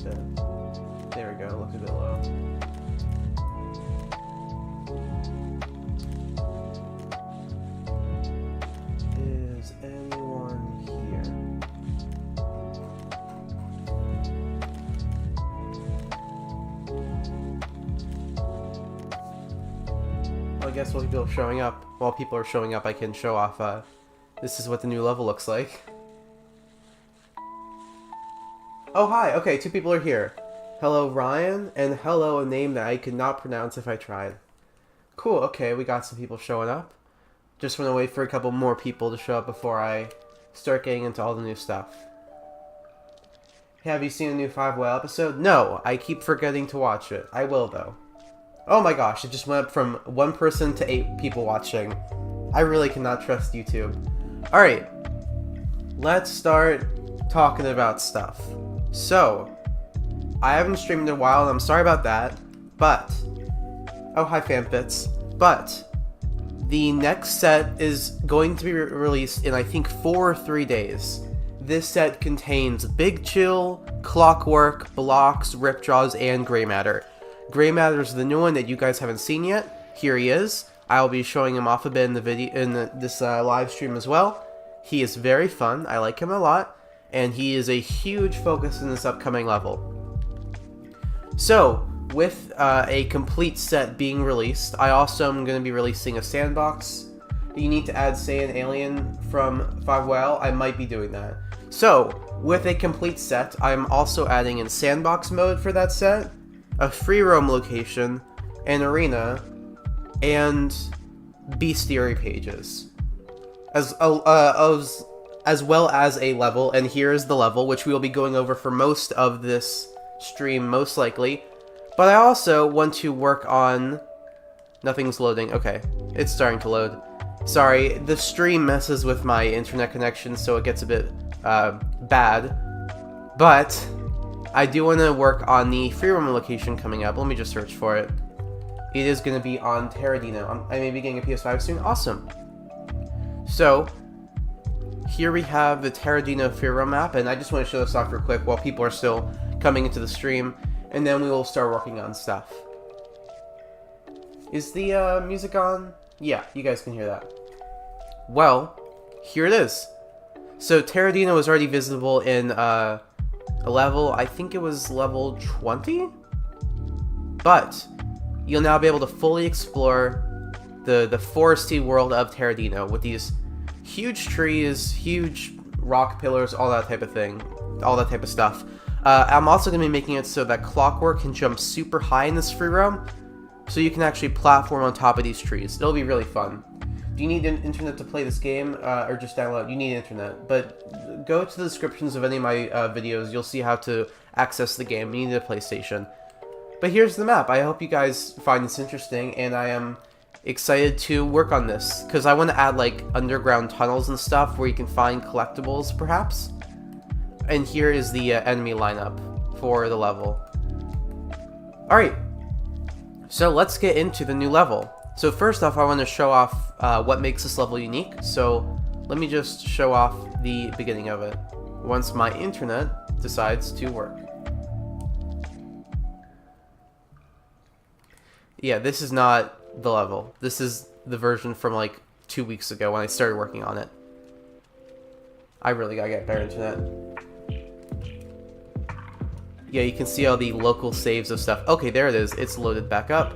bit. There we go, look a bit low. Is anyone here? Well, I guess while people are showing up, I can show off, this is what the new level looks like. Oh, hi! Okay, 2 people are here. Hello, Ryan, and hello, a name that I could not pronounce if I tried. Cool, okay, we got some people showing up. Just want to wait for a couple more people to show up before I start getting into all the new stuff. Hey, have you seen a new 5 Whale episode? No, I keep forgetting to watch it. I will, though. Oh my gosh, it just went up from 1 person to 8 people watching. I really cannot trust YouTube. Alright, let's start talking about stuff. So, I haven't streamed in a while, and I'm sorry about that, but... Oh, hi, FanFits. But, the next set is going to be released in, I think, 4 or 3 days. This set contains Big Chill, Clockwork, Blocks, Ripjaws, and Grey Matter. Grey Matter is the new one that you guys haven't seen yet. Here he is. I'll be showing him off a bit in the video this live stream as well. He is very fun. I like him a lot, and he is a huge focus in this upcoming level. So, with a complete set being released, I also am going to be releasing a sandbox. You need to add, say, an alien from 5 Whale. I might be doing that. So, with a complete set, I'm also adding in sandbox mode for that set, a free roam location, an arena, and bestiary pages, as well as a level. And here is the level, which we will be going over for most of this stream, most likely. But I also want to work on... Nothing's loading. Okay, it's starting to load. Sorry, the stream messes with my internet connection, so it gets a bit bad. But I do want to work on the free roam location coming up. Let me just search for it. It is going to be on Tadino. I may be getting a PS5 soon. Awesome. So, here we have the Tadino free roam map, and I just want to show this off real quick while people are still coming into the stream, and then we will start working on stuff. Is the music on? Yeah, you guys can hear that. Well, here it is. So Tadino was already visible in a level, I think it was level 20? But you'll now be able to fully explore the foresty world of Tadino with these huge trees, huge rock pillars, all that type of thing, all that type of stuff. I'm also going to be making it so that Clockwork can jump super high in this free roam, so you can actually platform on top of these trees. It'll be really fun. Do you need an internet to play this game, or just download? You need internet, but go to the descriptions of any of my videos. You'll see how to access the game. You need a PlayStation. But here's the map. I hope you guys find this interesting, and I am excited to work on this, because I want to add like underground tunnels and stuff where you can find collectibles, perhaps. And here is the enemy lineup for the level. Alright, so let's get into the new level. So first off, I want to show off what makes this level unique. So let me just show off the beginning of it once my internet decides to work. Yeah, this is not the level. This is the version from like 2 weeks ago when I started working on it. I really gotta get better internet. Yeah, you can see all the local saves of stuff. Okay, there it is. It's loaded back up.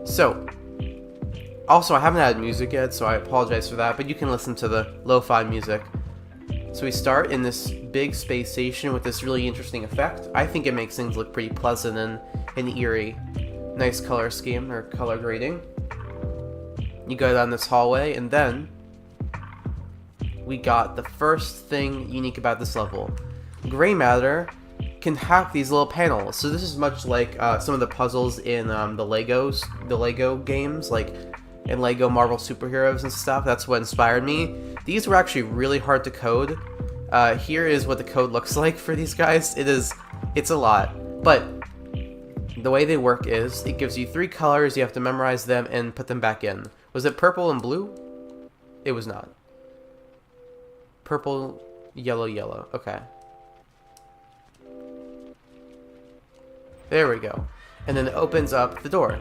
So, also I haven't added music yet, so I apologize for that, but you can listen to the lo-fi music. So we start in this big space station with this really interesting effect. I think it makes things look pretty pleasant and eerie. Nice color scheme, or color grading. You go down this hallway, and then we got the first thing unique about this level. Grey Matter can hack these little panels. So this is much like some of the puzzles in the Lego games, like in Lego Marvel Superheroes and stuff. That's what inspired me. These were actually really hard to code. Here is what the code looks like for these guys. It's a lot, but the way they work is it gives you 3 colors. You have to memorize them and put them back in. Was it purple and blue? It was not. Purple Yellow, yellow. Okay. There we go. And then it opens up the door.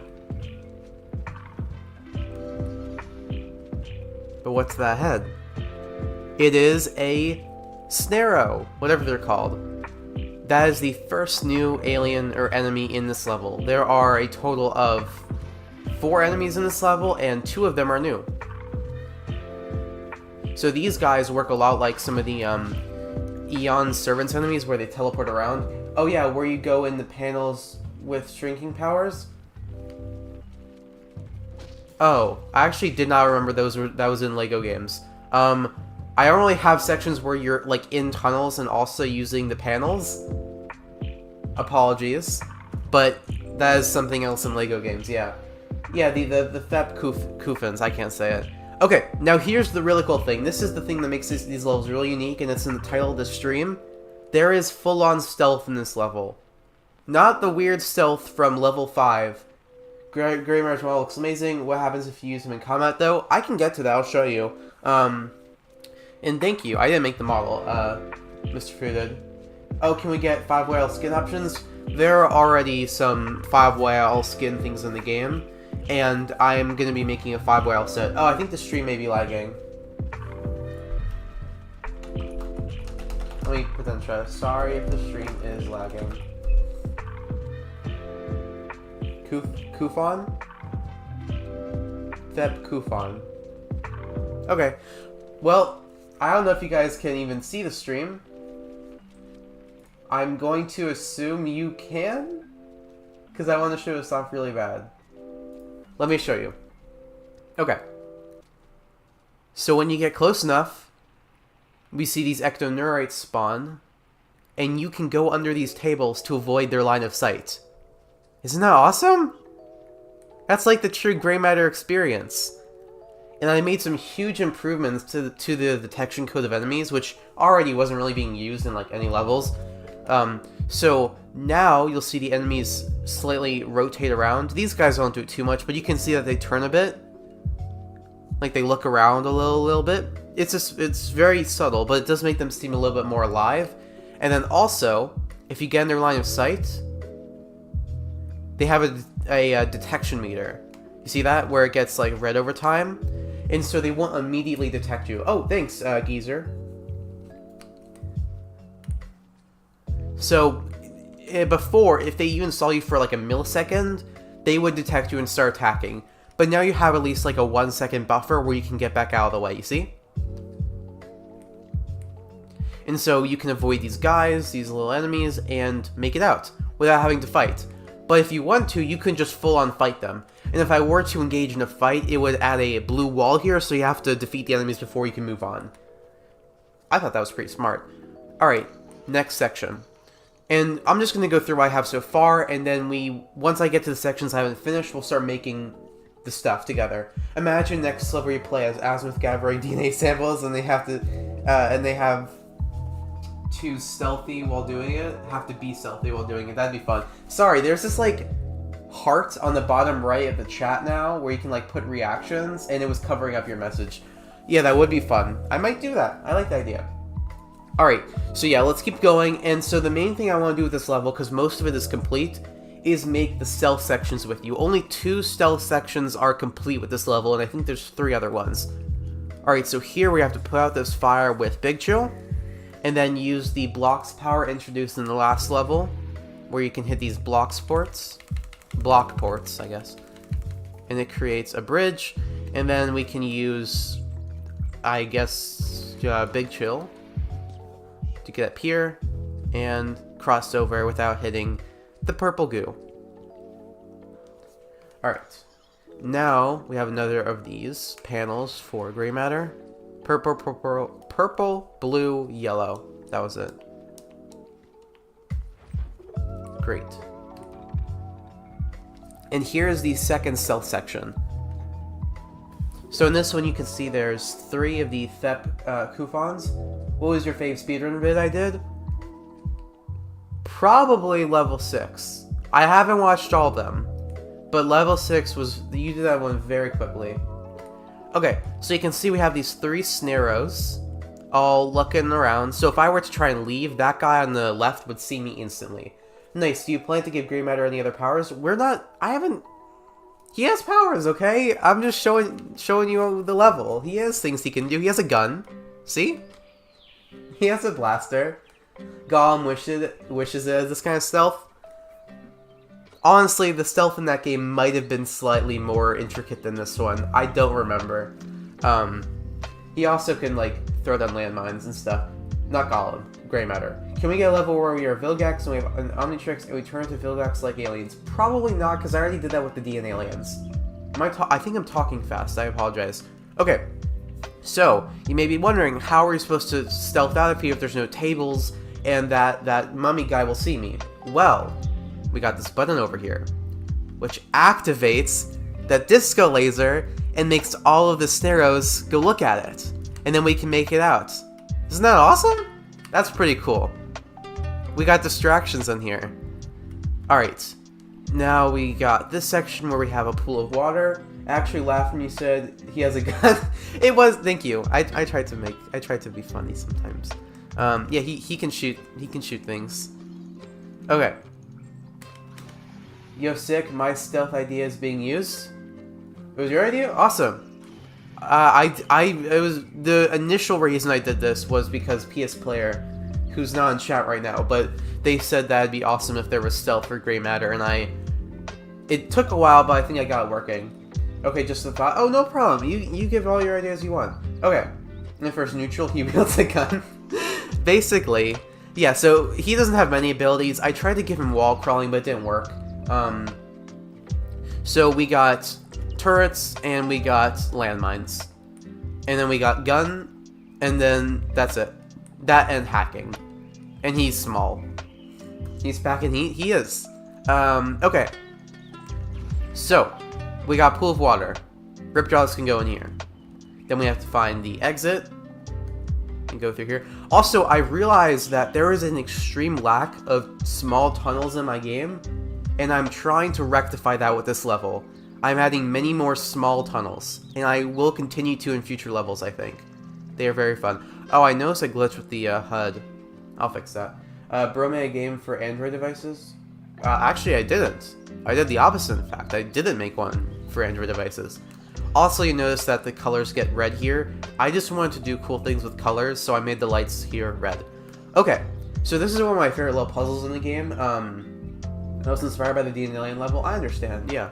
But what's that head? It is a Snarrow, whatever they're called. That is the first new alien or enemy in this level. There are a total of 4 enemies in this level, and 2 of them are new. So these guys work a lot like some of the Eon Servants enemies where they teleport around. Oh yeah, where you go in the panels with shrinking powers? Oh, I actually did not remember that was in LEGO games. I only have sections where you're like in tunnels and also using the panels. Apologies. But that is something else in LEGO games, yeah. Yeah, the Thep Kufans, I can't say it. Okay, now here's the really cool thing. This is the thing that makes these levels really unique, and it's in the title of the stream. There is full-on stealth in this level. Not the weird stealth from level 5. Grey Marriage model looks amazing. What happens if you use him in combat, though? I can get to that, I'll show you. And thank you. I didn't make the model, Mr. Fruited. Oh, can we get 5YL skin options? There are already some 5YL skin things in the game, and I'm going to be making a 5YL set. Oh, I think the stream may be lagging. Let me put that in chat. Sorry if the stream is lagging. Kufan? Thep Kufan. Okay. Well, I don't know if you guys can even see the stream. I'm going to assume you can, because I want to show this off really bad. Let me show you. Okay. So when you get close enough, we see these ectoneurites spawn, and you can go under these tables to avoid their line of sight. Isn't that awesome? That's like the true gray matter experience. And I made some huge improvements to the detection code of enemies, which already wasn't really being used in like any levels. So now you'll see the enemies slightly rotate around. These guys don't do it too much, but you can see that they turn a bit. Like they look around a little bit. It's very subtle, but it does make them seem a little bit more alive. And then also, if you get in their line of sight, they have a detection meter. You see that? Where it gets like red over time. And so they won't immediately detect you. Oh, thanks, Geezer. So, before, if they even saw you for like a millisecond, they would detect you and start attacking. But now you have at least like a 1 second buffer where you can get back out of the way, you see? And so you can avoid these guys, these little enemies, and make it out without having to fight. But if you want to, you can just full-on fight them. And if I were to engage in a fight, it would add a blue wall here, so you have to defeat the enemies before you can move on. I thought that was pretty smart. Alright, next section. And I'm just going to go through what I have so far, and then once I get to the sections I haven't finished, we'll start making the stuff together. Imagine next level you play as Azimuth gathering DNA samples, and they have to stealthy while doing it. Have to be stealthy while doing it. That'd be fun. Sorry, there's this like heart on the bottom right of the chat now where you can like put reactions, and it was covering up your message. Yeah, that would be fun. I might do that. I like the idea. Alright, so yeah, let's keep going. And so the main thing I want to do with this level, because most of it is complete, is make the stealth sections with you. Only 2 stealth sections are complete with this level, and I think there's 3 other ones. Alright, so here we have to put out this fire with Big Chill, and then use the blocks power introduced in the last level, where you can hit these block ports, I guess. And it creates a bridge, and then we can use, I guess, Big Chill to get up here and cross over without hitting the purple goo. Alright, now we have another of these panels for gray matter. Purple, blue, yellow. That was it. Great. And here's the second stealth section. So in this one you can see there's 3 of the Thep Kufans. What was your fave speedrun vid I did? Probably level 6. I haven't watched all of them, but level 6 was, you did that one very quickly. Okay, so you can see we have these 3 Snarrows. all looking around. So if I were to try and leave, that guy on the left would see me instantly. Nice. Do you plan to give Gray Matter any other powers? We're not... I haven't... He has powers, okay? I'm just showing you the level. He has things he can do. He has a gun. See? He has a blaster. Gollum wishes it as this kind of stealth. Honestly, the stealth in that game might have been slightly more intricate than this one. I don't remember. He also can, like, throw down landmines and stuff. Not Gollum. Gray Matter. Can we get a level where we are Vilgax and we have an Omnitrix and we turn into Vilgax like aliens? Probably not, because I already did that with the DNA aliens. I think I'm talking fast. I apologize. Okay. So, you may be wondering, how are we supposed to stealth out of here if there's no tables and that mummy guy will see me? Well, we got this button over here, which activates the disco laser and makes all of the Snaros go look at it. And then we can make it out. Isn't that awesome? That's pretty cool. We got distractions in here. Alright. Now we got this section where we have a pool of water. I actually laughed when you said he has a gun. It was, thank you. I tried to be funny sometimes. Yeah, he can shoot things. Okay. Yo, sick, my stealth idea is being used. It was your idea? Awesome. It was the initial reason I did this was because PS Player, who's not in chat right now, but they said that'd be awesome if there was stealth for Gray Matter, and it took a while, but I think I got it working. Okay, just the thought. Oh, no problem. You give all your ideas you want. Okay. And then first neutral, he wields a gun. Basically, yeah. So he doesn't have many abilities. I tried to give him wall crawling, but it didn't work. So we got turrets and we got landmines, and then we got gun, and then that's it. That and hacking, and he's small. He's back, and he is. Okay. So we got pool of water. Ripjaws can go in here. Then we have to find the exit and go through here. Also, I realized that there is an extreme lack of small tunnels in my game, and I'm trying to rectify that with this level. I'm adding many more small tunnels, and I will continue to in future levels, I think. They are very fun. Oh, I noticed a glitch with the HUD. I'll fix that. Bro made a game for Android devices? Actually, I didn't. I did the opposite, in fact. I didn't make one for Android devices. Also, you notice that the colors get red here. I just wanted to do cool things with colors, so I made the lights here red. Okay, so this is one of my favorite little puzzles in the game. I was inspired by the DNA Alien level. I understand, yeah.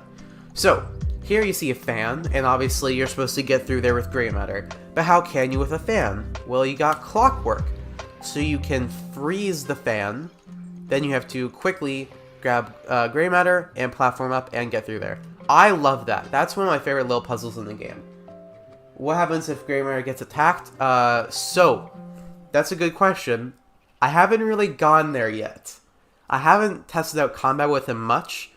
So, here you see a fan, and obviously you're supposed to get through there with Gray Matter. But how can you with a fan? Well, you got clockwork. So you can freeze the fan, then you have to quickly grab Gray Matter and platform up and get through there. I love that. That's one of my favorite little puzzles in the game. What happens if Gray Matter gets attacked? So, that's a good question. I haven't really gone there yet. I haven't tested out combat with him much.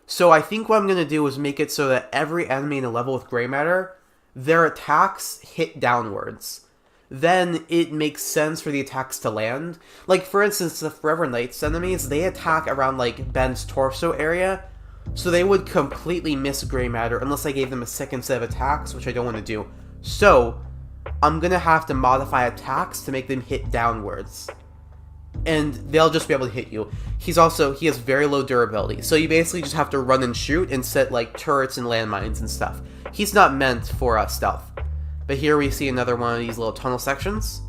So I think what I'm going to do is make it so that every enemy in a level with Gray Matter, their attacks hit downwards. Then it makes sense for the attacks to land. Like, for instance, the Forever Knights enemies, they attack around, like, Ben's torso area. So they would completely miss Gray Matter unless I gave them a second set of attacks, which I don't want to do. So, I'm going to have to modify attacks to make them hit downwards. And they'll just be able to hit you. He has very low durability. So you basically just have to run and shoot and set, like, turrets and landmines and stuff. He's not meant for stealth. But here we see another one of these little tunnel sections.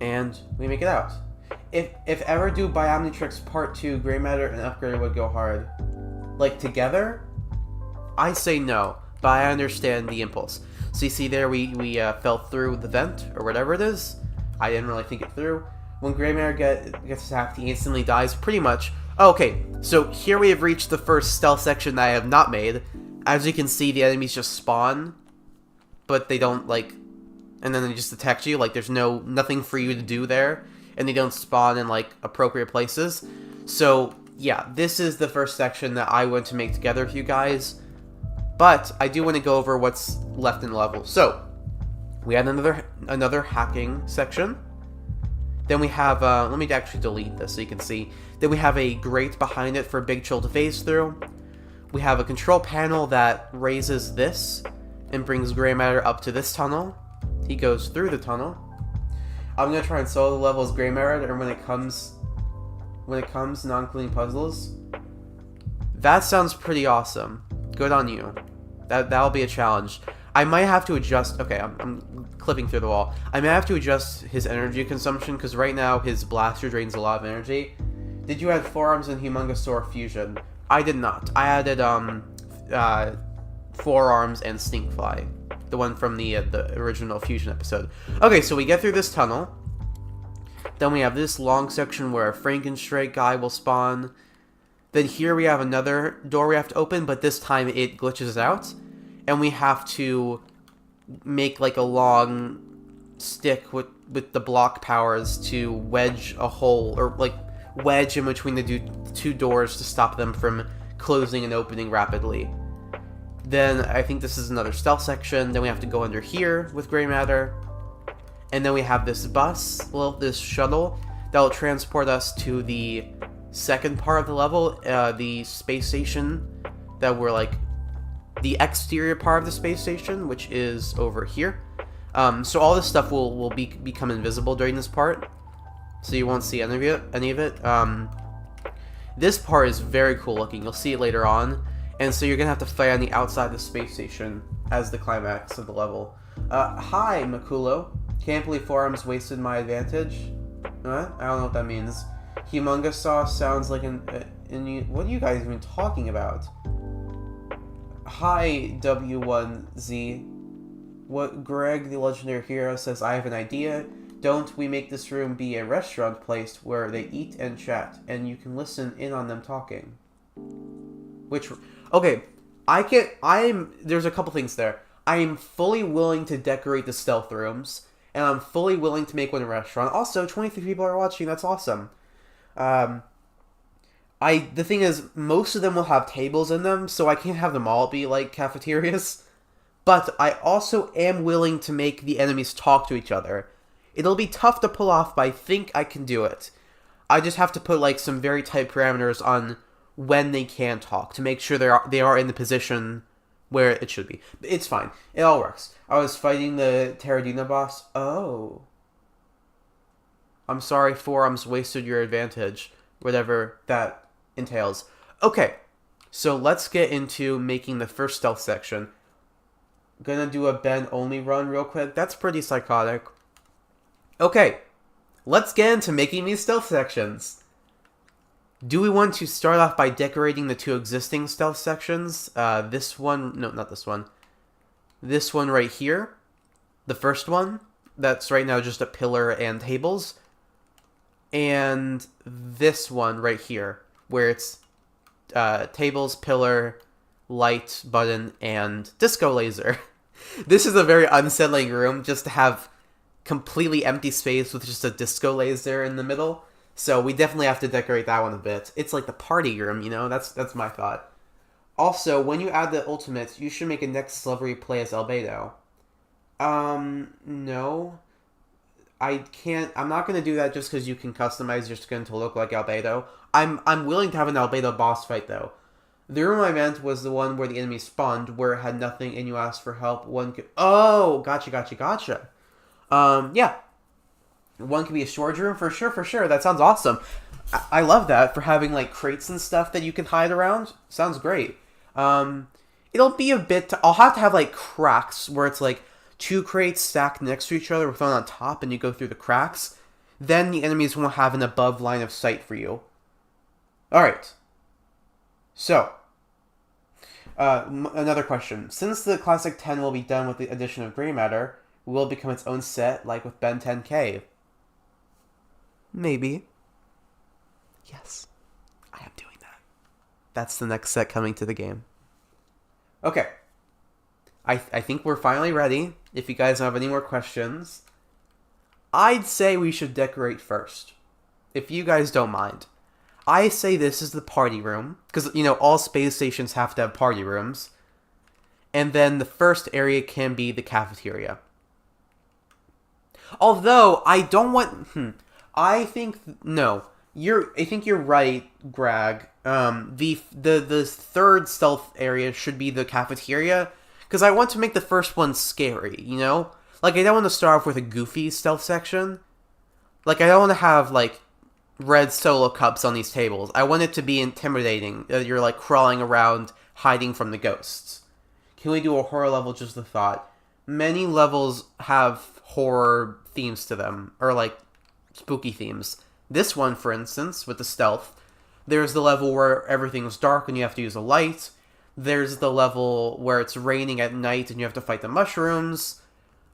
And we make it out. If ever do Biomnitrix Part 2, Gray Matter and Upgrade would go hard. Like, together? I say no, but I understand the impulse. So you see there, we fell through the vent, or whatever it is. I didn't really think it through. When Gray Matter gets attacked, he instantly dies, pretty much. Okay, so here we have reached the first stealth section that I have not made. As you can see, the enemies just spawn, but they don't, like, and then they just detect you. Like, there's nothing for you to do there, and they don't spawn in, like, appropriate places. So, yeah, this is the first section that I want to make together with you guys. But I do want to go over what's left in the level. So, we had another hacking section. Then we have, let me actually delete this so you can see. Then we have a grate behind it for Big Chill to phase through. We have a control panel that raises this and brings gray matter up to this tunnel. He goes through the tunnel. I'm gonna try and solve the level as gray matter, and when it comes non-clean puzzles. That sounds pretty awesome. Good on you. That'll be a challenge. I might have to adjust. Okay, I'm clipping through the wall. I may have to adjust his energy consumption because right now his blaster drains a lot of energy. Did you add forearms and Humongousaur fusion? I did not. I added forearms and stinkfly, the one from the original fusion episode. Okay, so we get through this tunnel. Then we have this long section where a Frankenstrike guy will spawn. Then here we have another door we have to open, but this time it glitches out. And we have to make like a long stick with the block powers to wedge a hole, or like wedge in between the two doors to stop them from closing and opening rapidly. Then I think this is another stealth section. Then we have to go under here with gray matter. And then we have this bus, this shuttle, that will transport us to the second part of the level, the space station that we're like, the exterior part of the space station, which is over here. So all this stuff will become invisible during this part, so you won't see any of it. This part is very cool looking. You'll see it later on, and so you're gonna have to fight on the outside of the space station as the climax of the level. Hi, Makulo. Can't believe forearms wasted my advantage. What? I don't know what that means. Humongousaur sounds like what are you guys even talking about? Hi, W1Z. What Greg, the legendary hero, says, I have an idea. Don't we make this room be a restaurant place where they eat and chat, and you can listen in on them talking? Okay, there's a couple things there. I am fully willing to decorate the stealth rooms, and I'm fully willing to make one a restaurant. Also, 23 people are watching, that's awesome. The thing is, most of them will have tables in them, so I can't have them all be like cafeterias. But I also am willing to make the enemies talk to each other. It'll be tough to pull off, but I think I can do it. I just have to put like some very tight parameters on when they can talk to make sure they are in the position where it should be. It's fine. It all works. I was fighting the Tadino boss. Oh. I'm sorry, forearms wasted your advantage. Whatever that entails. Okay, so let's get into making the first stealth section. Gonna do a Ben-only run real quick. That's pretty psychotic. Okay, let's get into making these stealth sections. Do we want to start off by decorating the two existing stealth sections? This one, no, not this one. This one right here. The first one. That's right now just a pillar and tables. And this one right here, where it's tables, pillar, light, button, and disco laser. This is a very unsettling room, just to have completely empty space with just a disco laser in the middle. So we definitely have to decorate that one a bit. It's like the party room, you know? That's my thought. Also, when you add the ultimates, you should make a next level where you play as Albedo. No. I can't. I'm not going to do that just because you can customize your skin to look like Albedo. I'm willing to have an Albedo boss fight, though. The room I meant was the one where the enemy spawned, where it had nothing and you asked for help. One could... Oh, gotcha. Yeah. One could be a storage room, for sure. That sounds awesome. I love that, for having, like, crates and stuff that you can hide around. Sounds great. It'll be a bit... I'll have to have, like, cracks where it's, like, two crates stacked next to each other with one on top and you go through the cracks. Then the enemies won't have an above line of sight for you. Alright. So, another question. Since the Classic 10 will be done with the addition of gray matter, will it become its own set, like with Ben 10K? Maybe. Yes. I am doing that. That's the next set coming to the game. Okay. I think we're finally ready. If you guys don't have any more questions, I'd say we should decorate first. If you guys don't mind. I say this is the party room, because, you know, all space stations have to have party rooms. And then the first area can be the cafeteria. Although, I don't want... I think... No. I think you're right, Greg. The third stealth area should be the cafeteria, because I want to make the first one scary, you know? Like, I don't want to start off with a goofy stealth section. Like, I don't want to have, like, red solo cups on these tables. I want it to be intimidating. You're, like, crawling around, hiding from the ghosts. Can we do a horror level? Just the thought. Many levels have horror themes to them, or, like, spooky themes. This one, for instance, with the stealth, there's the level where everything's dark and you have to use a light. There's the level where it's raining at night and you have to fight the mushrooms.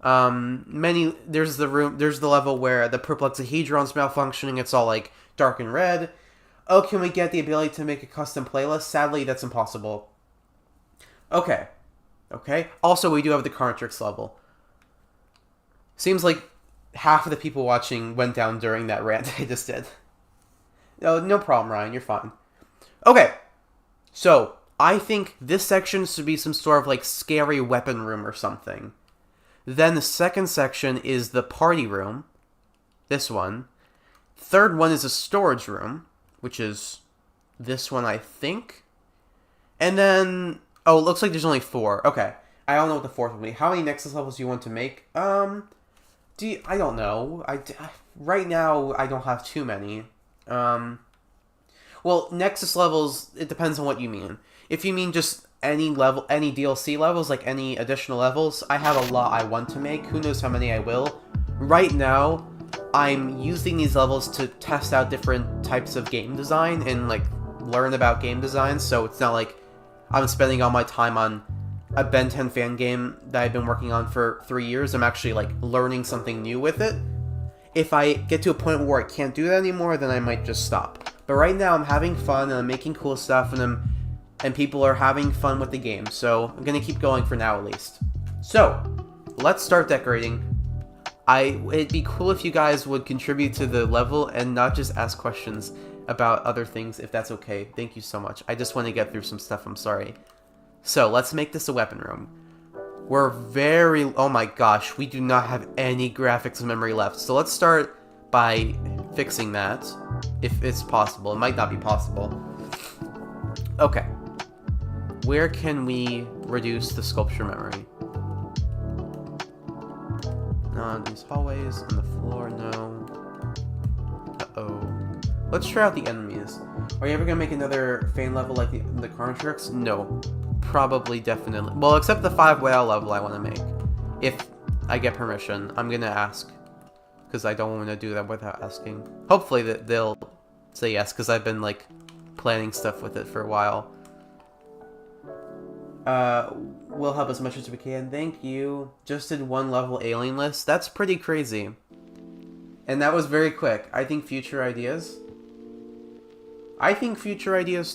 There's the level where the perplexahedron's malfunctioning. It's all like dark and red. Oh, can we get the ability to make a custom playlist? Sadly, that's impossible. Okay. Also, we do have the Carnatrix level. Seems like half of the people watching went down during that rant I just did. No problem, Ryan. You're fine. Okay. So, I think this section should be some sort of like scary weapon room or something. Then the second section is the party room. This one. Third one is a storage room, which is this one, I think. And then... Oh, it looks like there's only 4. Okay. I don't know what the fourth will be. How many Nexus levels do you want to make? I don't know. Right now, I don't have too many. Well, Nexus levels, it depends on what you mean. If you mean just any level, any DLC levels, like any additional levels, I have a lot I want to make. Who knows how many I will. Right now, I'm using these levels to test out different types of game design and, like, learn about game design, so it's not like I'm spending all my time on a Ben 10 fan game that I've been working on for 3 years. I'm actually, like, learning something new with it. If I get to a point where I can't do that anymore, then I might just stop. But right now, I'm having fun, and I'm making cool stuff, and people are having fun with the game, so I'm gonna keep going for now, at least. So, let's start decorating. It'd be cool if you guys would contribute to the level and not just ask questions about other things, if that's okay. Thank you so much. I just want to get through some stuff, I'm sorry. So, let's make this a weapon room. Oh my gosh, we do not have any graphics memory left. So let's start by fixing that, if it's possible. It might not be possible. Okay. Where can we reduce the sculpture memory? Not in these hallways, on the floor, no. Uh-oh. Let's try out the enemies. Are you ever gonna make another Fane level like the Carnatrix? No. Probably, definitely. Well, except the 5 whale level I want to make. If I get permission. I'm gonna ask. Because I don't want to do that without asking. Hopefully they'll say yes, because I've been, like, planning stuff with it for a while. We'll help as much as we can. Thank you. Just did 1 level alien list. That's pretty crazy. And that was very quick. I think future ideas.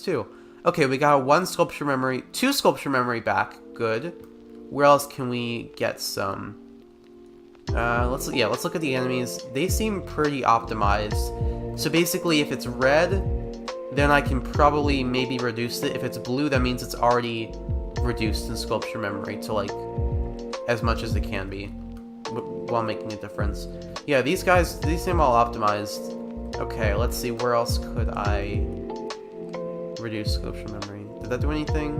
Too. Okay, we got 1 sculpture memory, 2 sculpture memory back. Good. Where else can we get some? Let's look at the enemies. They seem pretty optimized. So basically, if it's red, then I can probably maybe reduce it. If it's blue, that means it's already reduced in sculpture memory to, like, as much as it can be, while making a difference. Yeah, these seem all optimized. Okay, let's see, where else could I reduce sculpture memory? Did that do anything?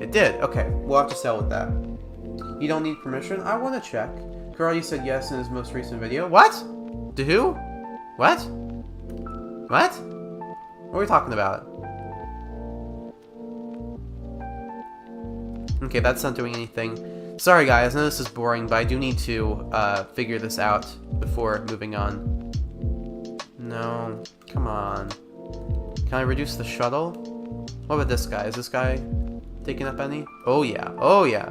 It did. Okay, we'll have to sell with that. You don't need permission? I want to check. Karate said yes in his most recent video. What? To who? What? What? What are we talking about? Okay, that's not doing anything. Sorry guys, I know this is boring, but I do need to figure this out before moving on. No, come on. Can I reduce the shuttle? What about this guy? Is this guy taking up any? Oh yeah, oh yeah.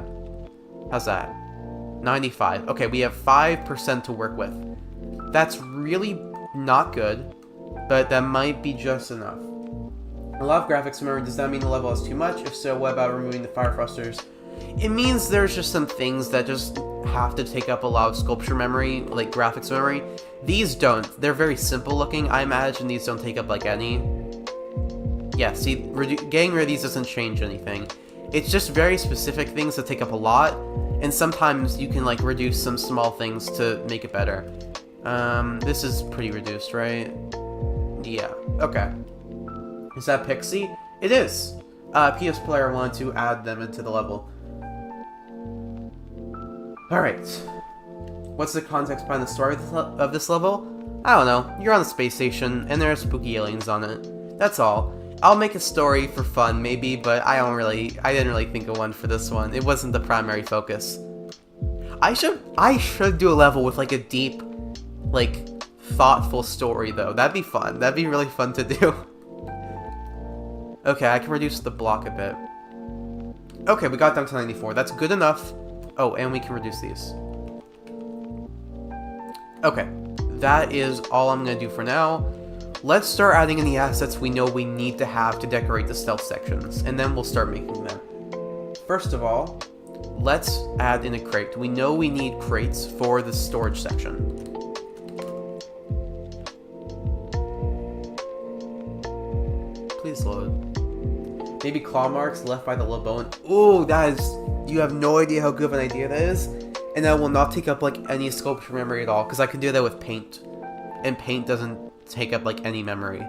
How's that? 95. Okay, we have 5% to work with. That's really not good, but that might be just enough. A lot of graphics memory. Does that mean the level is too much? If so, what about removing the fire thrusters? It means there's just some things that just have to take up a lot of sculpture memory, like graphics memory. These don't. They're very simple looking. I imagine these don't take up like any. Yeah, see, getting rid of these doesn't change anything. It's just very specific things that take up a lot, and sometimes you can like reduce some small things to make it better. This is pretty reduced, right? Yeah. Okay. Is that Pixie? It is. PS Player wanted to add them into the level. Alright. What's the context behind the story of this level? I don't know. You're on a space station, and there are spooky aliens on it. That's all. I'll make a story for fun, maybe, but I didn't really think of one for this one. It wasn't the primary focus. I should do a level with, like, a deep, like, thoughtful story, though. That'd be fun. That'd be really fun to do. Okay, I can reduce the block a bit. Okay, we got down to 94. That's good enough. Oh, and we can reduce these. Okay, that is all I'm going to do for now. Let's start adding in the assets we know we need to have to decorate the stealth sections, and then we'll start making them. First of all, let's add in a crate. We know we need crates for the storage section. Please load. Maybe claw marks left by the Lebone. Ooh, you have no idea how good of an idea that is. And that will not take up, like, any sculpture memory at all, because I can do that with paint. And paint doesn't take up, like, any memory.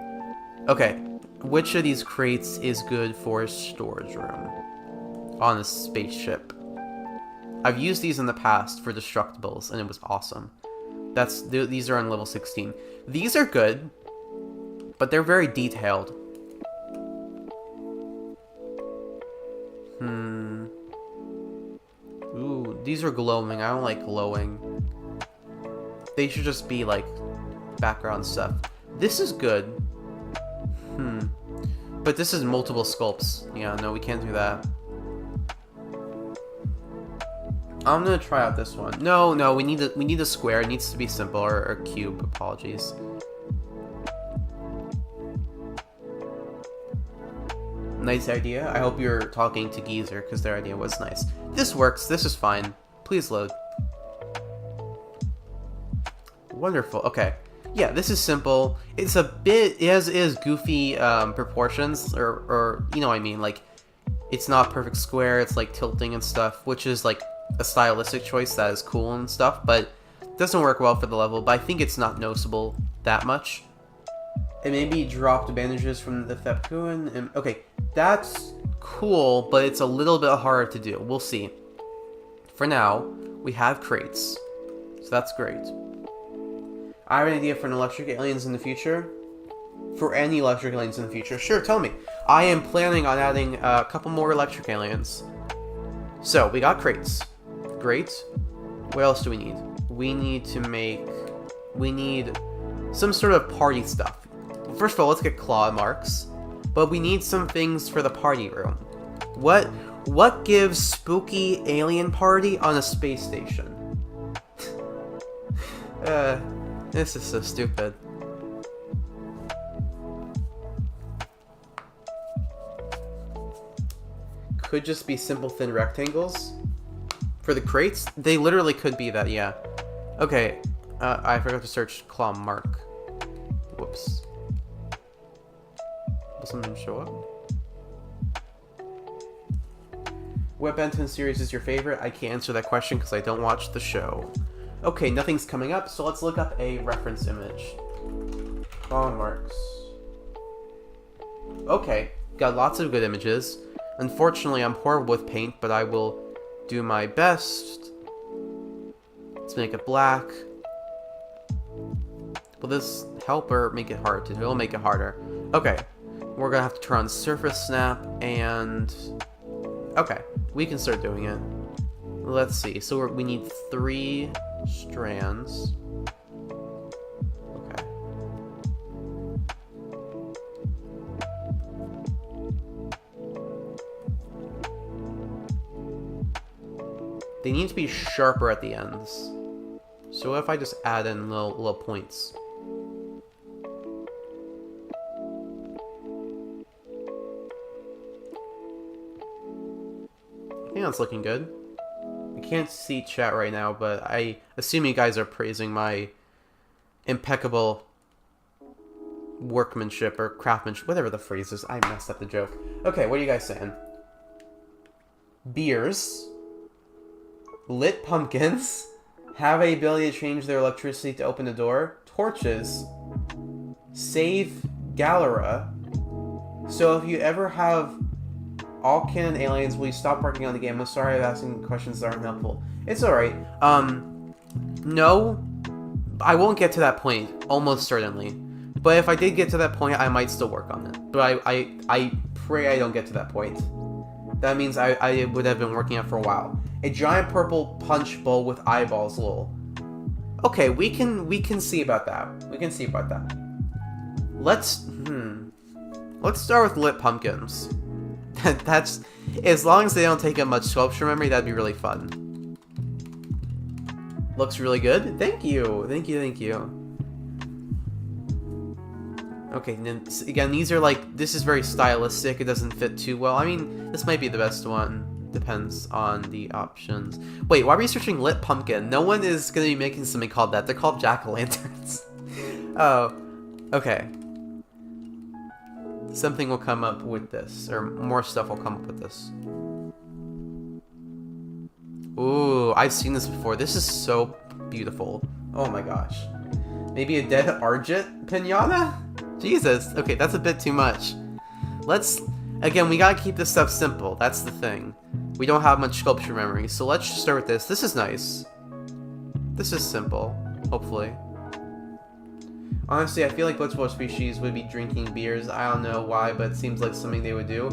Okay, which of these crates is good for a storage room on a spaceship? I've used these in the past for destructibles, and it was awesome. These are on level 16. These are good, but they're very detailed. Ooh, these are glowing. I don't like glowing. They should just be, like, background stuff. This is good. But this is multiple sculpts. Yeah, no, we can't do that. I'm gonna try out this one. No, we need a square. It needs to be simple, or a cube. Apologies. Nice idea. I hope you're talking to Geezer, because their idea was nice. This works. This is fine. Please load. Wonderful. Okay. Yeah, this is simple. It's a bit... It has goofy proportions, or you know what I mean. Like, it's not perfect square. It's, like, tilting and stuff, which is, like, a stylistic choice that is cool and stuff, but doesn't work well for the level. But I think it's not noticeable that much. And maybe dropped bandages from the Thepkuin. And okay, that's cool, but it's a little bit harder to do. We'll see. For now, we have crates, so that's great. I have an idea for an electric aliens in the future. For any electric aliens in the future, sure, tell me. I am planning on adding a couple more electric aliens. So we got crates. Great. What else do we need? We need some sort of party stuff. First of all, let's get claw marks. But we need some things for the party room. What gives spooky alien party on a space station? This is so stupid. Could just be simple thin rectangles. For the crates, they literally could be that, yeah. Okay, I forgot to search claw mark. Whoops. Will something show up? What Benton series is your favorite? I can't answer that question because I don't watch the show. Okay, nothing's coming up, so let's look up a reference image. Claw marks. Okay, got lots of good images. Unfortunately, I'm horrible with paint, but I will do my best. Let's make it black. Will this help or make it hard to do? It'll make it harder. Okay, we're gonna have to turn on surface snap and... Okay, we can start doing it. Let's see, so we need 3 strands. Okay. They need to be sharper at the ends. So what if I just add in little points? I think that's looking good. I can't see chat right now, but I assume you guys are praising my impeccable workmanship or craftsmanship, whatever the phrase is. I messed up the joke. Okay, what are you guys saying? Beers. Lit pumpkins. Have a ability to change their electricity to open the door. Torches. save Galera. So if you ever have all canon aliens, will you stop working on the game? I'm sorry I'm asking questions that aren't helpful. It's alright. No, I won't get to that point, almost certainly. But if I did get to that point, I might still work on it. But I pray I don't get to that point. That means I would have been working on it for a while. A giant purple punch bowl with eyeballs, lol. Okay, we can see about that. We can see about that. Let's start with lit pumpkins. That's, as long as they don't take up much sculpture memory, that'd be really fun. Looks really good. Thank you. Thank you, thank you. Okay, then again, these are like, this is very stylistic. It doesn't fit too well. I mean, this might be the best one. Depends on the options. Wait, why are we searching lit pumpkin? No one is going to be making something called that. They're called jack-o'-lanterns. Oh, okay. Something will come up with this, or more stuff will come up with this. Ooh, I've seen this before. This is so beautiful. Oh my gosh. Maybe a dead Argent pinata? Jesus. Okay, that's a bit too much. Again, we gotta keep this stuff simple. That's the thing. We don't have much sculpture memory, so let's start with this. This is nice. This is simple, hopefully. Honestly, I feel like Blitzball species would be drinking beers. I don't know why, but it seems like something they would do.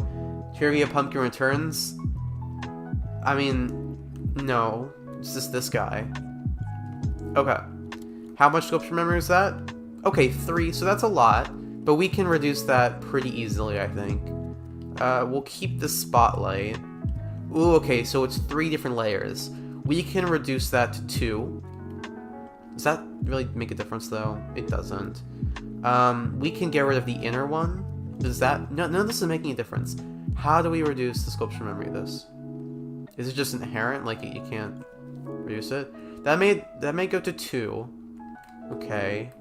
Trivia Pumpkin returns. I mean, no. It's just this guy. Okay. How much sculpture memory is that? Okay, 3, so that's a lot. But we can reduce that pretty easily, I think. We'll keep the spotlight. Ooh, okay, so it's 3 different layers. We can reduce that to 2. Does that really make a difference, though? It doesn't. We can get rid of the inner one. Does that... No, none of this is making a difference. How do we reduce the sculpture memory of this? Is it just inherent? Like, you can't reduce it? That may go to 2. Okay.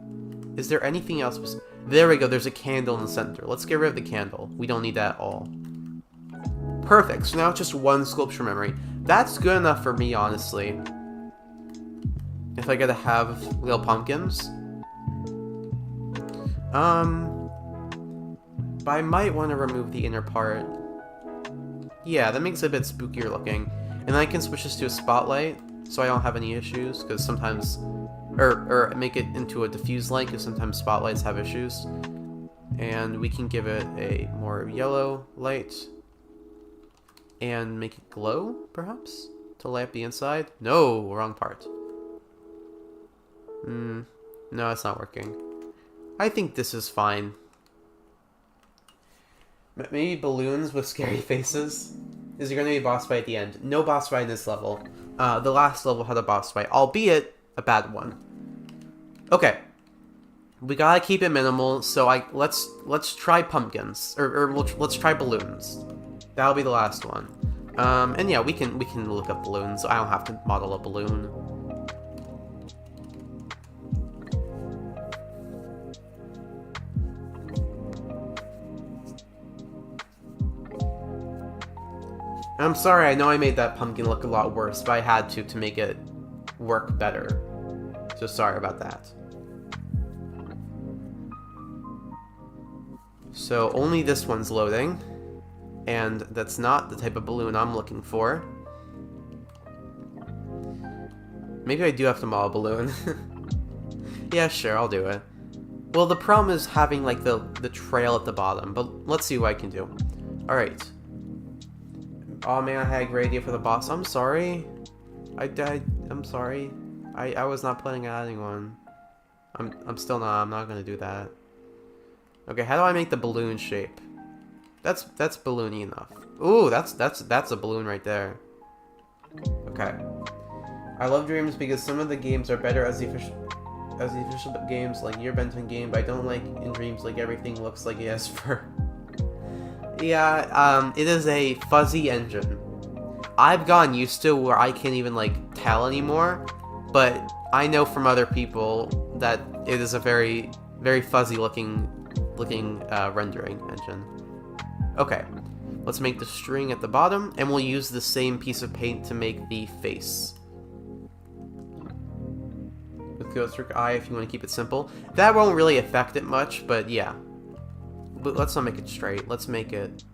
Is there anything else? There we go, there's a candle in the center. Let's get rid of the candle. We don't need that at all. Perfect, so now it's just 1 sculpture memory. That's good enough for me, honestly. If I gotta have little pumpkins. But I might want to remove the inner part. Yeah, that makes it a bit spookier looking. And I can switch this to a spotlight, so I don't have any issues, because sometimes... Or make it into a diffuse light, because sometimes spotlights have issues. And we can give it a more yellow light. And make it glow, perhaps? To light up the inside? No, wrong part. No, it's not working. I think this is fine. Maybe balloons with scary faces? Is there going to be a boss fight at the end? No boss fight in this level. The last level had a boss fight, albeit a bad one. Okay. We gotta keep it minimal, so let's try pumpkins. Let's try balloons. That'll be the last one. And yeah, we can look up balloons. I don't have to model a balloon. I'm sorry, I know I made that pumpkin look a lot worse, but I had to make it work better. So sorry about that. So only this one's loading, and that's not the type of balloon I'm looking for. Maybe I do have to model a balloon. Yeah, sure, I'll do it. Well, the problem is having like the trail at the bottom, but let's see what I can do. Alright. Oh man, I had a great idea for the boss. I'm sorry. I'm sorry. I was not planning on adding one. I'm still not. I'm not gonna do that. Okay, how do I make the balloon shape? That's balloony enough. Ooh, that's a balloon right there. Okay. I love Dreams because some of the games are better as the official games, like your Benton game, but I don't like in Dreams like everything looks like it has fur. Yeah, it is a fuzzy engine. I've gotten used to where I can't even like tell anymore, but I know from other people that it is a very, very fuzzy looking rendering engine. Okay, let's make the string at the bottom, and we'll use the same piece of paint to make the face. With Ghost Trick eye if you want to keep it simple. That won't really affect it much, but yeah. But let's not make it straight. Let's make it...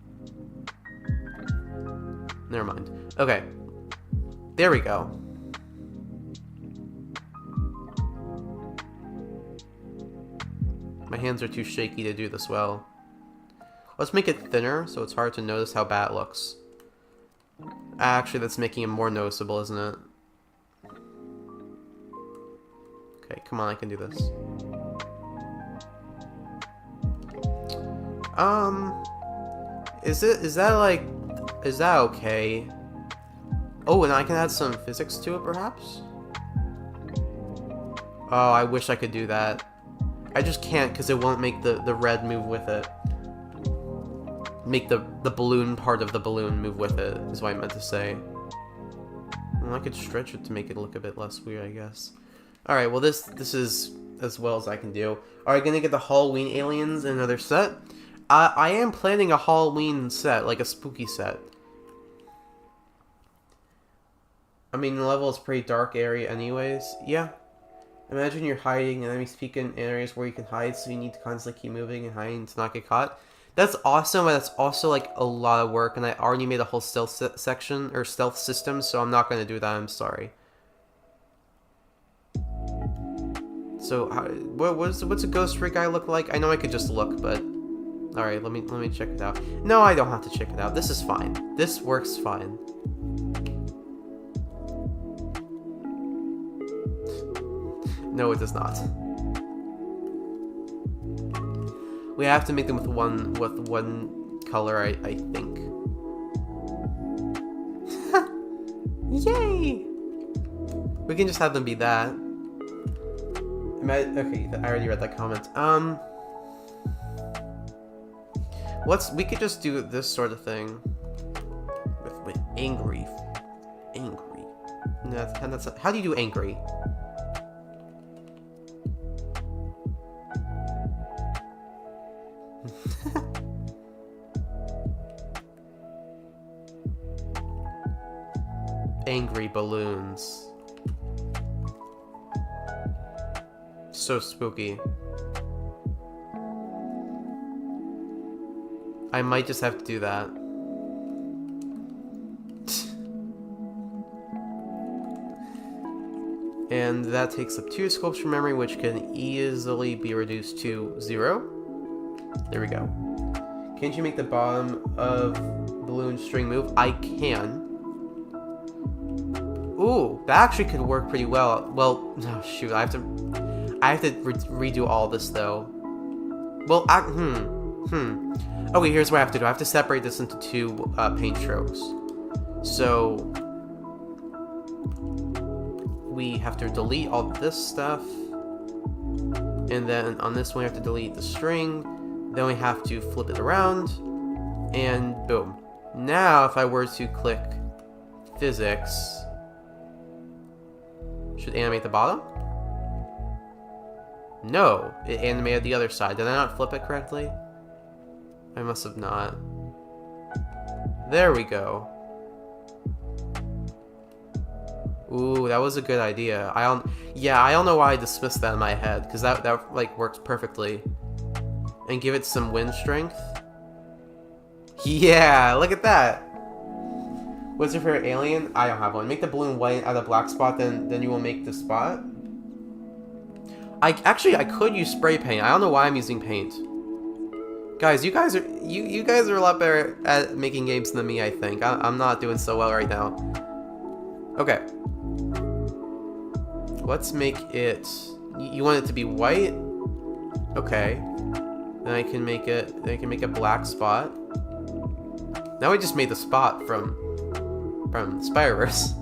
Never mind. Okay. There we go. My hands are too shaky to do this well. Let's make it thinner so it's hard to notice how bad it looks. Actually, that's making it more noticeable, isn't it? Okay, come on, I can do this. Is that okay? Oh, and I can add some physics to it, perhaps? Oh, I wish I could do that. I just can't because it won't make the red move with it. Make the balloon part of the balloon move with it, is what I meant to say. Well, I could stretch it to make it look a bit less weird, I guess. Alright, well this is as well as I can do. Are we gonna get the Halloween aliens in another set? I am planning a Halloween set, like a spooky set. I mean, the level is a pretty dark area anyways. Yeah. Imagine you're hiding and enemies peek in areas where you can hide, so you need to constantly keep moving and hiding to not get caught. That's awesome, but that's also like a lot of work, and I already made a whole stealth section, or stealth system, so I'm not going to do that, I'm sorry. So, what's a Ghost Trick guy look like? I know I could just look, but... Alright, let me check it out. No, I don't have to check it out. This is fine. This works fine. No, it does not. We have to make them with one color, I think. Yay! We can just have them be that. Okay, I already read that comment. We could just do this sort of thing with angry. How do you do angry? Angry balloons. So spooky. I might just have to do that. And that takes up 2 sculpture memory, which can easily be reduced to 0. There we go. Can't you make the bottom of balloon string move? I can. Ooh, that actually could work pretty well. Well, oh shoot, I have to redo all this though. Well, okay, here's what I have to do. I have to separate this into 2 paint strokes. So we have to delete all this stuff, and then on this one we have to delete the string. Then we have to flip it around, and boom. Now, if I were to click physics. Should animate the bottom? No, it animated the other side. Did I not flip it correctly? I must have not. There we go. Ooh, that was a good idea. I don't know why I dismissed that in my head, because that like works perfectly. And give it some wind strength. Yeah, look at that. What's your favorite alien? I don't have one. Make the balloon white at a black spot, then you will make the spot. I could use spray paint. I don't know why I'm using paint. Guys, you guys are a lot better at making games than me, I think. I'm not doing so well right now. Okay. Let's make it... You want it to be white? Okay. Then I can make a black spot. Now I just made the spot from Spider-Verse.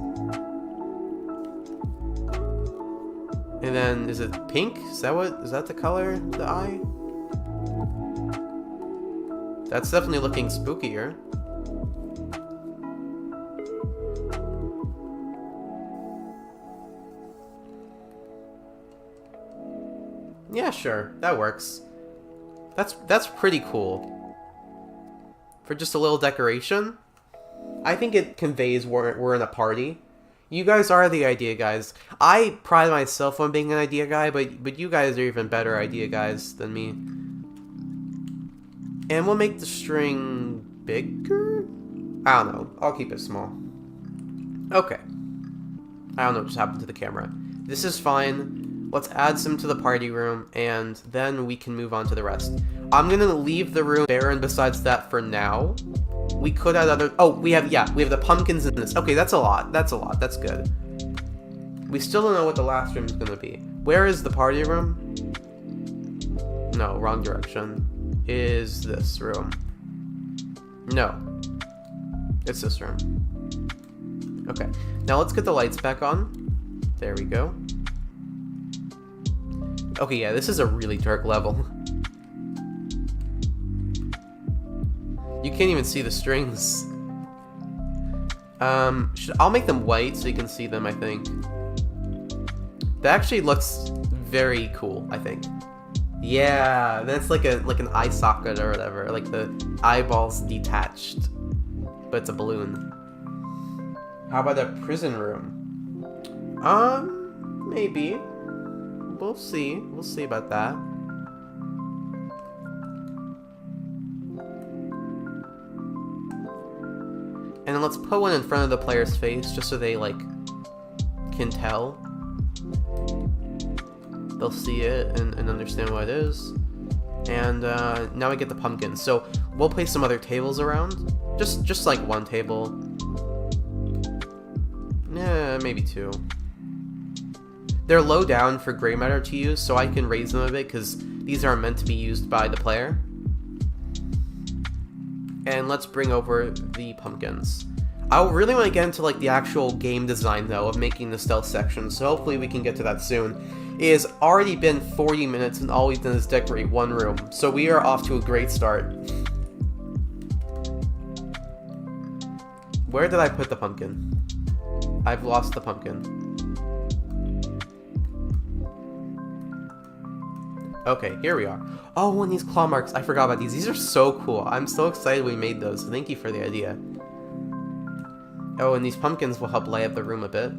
And then, is it pink? Is that the color of the eye? That's definitely looking spookier. Yeah, sure. That works. That's pretty cool. For just a little decoration, I think it conveys we're in a party. You guys are the idea guys. I pride myself on being an idea guy, but you guys are even better idea guys than me. And we'll make the string bigger? I don't know. I'll keep it small. Okay. I don't know what just happened to the camera. This is fine. Let's add some to the party room, and then we can move on to the rest. I'm gonna leave the room barren besides that for now. We could add other... Oh, we have the pumpkins in this. Okay, that's a lot. That's a lot. That's good. We still don't know what the last room is gonna be. Where is the party room? No, wrong direction. Is this room? No. It's this room. Okay. Now let's get the lights back on. There we go. Okay, yeah, this is a really dark level. You can't even see the strings. I'll make them white so you can see them, I think. That actually looks very cool, I think. Yeah, that's like an eye socket or whatever. Like the eyeballs detached. But it's a balloon. How about a prison room? Maybe. We'll see. We'll see about that. And then let's put one in front of the player's face just so they, like, can tell. They'll see it and understand what it is. And now we get the pumpkins. So we'll place some other tables around. Just like one table. Yeah, maybe two. They're low down for gray matter to use, so I can raise them a bit because these are meant to be used by the player. And let's bring over the pumpkins. I really want to get into like the actual game design though of making the stealth section, so hopefully we can get to that soon. It has already been 40 minutes and all we've done is decorate one room, so we are off to a great start. Where did I put the pumpkin? I've lost the pumpkin. Okay, here we are. Oh, and these claw marks. I forgot about these. These are so cool. I'm so excited we made those. Thank you for the idea. Oh, and these pumpkins will help light up the room a bit.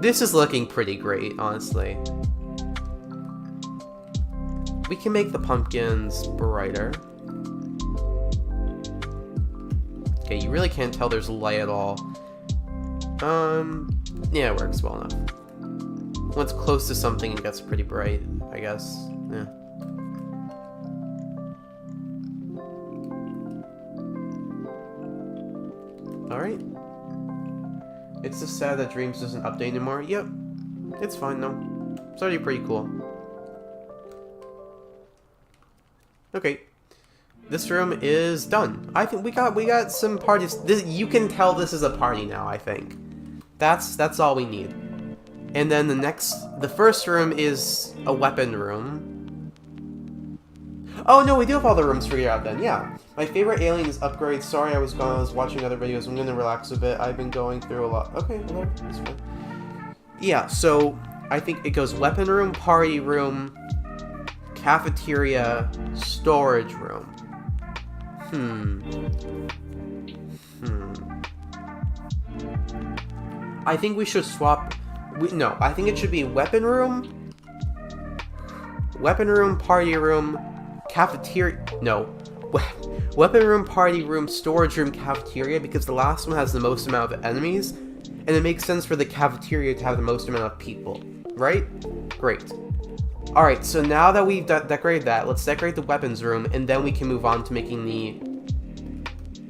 This is looking pretty great, honestly. We can make the pumpkins brighter. Okay, you really can't tell there's light at all. Yeah, it works well enough. When it's close to something, it gets pretty bright, I guess. Yeah. Alright. It's just sad that Dreams doesn't update anymore. Yep. It's fine though. It's already pretty cool. Okay. This room is done. I think we got some parties. You can tell this is a party now, I think. That's all we need. And then the first room is a weapon room. Oh no, we do have all the rooms figured out then, yeah. My favorite alien is Upgrade. Sorry I was gone, I was watching other videos. I'm gonna relax a bit. I've been going through a lot. Okay, whatever, that's fine. Yeah, so I think it goes weapon room, party room, cafeteria, storage room. I think we should swap... No, I think it should be weapon room, party room, cafeteria... No. Weapon room, party room, storage room, cafeteria, because the last one has the most amount of enemies, and it makes sense for the cafeteria to have the most amount of people, right? Great. Alright, so now that we've decorated that, let's decorate the weapons room, and then we can move on to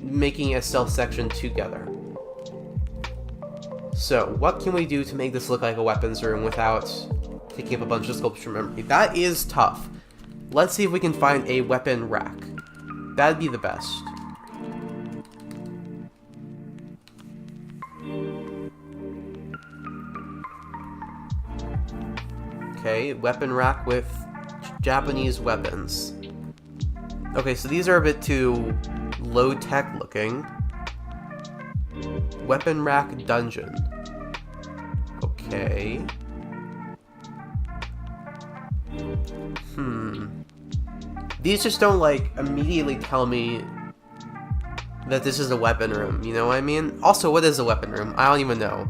making a stealth section together. So, what can we do to make this look like a weapons room without taking up a bunch of sculpture memory? That is tough. Let's see if we can find a weapon rack. That'd be the best. Okay, weapon rack with Japanese weapons. Okay, so these are a bit too low-tech looking. Weapon rack dungeon. Okay. These just don't, like, immediately tell me that this is a weapon room, you know what I mean? Also, what is a weapon room? I don't even know.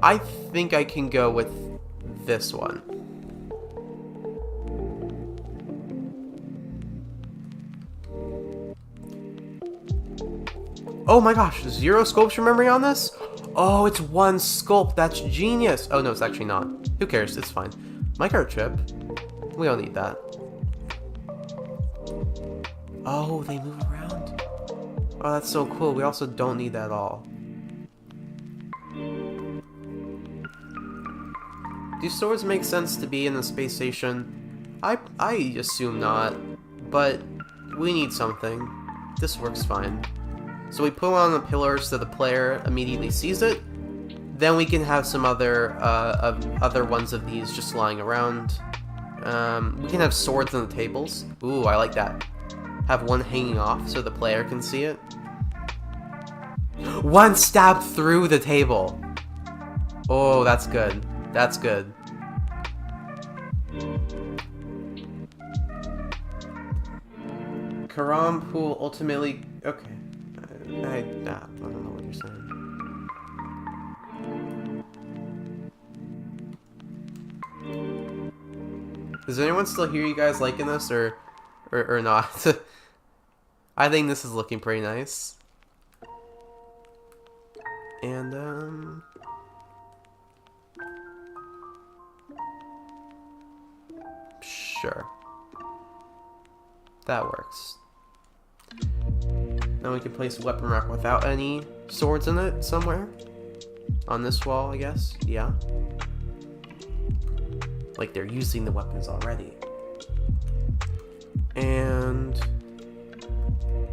I think I can go with this one. Oh my gosh, 0 sculpture memory on this? Oh, it's 1 sculpt. That's genius. Oh no, it's actually not. Who cares? It's fine. Microchip. We don't need that. Oh, they move around. Oh, that's so cool. We also don't need that at all. Do swords make sense to be in the space station? I assume not, but we need something. This works fine. So we put it on the pillar so the player immediately sees it. Then we can have some other ones of these just lying around. We can have swords on the tables. Ooh, I like that. Have one hanging off so the player can see it. One stabbed through the table. Oh, that's good. That's good. Karam pool ultimately... Okay. I don't know what you're saying. Does anyone still hear you guys liking this or not? I think this is looking pretty nice. And sure. That works. Then we can place a weapon rack without any swords in it somewhere. On this wall, I guess. Yeah. Like they're using the weapons already. And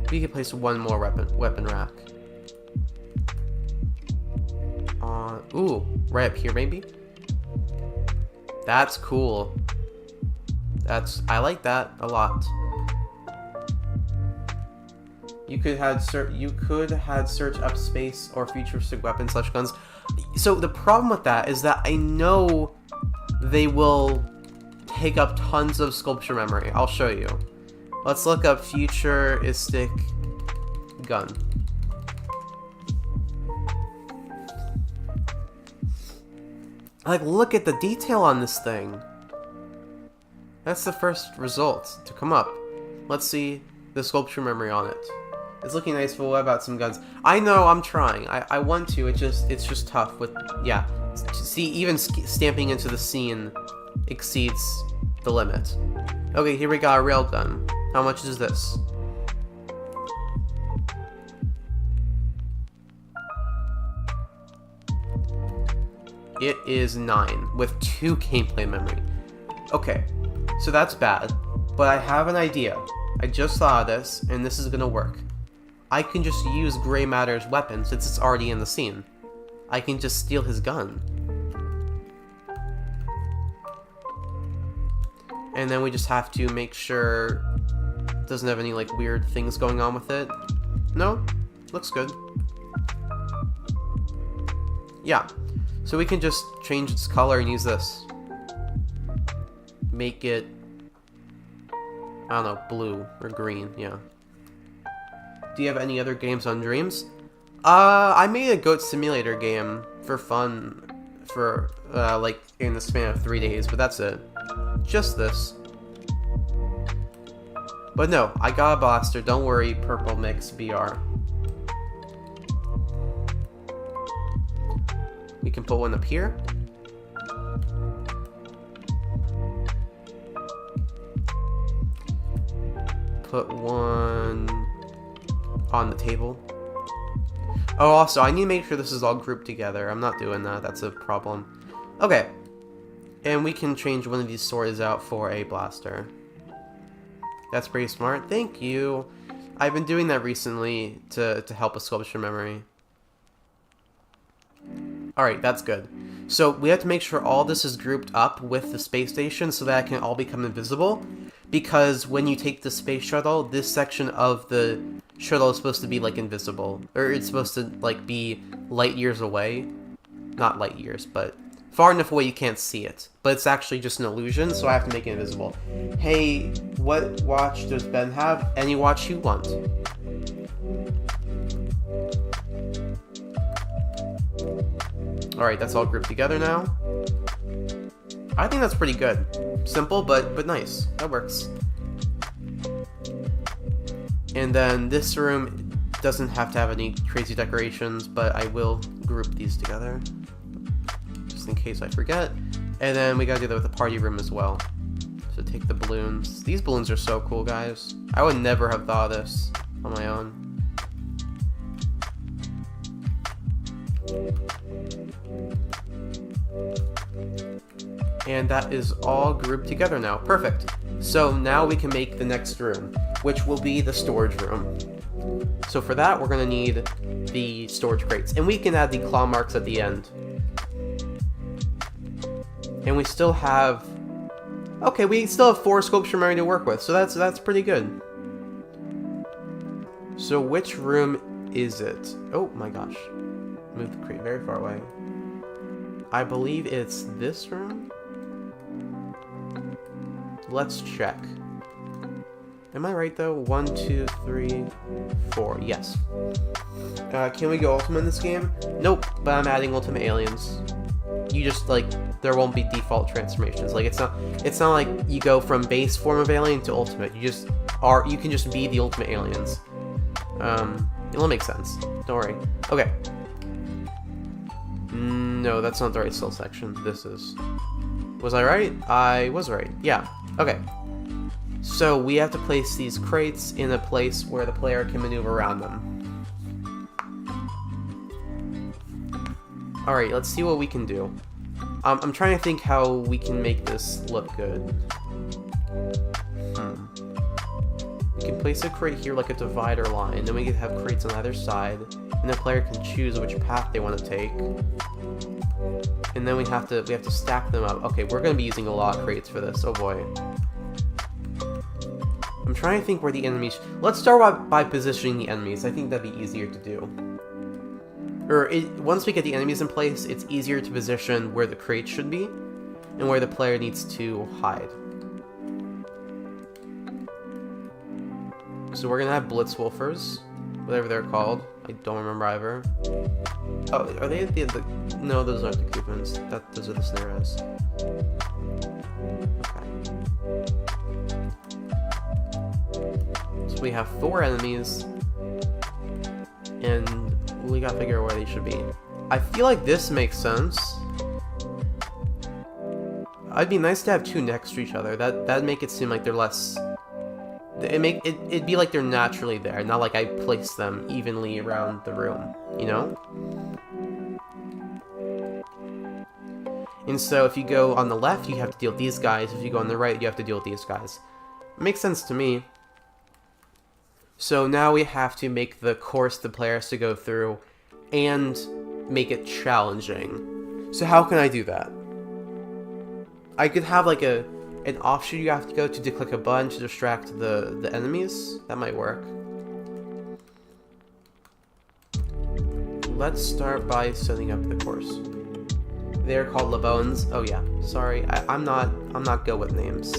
we can place one more weapon rack. Ooh, right up here maybe? That's cool. I like that a lot. You could have search up space or futuristic weapons / guns. So the problem with that is that I know they will take up tons of sculpture memory. I'll show you. Let's look up futuristic gun. Like, look at the detail on this thing. That's the first result to come up. Let's see the sculpture memory on it. It's looking nice, but what about some guns? I know, I'm trying. I want to, it's just tough with, yeah. See, even stamping into the scene exceeds the limit. Okay, here we got a railgun. How much is this? It is 9 with 2 gameplay memory. Okay, so that's bad, but I have an idea. I just thought of this, and this is gonna work. I can just use Gray Matter's weapon since it's already in the scene. I can just steal his gun. And then we just have to make sure it doesn't have any like weird things going on with it. No? Looks good. Yeah. So we can just change its color and use this. Make it, I don't know, blue or green, yeah. Do you have any other games on Dreams? I made a Goat Simulator game for fun for, like, in the span of 3 days, but that's it. Just this. But no, I got a blaster, don't worry, Purple Mix BR. We can put one up here. Put one on the table. Oh, also, I need to make sure this is all grouped together. I'm not doing that. That's a problem. Okay. And we can change one of these swords out for a blaster. That's pretty smart. Thank you. I've been doing that recently to help with sculpture memory. Alright, that's good. So we have to make sure all this is grouped up with the space station so that it can all become invisible. Because when you take the space shuttle, this section of the shuttle is supposed to be like invisible. Or it's supposed to like be light years away. Not light years, but far enough away you can't see it, but it's actually just an illusion, so I have to make it invisible. Hey, what watch does Ben have? Any watch you want. Alright, that's all grouped together now. I think that's pretty good. Simple, but nice. That works. And then this room doesn't have to have any crazy decorations, but I will group these together, just in case I forget. And then we gotta do that with the party room as well. So take the balloons. These balloons are so cool, guys. I would never have thought of this on my own. And that is all grouped together now. Perfect. So now we can make the next room, which will be the storage room. So for that, we're gonna need the storage crates, and we can add the claw marks at the end. And we still have, okay, we still have 4 sculpture memory to work with, so that's pretty good. So which room is it? Oh my gosh, move the crate very far away. I believe it's this room. Let's check. Am I right though? 1, 2, 3, 4. Yes. Can we go Ultimate in this game? Nope, but I'm adding Ultimate Aliens. You just, like, there won't be default transformations. Like, it's not like you go from base form of alien to ultimate. You can just be the Ultimate Aliens. It'll make sense. Don't worry. Okay. No, that's not the right skill section. This is. Was I right? I was right. Yeah. Okay. So we have to place these crates in a place where the player can maneuver around them. Alright, let's see what we can do. I'm trying to think how we can make this look good. We can place a crate here like a divider line, then we can have crates on either side, and the player can choose which path they want to take. And then we have to stack them up. Okay, we're going to be using a lot of crates for this. Oh boy. I'm trying to think where the enemies... Let's start by positioning the enemies. I think that'd be easier to do. Once we get the enemies in place, it's easier to position where the crates should be and where the player needs to hide. So we're going to have Blitzwolfers, whatever they're called. I don't remember either. Oh, are they at the... No, those aren't the coupons. Those are the snares. So we have 4 enemies, and we gotta figure out where they should be. I feel like this makes sense. It'd be nice to have 2 next to each other. That'd make it seem like they're less... It'd be like they're naturally there, not like I place them evenly around the room, you know? And so if you go on the left, you have to deal with these guys. If you go on the right, you have to deal with these guys. It makes sense to me. So now we have to make the course the player has to go through and make it challenging. So how can I do that? I could have like an offshoot you have to go to click a button to distract the enemies. That might work. Let's start by setting up the course. They're called LeBones. Oh yeah, sorry, I'm not good with names.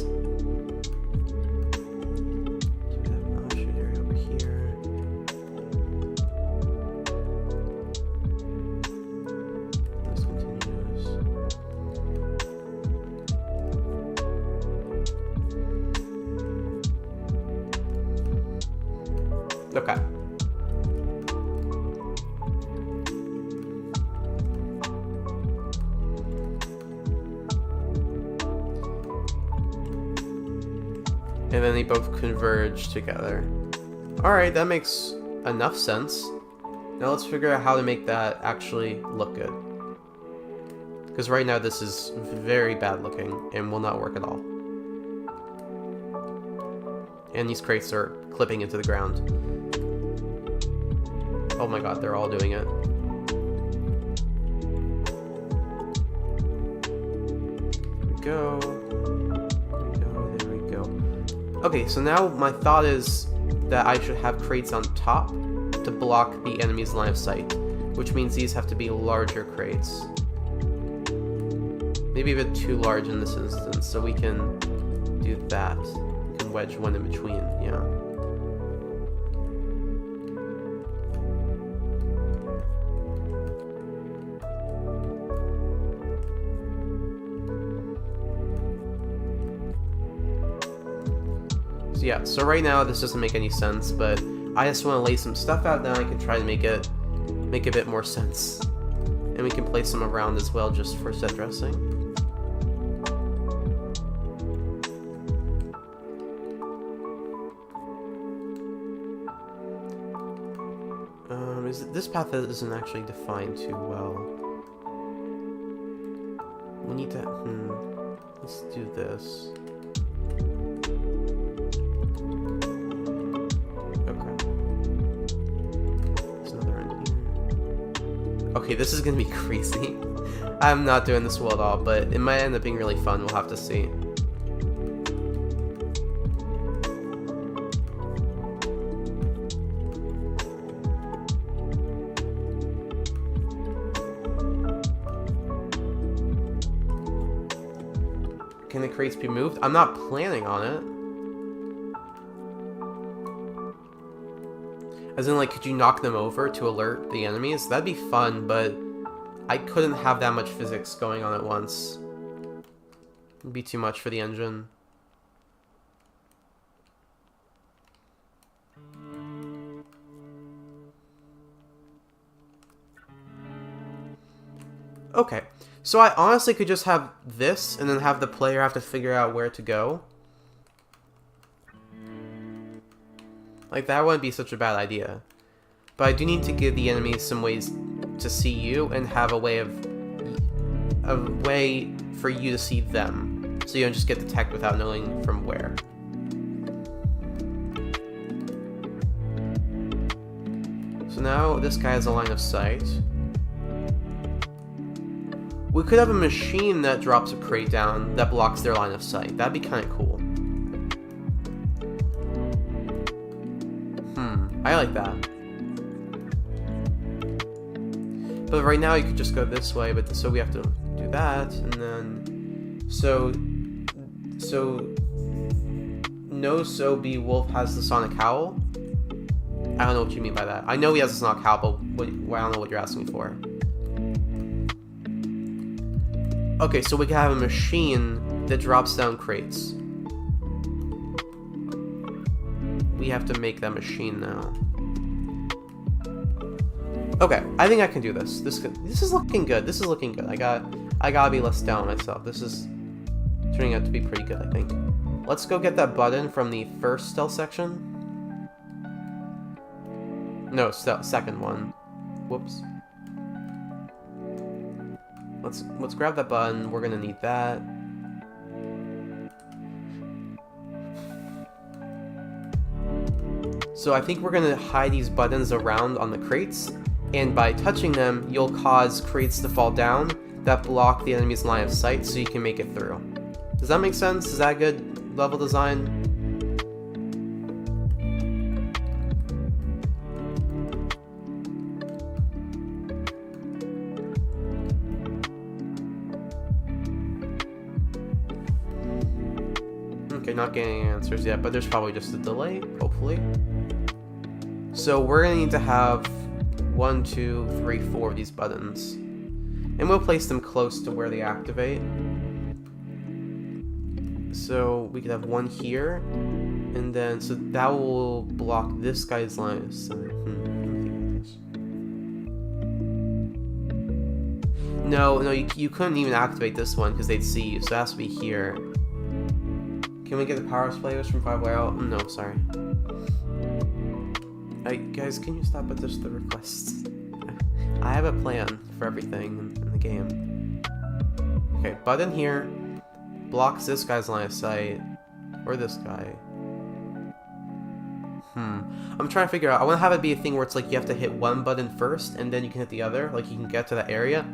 Okay. And then they both converge together. Alright, that makes enough sense. Now let's figure out how to make that actually look good. Because right now this is very bad looking and will not work at all. And these crates are clipping into the ground. Oh my god, they're all doing it. There we go. Okay, so now my thought is that I should have crates on top to block the enemy's line of sight, which means these have to be larger crates. maybe a bit too large in this instance, so we can do that. We can wedge one in between, yeah. So yeah, so right now this doesn't make any sense, but I just want to lay some stuff out now. I can try to make a bit more sense. And we can place some around as well just for set dressing. This path isn't actually defined too well. We need to, let's do this. Okay, this is gonna be crazy. I'm not doing this well at all, but it might end up being really fun. We'll have to see. Can the crates be moved? I'm not planning on it. As in, like, could you knock them over to alert the enemies? That'd be fun, but I couldn't have that much physics going on at once. It'd be too much for the engine. Okay, so I honestly could just have this, and then have the player have to figure out where to go. Like, that wouldn't be such a bad idea. But I do need to give the enemies some ways to see you, and have a way for you to see them. So you don't just get detected without knowing from where. So now this guy has a line of sight. We could have a machine that drops a crate down that blocks their line of sight. That'd be kind of cool. I like that. But right now you could just go this way, but so we have to do that, and then so No So Be Wolf has the Sonic Howl. I don't know what you mean by that. I know he has the Sonic Howl, but I don't know what you're asking me for. Okay, so we can have a machine that drops down crates. We have to make that machine now. Okay, I think I can do this. This is looking good. This is looking good. I gotta be less down on myself. This is turning out to be pretty good, I think. Let's go get that button from the first stealth section. No, second one. Whoops. Let's grab that button. We're gonna need that. So I think we're gonna hide these buttons around on the crates, and by touching them, you'll cause crates to fall down that block the enemy's line of sight, so you can make it through. Does that make sense? Is that good level design? Okay, not getting answers yet, but there's probably just a delay, hopefully. So we're gonna need to have 1, 2, 3, 4 of these buttons. And we'll place them close to where they activate. So we could have one here, and then, so that will block this guy's line of sight. No, you couldn't even activate this one because they'd see you, so it has to be here. Can we get the power splayers from 5 way out? No, sorry. Guys, can you stop with just the requests? I have a plan for everything in the game. Okay, button here blocks this guy's line of sight, or this guy. I'm trying to figure out. I want to have it be a thing where it's like you have to hit one button first, and then you can hit the other. Like you can get to that area.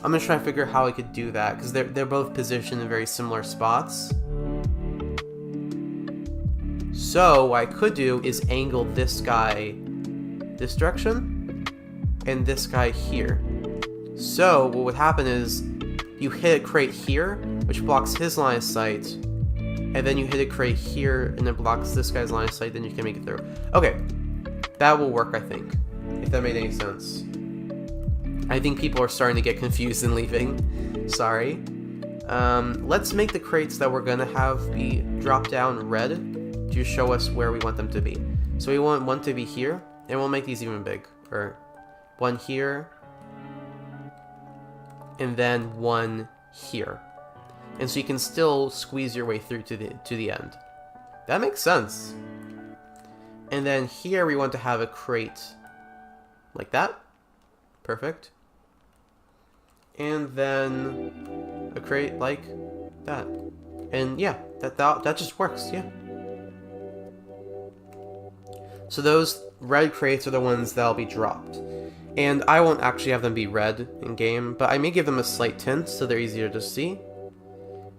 I'm just trying to figure out how I could do that because they're both positioned in very similar spots. So what I could do is angle this guy this direction and this guy here. So what would happen is you hit a crate here, which blocks his line of sight, and then you hit a crate here, and it blocks this guy's line of sight, then you can make it through. Okay, that will work, I think, if that made any sense. I think people are starting to get confused and leaving. Sorry. Let's make the crates that we're gonna have be drop down red to show us where we want them to be. So we want one to be here, and we'll make these even big. Or one here, and then one here. And so you can still squeeze your way through to the end. That makes sense. And then here we want to have a crate like that. Perfect. And then a crate like that. And yeah, that just works, yeah. So those red crates are the ones that'll be dropped. And I won't actually have them be red in game, but I may give them a slight tint so they're easier to see.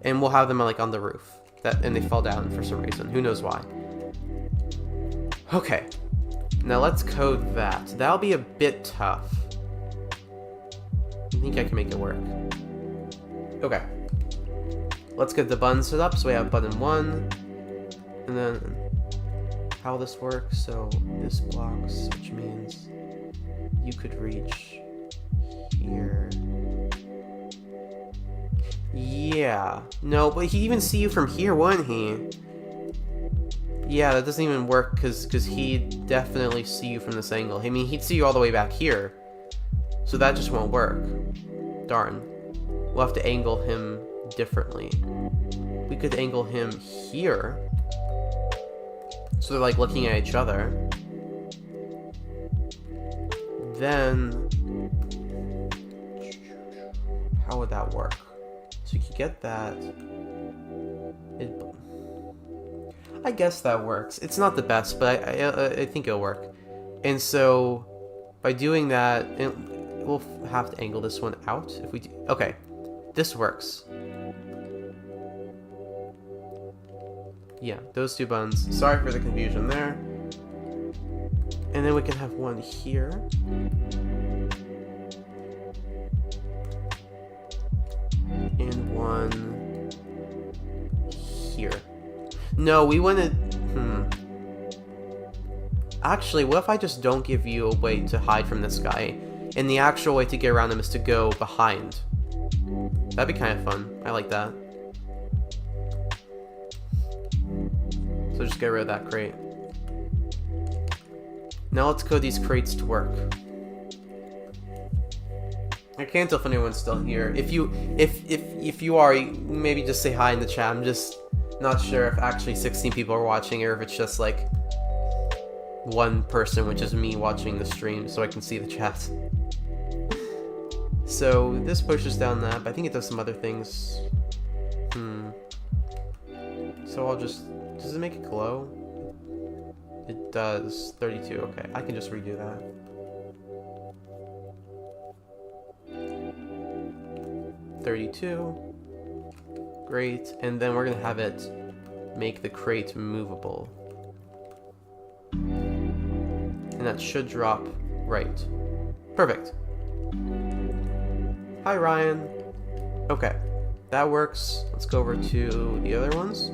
And we'll have them like on the roof. And they fall down for some reason. Who knows why. Okay. Now let's code that. That'll be a bit tough. I think I can make it work. Okay. Let's get the button set up. So we have button 1. And then how this works. So this blocks, which means you could reach here. Yeah. No, but he'd even see you from here, wouldn't he? Yeah, that doesn't even work because he'd definitely see you from this angle. I mean, he'd see you all the way back here. So that just won't work. Darn. We'll have to angle him differently. We could angle him here. So they're like looking at each other. Then how would that work? So you could get that. I guess that works. It's not the best, but I think it'll work. And so by doing that, we'll have to angle this one out if we do. Okay, this works. Yeah, those two buttons. Sorry for the confusion there. And then we can have one here. And one here. No, we wanted... Actually, what if I just don't give you a way to hide from this guy, and the actual way to get around him is to go behind? That'd be kind of fun. I like that. So just get rid of that crate. Now let's code these crates to work. I can't tell if anyone's still here. If you are, maybe just say hi in the chat. I'm just not sure if actually 16 people are watching or if it's just like one person, which is me watching the stream, so I can see the chat. So this pushes down that, but I think it does some other things. So I'll just... Does it make it glow? It does. 32. Okay, I can just redo that. $32. Great. And then we're gonna have it make the crate movable. And that should drop right. Perfect. Hi, Ryan. Okay, that works. Let's go over to the other ones.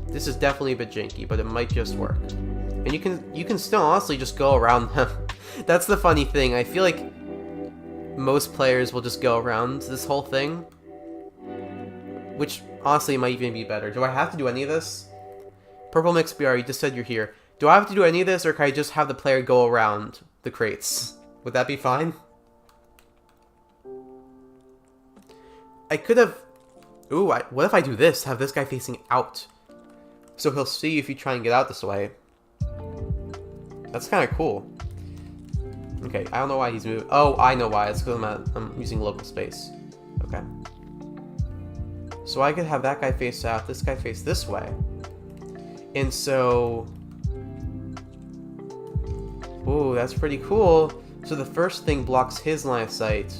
This is definitely a bit janky, but it might just work. And you can still honestly just go around them. That's the funny thing. I feel like most players will just go around this whole thing, which honestly might even be better. Do I have to do any of this? Purple Mix BR, you just said you're here. Do I have to do any of this, or can I just have the player go around the crates? Would that be fine? I could have... Ooh, what if I do this? Have this guy facing out. So he'll see if you try and get out this way. That's kind of cool. Okay, I don't know why he's moving. Oh, I know why. It's because I'm using local space. Okay. So I could have that guy face out, this guy face this way. And so... Ooh, that's pretty cool. So the first thing blocks his line of sight,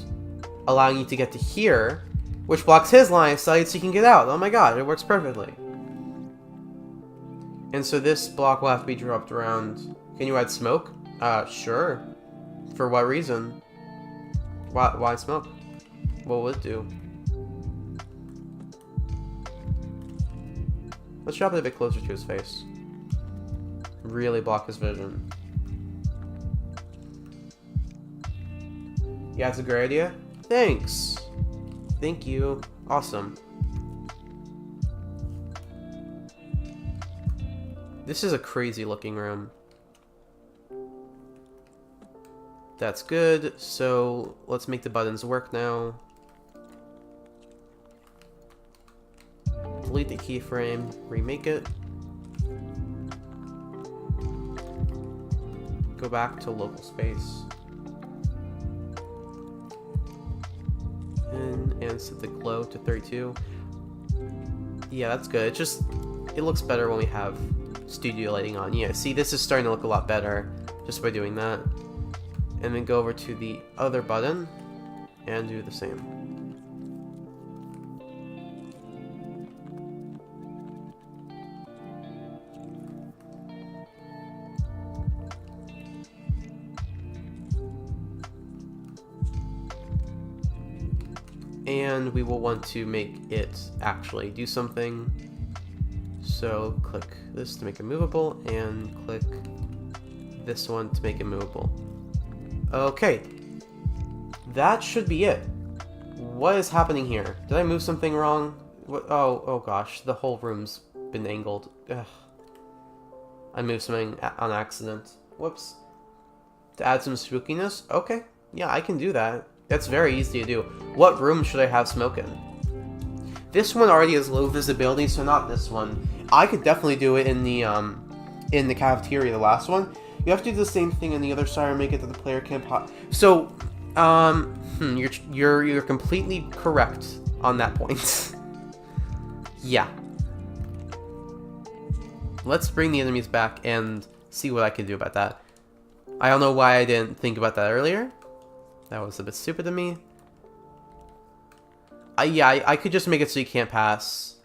allowing you to get to here, which blocks his line of sight so you can get out. Oh my god, it works perfectly. And so this block will have to be dropped around. Can you add smoke? Sure. For what reason? Why smoke? What will it do? Let's drop it a bit closer to his face. Really block his vision. Yeah, it's a great idea. Thanks. Thank you. Awesome. This is a crazy looking room. That's good. So let's make the buttons work now. Delete the keyframe, remake it. Go back to local space. And set the glow to 32. Yeah, that's good. It looks better when we have studio lighting on. Yeah, see, this is starting to look a lot better just by doing that. And then go over to the other button and do the same. And we will want to make it actually do something. So click this to make it movable, and click this one to make it movable. Okay, that should be it. What is happening here? Did I move something wrong? What? Oh gosh, the whole room's been angled. Ugh. I moved something on accident. Whoops. To add some spookiness? Okay, yeah, I can do that. That's very easy to do. What room should I have smoke in? This one already has low visibility, so not this one. I could definitely do it in the cafeteria, the last one. You have to do the same thing on the other side and make it that the player can't pop. So, you're completely correct on that point. Yeah. Let's bring the enemies back and see what I can do about that. I don't know why I didn't think about that earlier. That was a bit stupid of me. I could just make it so you can't pass.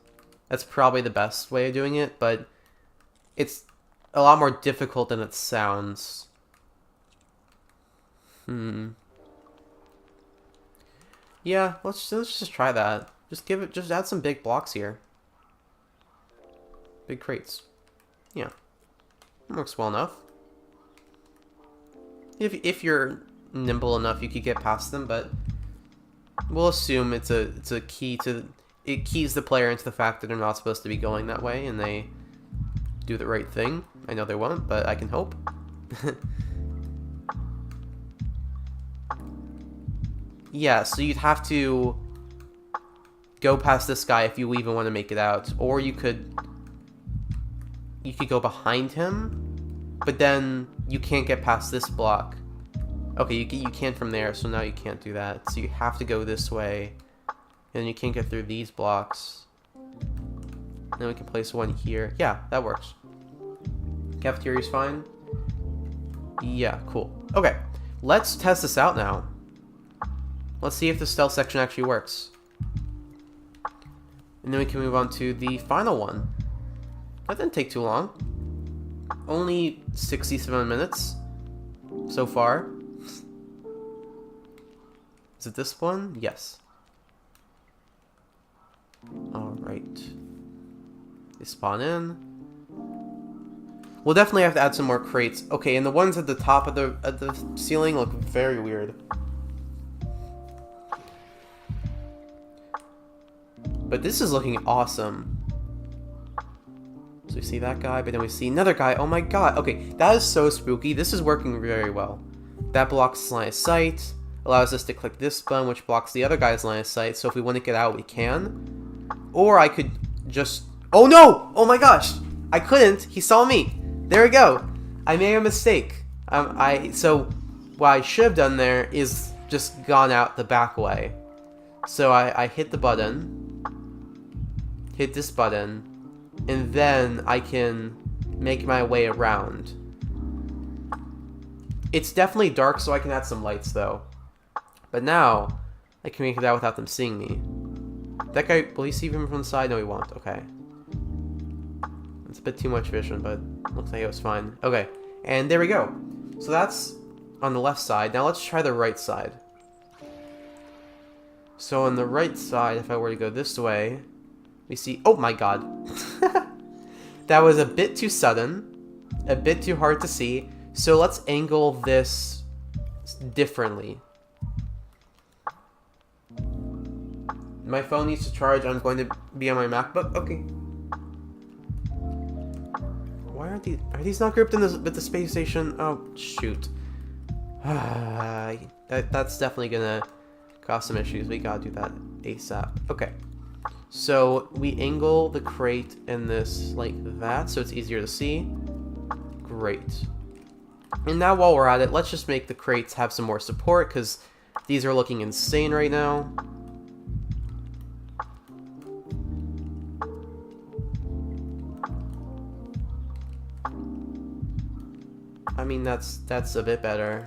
That's probably the best way of doing it, but it's a lot more difficult than it sounds. Yeah, let's just try that. Just add some big blocks here. Big crates. Yeah. Works well enough. If you're nimble enough, you could get past them, but we'll assume it's a key to it keys the player into the fact that they're not supposed to be going that way, and they do the right thing. I know they won't, but I can hope. Yeah, so you'd have to go past this guy if you even want to make it out, or you could go behind him, but then you can't get past this block. Okay, you can from there, so now you can't do that. So you have to go this way, and you can't get through these blocks. Then we can place one here. Yeah, that works. Cafeteria's fine. Yeah, cool. Okay, let's test this out now. Let's see if the stealth section actually works. And then we can move on to the final one. That didn't take too long. Only 67 minutes so far. Is it this one? Yes. Alright. They spawn in. We'll definitely have to add some more crates. Okay, and the ones at the top of the ceiling look very weird. But this is looking awesome. So we see that guy, but then we see another guy. Oh my god. Okay, that is so spooky. This is working very well. That blocks line of sight. Allows us to click this button, which blocks the other guy's line of sight. So if we want to get out, we can. Or I could just... Oh no! Oh my gosh! I couldn't. He saw me. There we go. I made a mistake. So what I should have done there is just gone out the back way. So I hit the button. Hit this button. And then I can make my way around. It's definitely dark, so I can add some lights, though. But now, I can make it out without them seeing me. That guy, will he see him from the side? No, he won't. Okay. It's a bit too much vision, but looks like it was fine. Okay, and there we go. So that's on the left side. Now let's try the right side. So on the right side, if I were to go this way, we see... Oh my god. That was a bit too sudden. A bit too hard to see. So let's angle this differently. My phone needs to charge. I'm going to be on my MacBook. Okay. Why aren't these... Are these not grouped in with the space station? Oh, shoot. That's definitely gonna cause some issues. We gotta do that ASAP. Okay. So we angle the crate in this like that so it's easier to see. Great. And now while we're at it, let's just make the crates have some more support because these are looking insane right now. I mean, that's a bit better.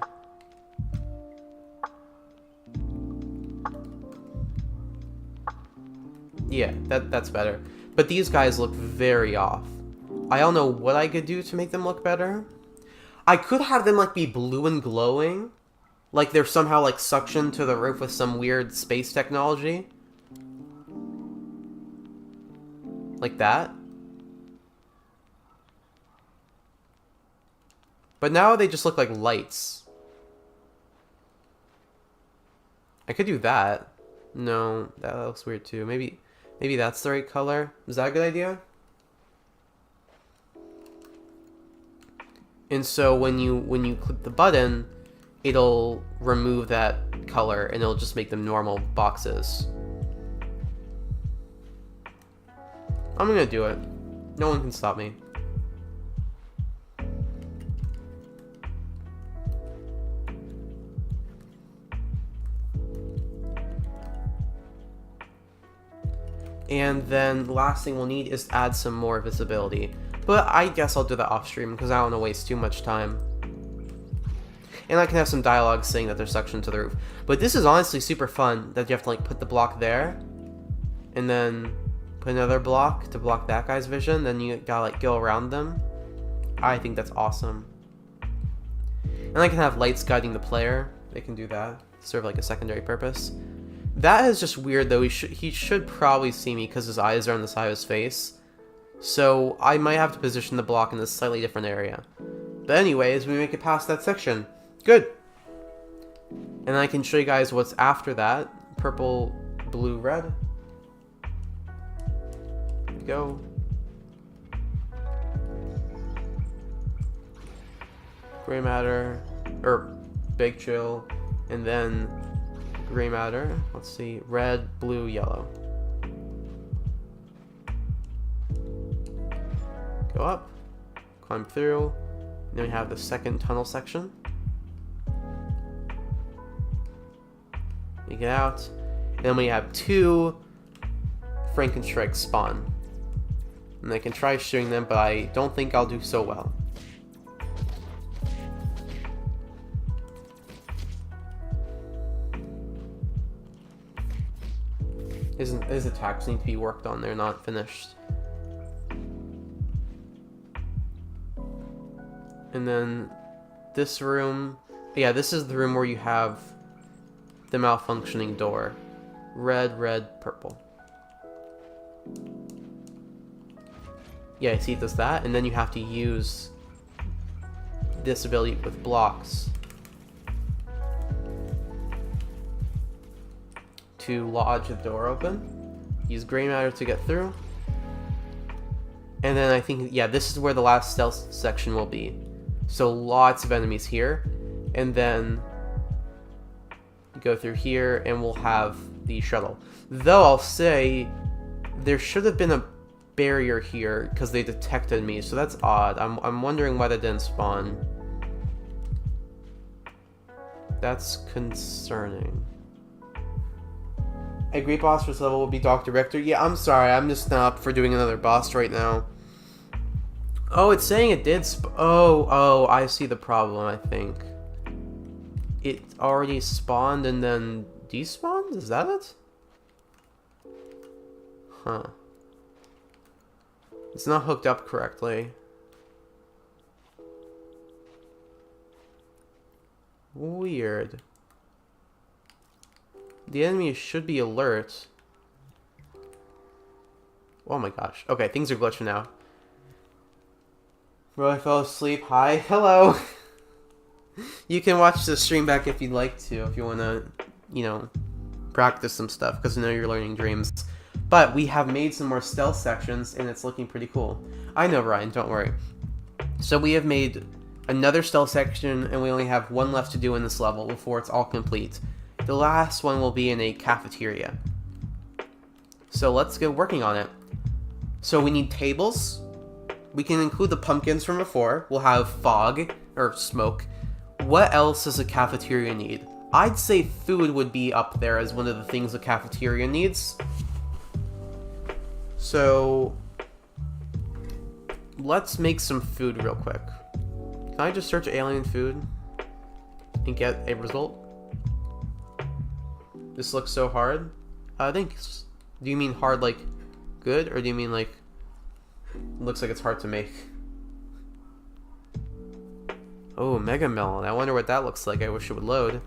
Yeah, that's better. But these guys look very off. I don't know what I could do to make them look better. I could have them like be blue and glowing. Like they're somehow like suctioned to the roof with some weird space technology. Like that. But now they just look like lights. I could do that. No, that looks weird too. Maybe that's the right color. Is that a good idea? And so when you click the button, it'll remove that color and it'll just make them normal boxes. I'm gonna do it. No one can stop me. And then the last thing we'll need is to add some more visibility. But I guess I'll do that off stream because I don't want to waste too much time. And I can have some dialogue saying that they're suctioned to the roof. But this is honestly super fun that you have to like put the block there. And then put another block to block that guy's vision. Then you gotta like go around them. I think that's awesome. And I can have lights guiding the player. They can do that. Serve like a secondary purpose. That is just weird though. He should probably see me because his eyes are on the side of his face. So I might have to position the block in a slightly different area. But anyways, we make it past that section. Good. And I can show you guys what's after that. Purple, blue, red. Go. Gray matter, or big chill, and then gray matter. Let's see, red, blue, yellow. Go up, climb through, and then we have the second tunnel section. You get out, and then we have two Frankenstrike spawn. And I can try shooting them, but I don't think I'll do so well. His attacks need to be worked on, they're not finished. And then this room, yeah, this is the room where you have the malfunctioning door. Red, red, purple. Yeah, see, it does that, and then you have to use this ability with blocks to lodge the door open. Use gray matter to get through. And then I think, yeah, this is where the last stealth section will be. So lots of enemies here. And then you go through here and we'll have the shuttle. Though I'll say there should have been a barrier here because they detected me, so that's odd. I'm wondering why that didn't spawn. That's concerning. A great boss for this level will be Dr. Richter. Yeah, I'm sorry, I'm just not up for doing another boss right now. Oh, it's saying it did oh, I see the problem, I think. It already spawned and then despawned? Is that it? Huh. It's not hooked up correctly. Weird. The enemy should be alert. Oh my gosh. Okay, things are glitching now. Bro, I fell asleep. Hi. Hello. You can watch the stream back if you'd like to, if you want to, you know, practice some stuff, because I know you're learning dreams. But we have made some more stealth sections, and it's looking pretty cool. I know, Ryan, don't worry. So we have made another stealth section, and we only have one left to do in this level before it's all complete. The last one will be in a cafeteria. So let's get working on it. So we need tables. We can include the pumpkins from before. We'll have fog, or smoke. What else does a cafeteria need? I'd say food would be up there as one of the things a cafeteria needs. So let's make some food real quick. Can I just search alien food and get a result? This looks so hard. Thanks. Do you mean hard like good, or do you mean like looks like it's hard to make? Oh, Mega Melon. I wonder what that looks like. I wish it would load.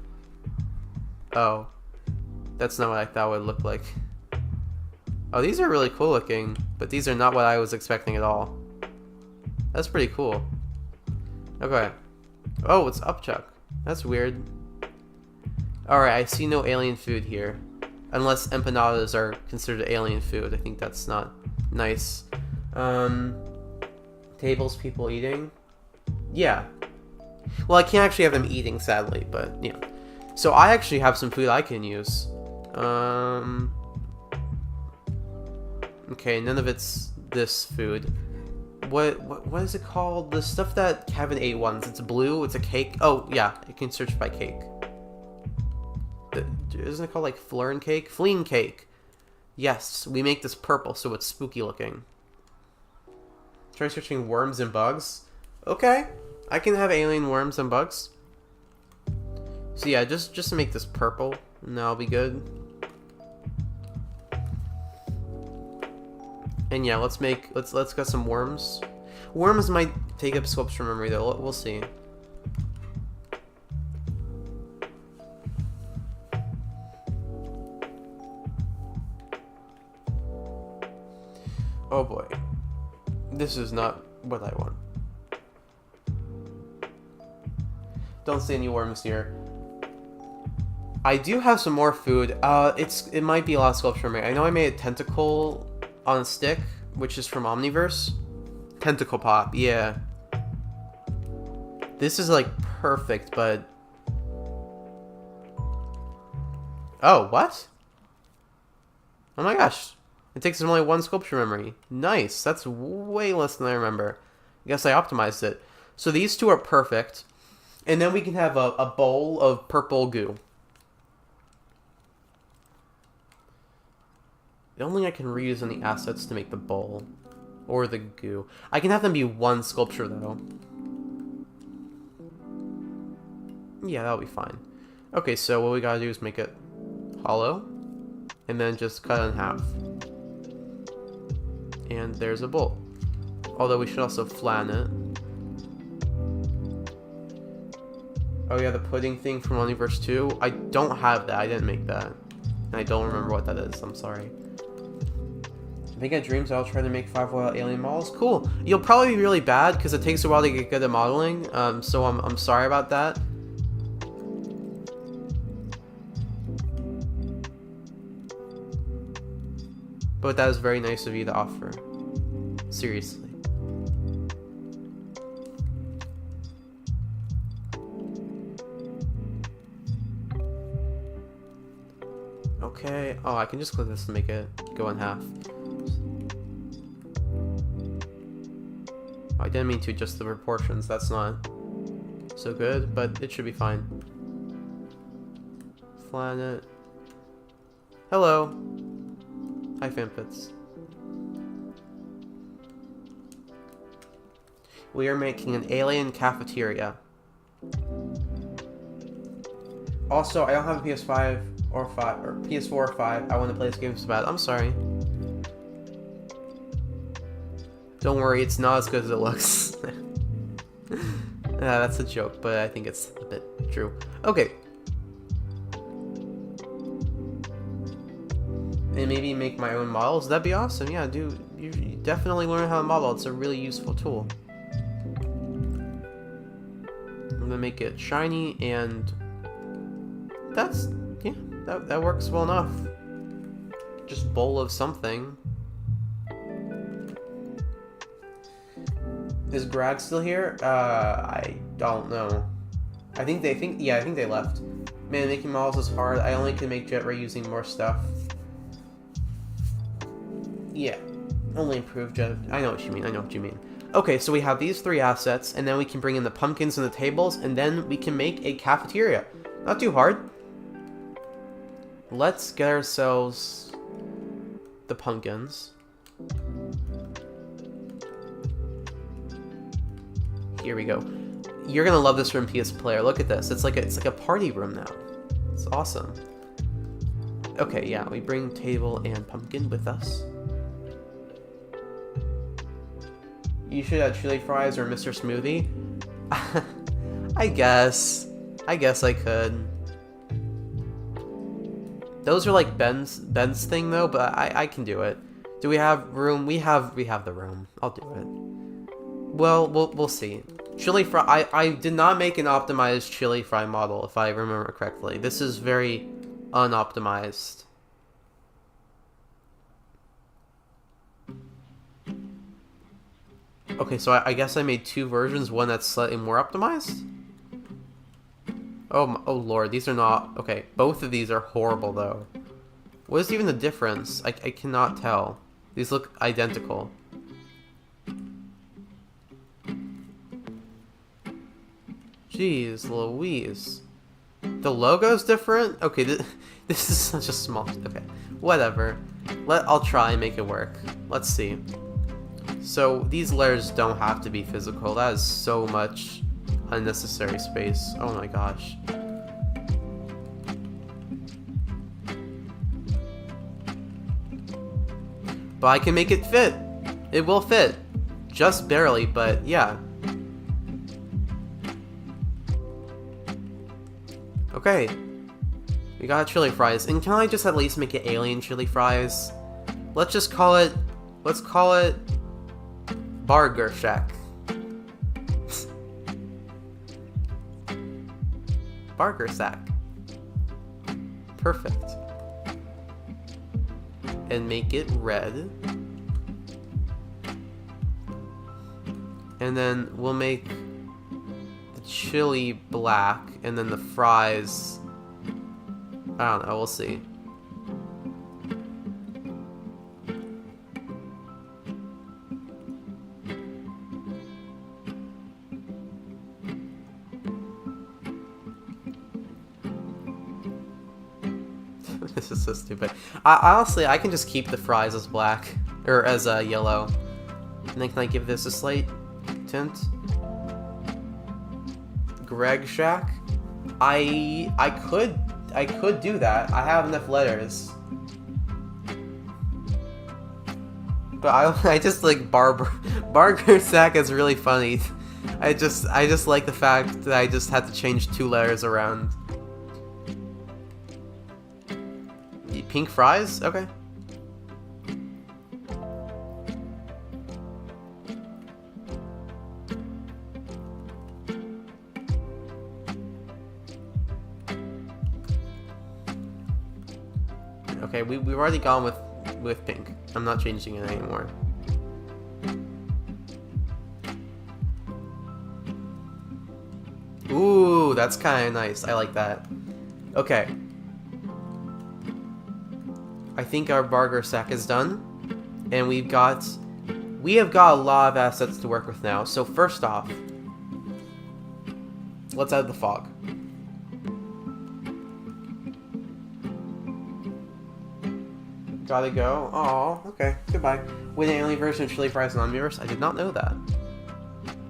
Oh. That's not what I thought it would look like. Oh, these are really cool looking, but these are not what I was expecting at all. That's pretty cool. Okay. Oh, it's Upchuck. That's weird. Alright, I see no alien food here. Unless empanadas are considered alien food. I think that's not nice. Tables, people eating? Yeah. Well, I can't actually have them eating, sadly, but, you know. So I actually have some food I can use. Okay, none of it's this food. What is it called? The stuff that Kevin ate once. It's blue. It's a cake. Oh, yeah. You can search by cake. Isn't it called like Flern cake? Fleeing cake. Yes, we make this purple so it's spooky looking. Try searching worms and bugs. Okay, I can have alien worms and bugs. So yeah, just to make this purple, and that'll be good. And yeah, let's get some worms. Worms might take up sculpture memory though. We'll see. Oh boy. This is not what I want. Don't see any worms here. I do have some more food. It might be a lot of sculpture memory. I know I made a tentacle on a stick, which is from Omniverse. Tentacle pop, yeah. This is like perfect, but... Oh, what? Oh my gosh. It takes only one sculpture memory. Nice. That's way less than I remember. I guess I optimized it. So these two are perfect. And then we can have a bowl of purple goo. The only thing I can reuse in the assets to make the bowl. Or the goo. I can have them be one sculpture though. Yeah, that'll be fine. Okay, so what we gotta do is make it hollow. And then just cut it in half. And there's a bowl. Although we should also flatten it. Oh yeah, the pudding thing from Omniverse 2. I don't have that. I didn't make that. And I don't remember what that is. I'm sorry. I think at Dreams I'll try to make 5 wild alien models. Cool. You'll probably be really bad because it takes a while to get good at modeling. So I'm sorry about that. But that is very nice of you to offer. Seriously. Okay. Oh, I can just click this to make it go in half. I didn't mean to adjust the proportions. That's not so good, but it should be fine. Flatten it. Hello. Hi, fanpits. We are making an alien cafeteria. Also, I don't have a PS5 or PS4 or 5. I want to play this game so bad. I'm sorry. Don't worry, it's not as good as it looks. That's a joke, but I think it's a bit true. Okay. and maybe make my own models. That'd be awesome. Yeah, dude, you definitely learn how to model. It's a really useful tool. I'm gonna make it shiny, and that's, yeah, that works well enough. Just bowl of something. Is Greg still here? I don't know. I think they left. Man, making models is hard. I only can make Jet Ray using more stuff. Yeah, only improve Jet. I know what you mean. Okay, so we have these 3 assets, and then we can bring in the pumpkins and the tables, and then we can make a cafeteria. Not too hard. Let's get ourselves the pumpkins. Here we go. You're gonna love this room, PS Player. Look at this. It's like a party room now. It's awesome. Okay, yeah, we bring table and pumpkin with us. You should have chili fries or Mr. Smoothie. I guess I could. Those are like Ben's thing though, but I can do it. Do we have room? We have the room. I'll do it. Well, we'll see. Chili fry. I did not make an optimized chili fry model, if I remember correctly. This is very unoptimized. Okay, so I guess I made 2 versions. One that's slightly more optimized. Oh lord, these are not okay. Both of these are horrible though. What is even the difference? I cannot tell. These look identical. Jeez Louise. The logo's different? Okay, this is such a small... Okay, whatever. I'll try and make it work. Let's see. So, these layers don't have to be physical. That is so much unnecessary space. Oh my gosh. But I can make it fit. It will fit. Just barely, but yeah. Okay, we got chili fries, and can I just at least make it alien chili fries? Let's call it Burger Shack. Burger Shack. Perfect. And make it red. And then we'll make chili black, and then the fries, I don't know, we'll see. This is so stupid. Honestly, I can just keep the fries as black, or as yellow. And then can I give this a slight tint? Greg Shack. I could do that. I have enough letters. But I just like Burger Shack is really funny. I just like the fact that I just had to change 2 letters around. Pink fries? Okay. Okay, we've already gone with pink. I'm not changing it anymore. Ooh, that's kind of nice. I like that. Okay. I think our Burger Shack is done, and we have got a lot of assets to work with now. So first off, let's add the fog. Gotta go. Oh, okay. Goodbye. With an alien version of chili fries and omniverse? I did not know that.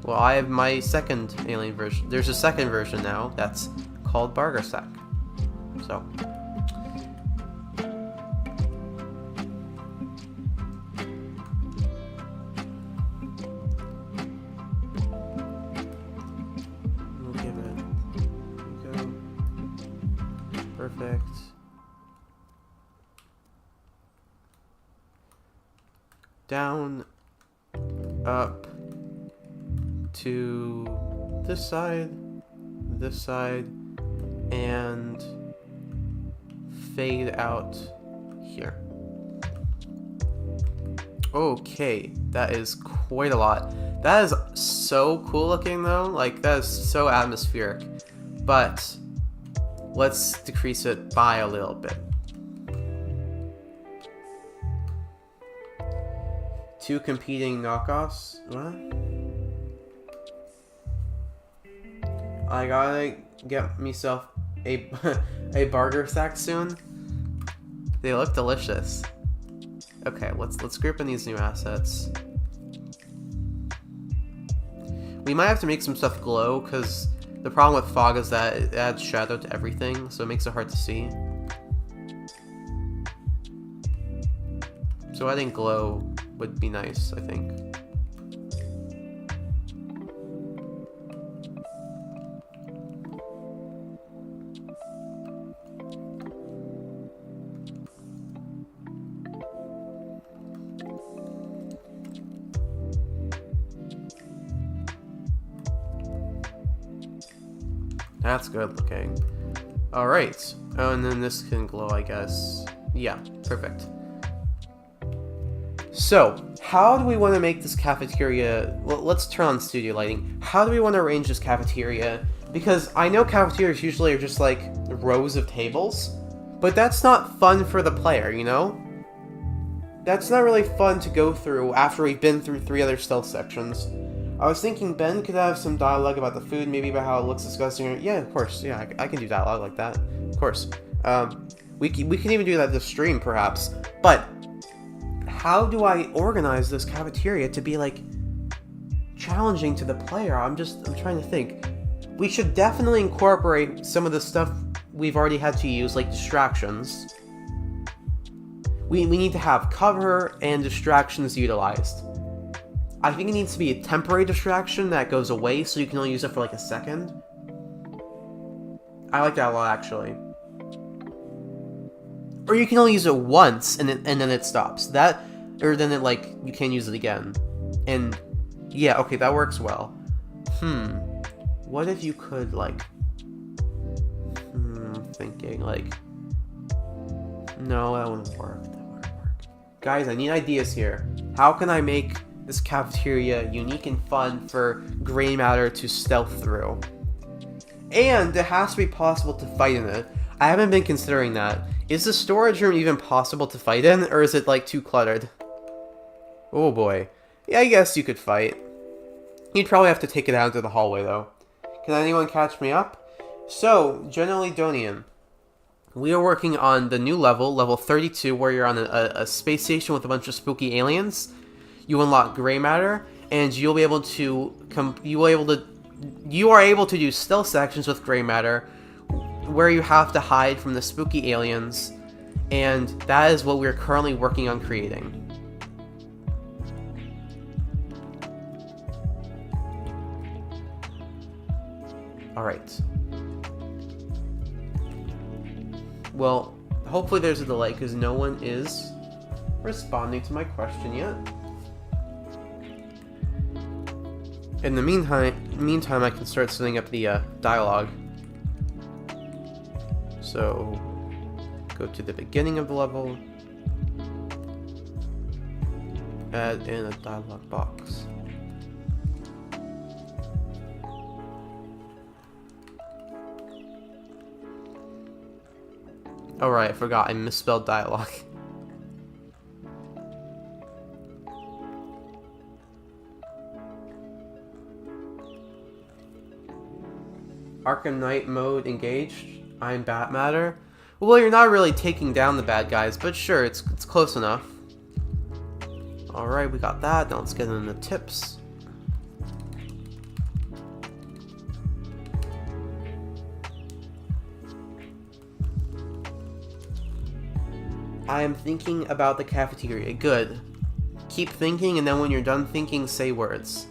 Well, I have my second alien version. There's a second version now that's called Burger Shack. So. We'll give it. There we go. Perfect. down, up, to this side, and fade out here. Okay, that is quite a lot. That is so cool looking though, like that is so atmospheric. But let's decrease it by a little bit. 2 competing knockoffs? What? I gotta get myself a a barter sack soon. They look delicious. Okay, let's group in these new assets. We might have to make some stuff glow, because the problem with fog is that it adds shadow to everything, so it makes it hard to see. So adding glow would be nice, I think. That's good looking. Alright. Oh, and then this can glow, I guess. Yeah, perfect. So, how do we want to make this cafeteria... Well, let's turn on studio lighting. How do we want to arrange this cafeteria? Because I know cafeterias usually are just like rows of tables, but that's not fun for the player, you know? That's not really fun to go through after we've been through 3 other stealth sections. I was thinking Ben could have some dialogue about the food, maybe about how it looks disgusting. Yeah, of course. Yeah, I can do dialogue like that. Of course. We can even do that this stream, perhaps. But how do I organize this cafeteria to be, like, challenging to the player? I'm trying to think. We should definitely incorporate some of the stuff we've already had to use, like distractions. We need to have cover and distractions utilized. I think it needs to be a temporary distraction that goes away, so you can only use it for like a second. I like that a lot, actually. Or you can only use it once, and then it stops. Or then you can't use it again. And, yeah, okay, that works well. What if you could, thinking, no, that wouldn't work. Guys, I need ideas here. How can I make this cafeteria unique and fun for gray matter to stealth through? And it has to be possible to fight in it. I haven't been considering that. Is the storage room even possible to fight in, or is it too cluttered? Oh boy. Yeah, I guess you could fight. You'd probably have to take it out into the hallway though. Can anyone catch me up? So, General Edonian, we are working on the new level 32, where you're on a space station with a bunch of spooky aliens. You unlock gray matter, and you are able to do stealth sections with gray matter, where you have to hide from the spooky aliens, and that is what we're currently working on creating. Alright. Well, hopefully there's a delay, because no one is responding to my question yet. In the meantime, I can start setting up the dialogue. So, go to the beginning of the level, add in a dialogue box. Oh right, I forgot, I misspelled dialogue. Arkham Knight mode engaged. I'm Batmatter. Well, you're not really taking down the bad guys, but sure, it's close enough. Alright, we got that. Now let's get into the tips. I am thinking about the cafeteria. Good. Keep thinking, and then when you're done thinking, say words.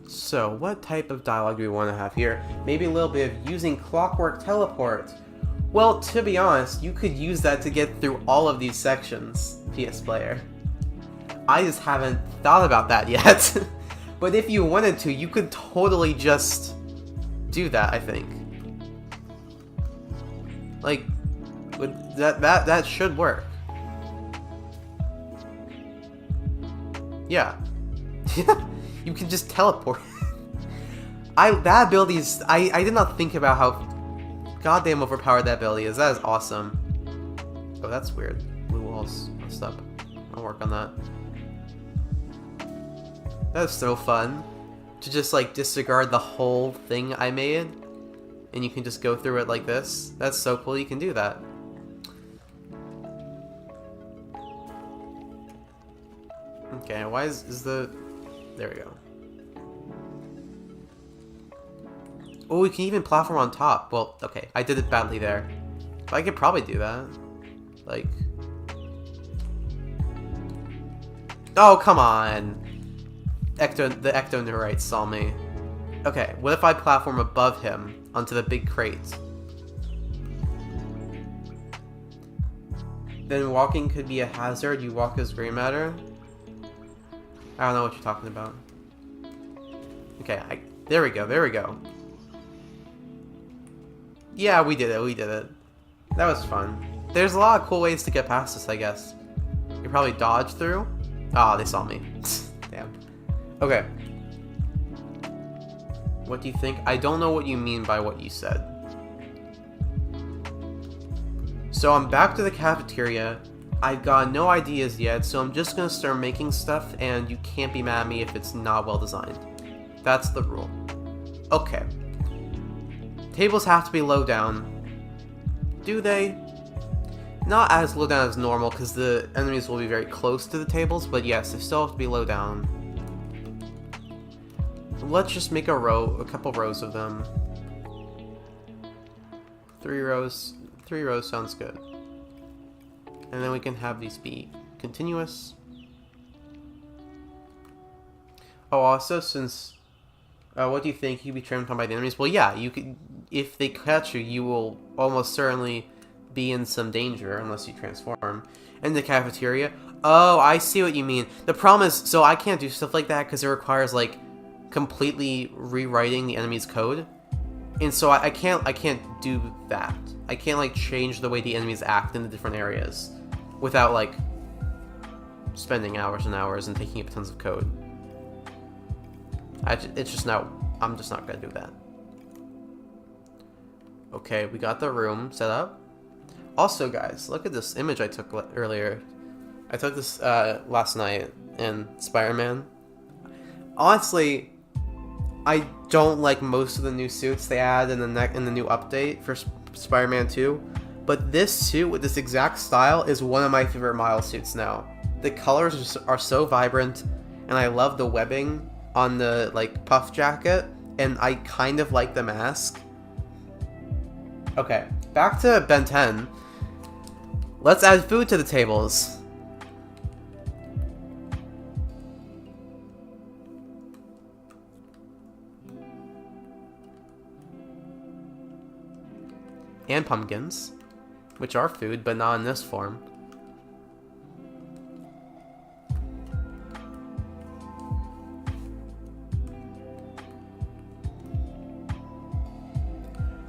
So, what type of dialogue do we want to have here? Maybe a little bit of using clockwork teleport, Well, to be honest, you could use that to get through all of these sections, PS Player. I just haven't thought about that yet. But if you wanted to, you could totally just do that, I think. Like, that should work. Yeah. You can just teleport. That ability is... I did not think about how goddamn overpowered that ability is. That is awesome. Oh, that's weird. Blue walls messed up. I'll work on that. That was so fun. To just, like, disregard the whole thing I made. And you can just go through it like this. That's so cool you can do that. Okay, why is the... There we go. Oh, we can even platform on top. Well, okay, I did it badly there. But I could probably do that. Like... Oh, come on! The Ecto-Neurites saw me. Okay, what if I platform above him onto the big crate? Then walking could be a hazard. You walk as gray matter. I don't know what you're talking about. Okay, there we go, there we go. Yeah, we did it. That was fun. There's a lot of cool ways to get past this, I guess. You probably dodge through. Ah, they saw me. Damn. Okay. What do you think? I don't know what you mean by what you said. So I'm back to the cafeteria. I've got no ideas yet, so I'm just gonna start making stuff, and you can't be mad at me if it's not well designed. That's the rule. Okay. Tables have to be low down. Do they? Not as low down as normal, because the enemies will be very close to the tables, but yes, they still have to be low down. Let's just make a couple rows of them. 3 rows sounds good. And then we can have these be continuous. Oh, also, since... what do you think? You'd be trampled on by the enemies? Well, yeah, you could... If they catch you, you will almost certainly be in some danger unless you transform. And the cafeteria? Oh, I see what you mean. The problem is, so I can't do stuff like that because it requires, like, completely rewriting the enemy's code. And so I can't do that. I can't, like, change the way the enemies act in the different areas without, like, spending hours and hours and taking up tons of code. It's just not... I'm just not gonna do that. Okay, we got the room set up. Also, guys, look at this image I took earlier. I took this last night in Spider-Man. Honestly, I don't like most of the new suits they add in the new update for Spider-Man 2, but this suit with this exact style is one of my favorite model suits now. The colors are so vibrant, and I love the webbing on the, like, puff jacket, and I kind of like the mask. Okay, back to Ben 10. Let's add food to the tables. And pumpkins, which are food, but not in this form.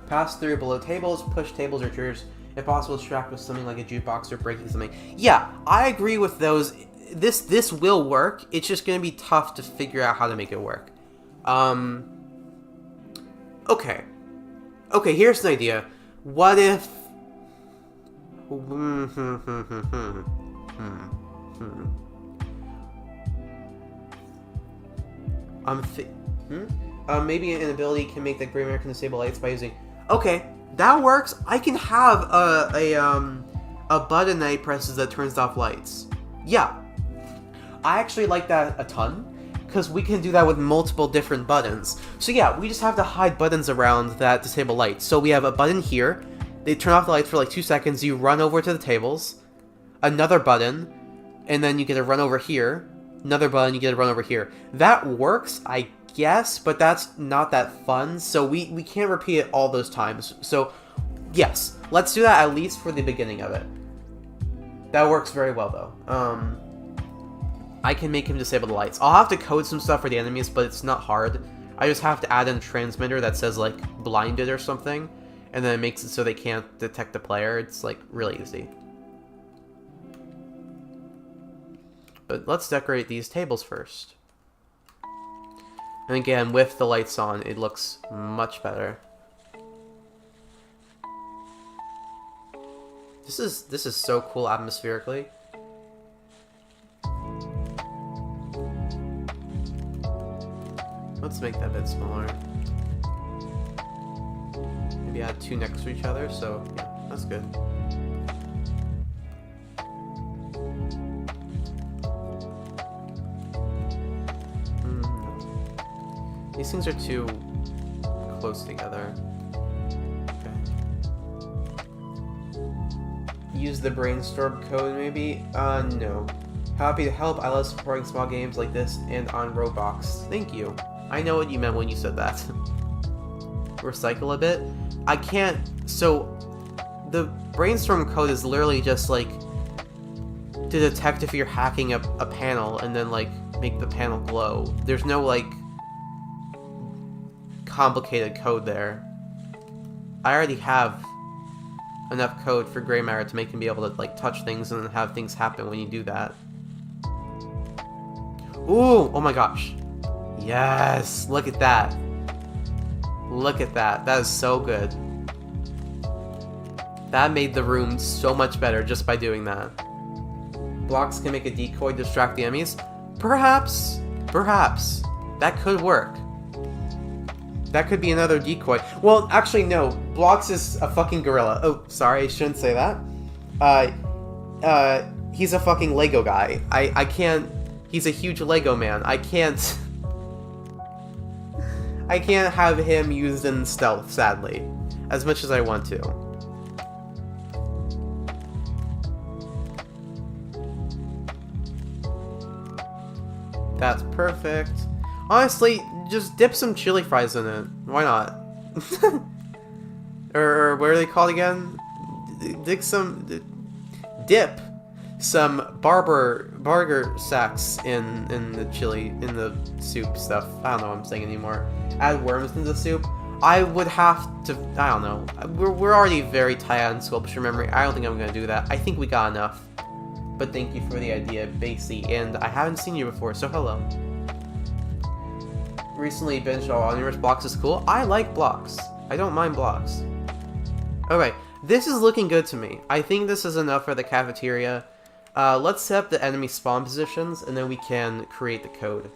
Pass through below tables, push tables or chairs. If possible, distract with something like a jukebox or breaking something. Yeah, I agree with those. This will work. It's just going to be tough to figure out how to make it work. Okay. Okay, here's an idea. What if... maybe an ability can make the Gray American disable lights by using... Okay, that works. I can have a button that he presses that turns off lights. Yeah. I actually like that a ton, because we can do that with multiple different buttons. So yeah, we just have to hide buttons around that disable lights. So we have a button here. They turn off the lights for like 2 seconds. You run over to the tables. Another button. And then you get a run over here. Another button, you get a run over here. That works, I guess, but that's not that fun. So we can't repeat it all those times. So Yes, let's do that at least for the beginning of it. That works very well, though. I can make him disable the lights. I'll have to code some stuff for the enemies, but it's not hard. I just have to add in a transmitter that says, like, blinded or something, and then it makes it so they can't detect the player. It's, like, really easy. But let's decorate these tables first. And again, with the lights on, it looks much better. This is so cool atmospherically. Let's make that a bit smaller. Maybe add 2 next to each other, so yeah, that's good. These things are too close together. Okay. Use the brainstorm code, maybe? No. Happy to help. I love supporting small games like this and on Roblox. Thank you. I know what you meant when you said that. Recycle a bit? I can't... So, the brainstorm code is literally just, like, to detect if you're hacking a panel and then, like, make the panel glow. There's no, like, complicated code there. I already have enough code for Grey Matter to make him be able to, like, touch things and have things happen when you do that. Ooh! Oh my gosh. Yes! Look at that. Look at that. That is so good. That made the room so much better just by doing that. Blocks can make a decoy to distract the enemies? Perhaps. Perhaps. That could work. That could be another decoy. Well, actually, no. Blocks is a fucking gorilla. Oh, sorry, I shouldn't say that. He's a fucking Lego guy. I can't... He's a huge Lego man. I can't have him used in stealth, sadly. As much as I want to. That's perfect. Honestly, just dip some chili fries in it. Why not? or what are they called again? Dip some burger sacks in the chili, in the soup stuff. I don't know what I'm saying anymore. Add worms into the soup. I would have to, I don't know. We're already very tight on sculpture memory. I don't think I'm gonna do that. I think we got enough. But thank you for the idea, Basie. And I haven't seen you before, so hello. Recently binged all Universe. Blocks is cool. I like blocks. I don't mind blocks. Okay, this is looking good to me. I think this is enough for the cafeteria. Let's set up the enemy spawn positions, and then we can create the code.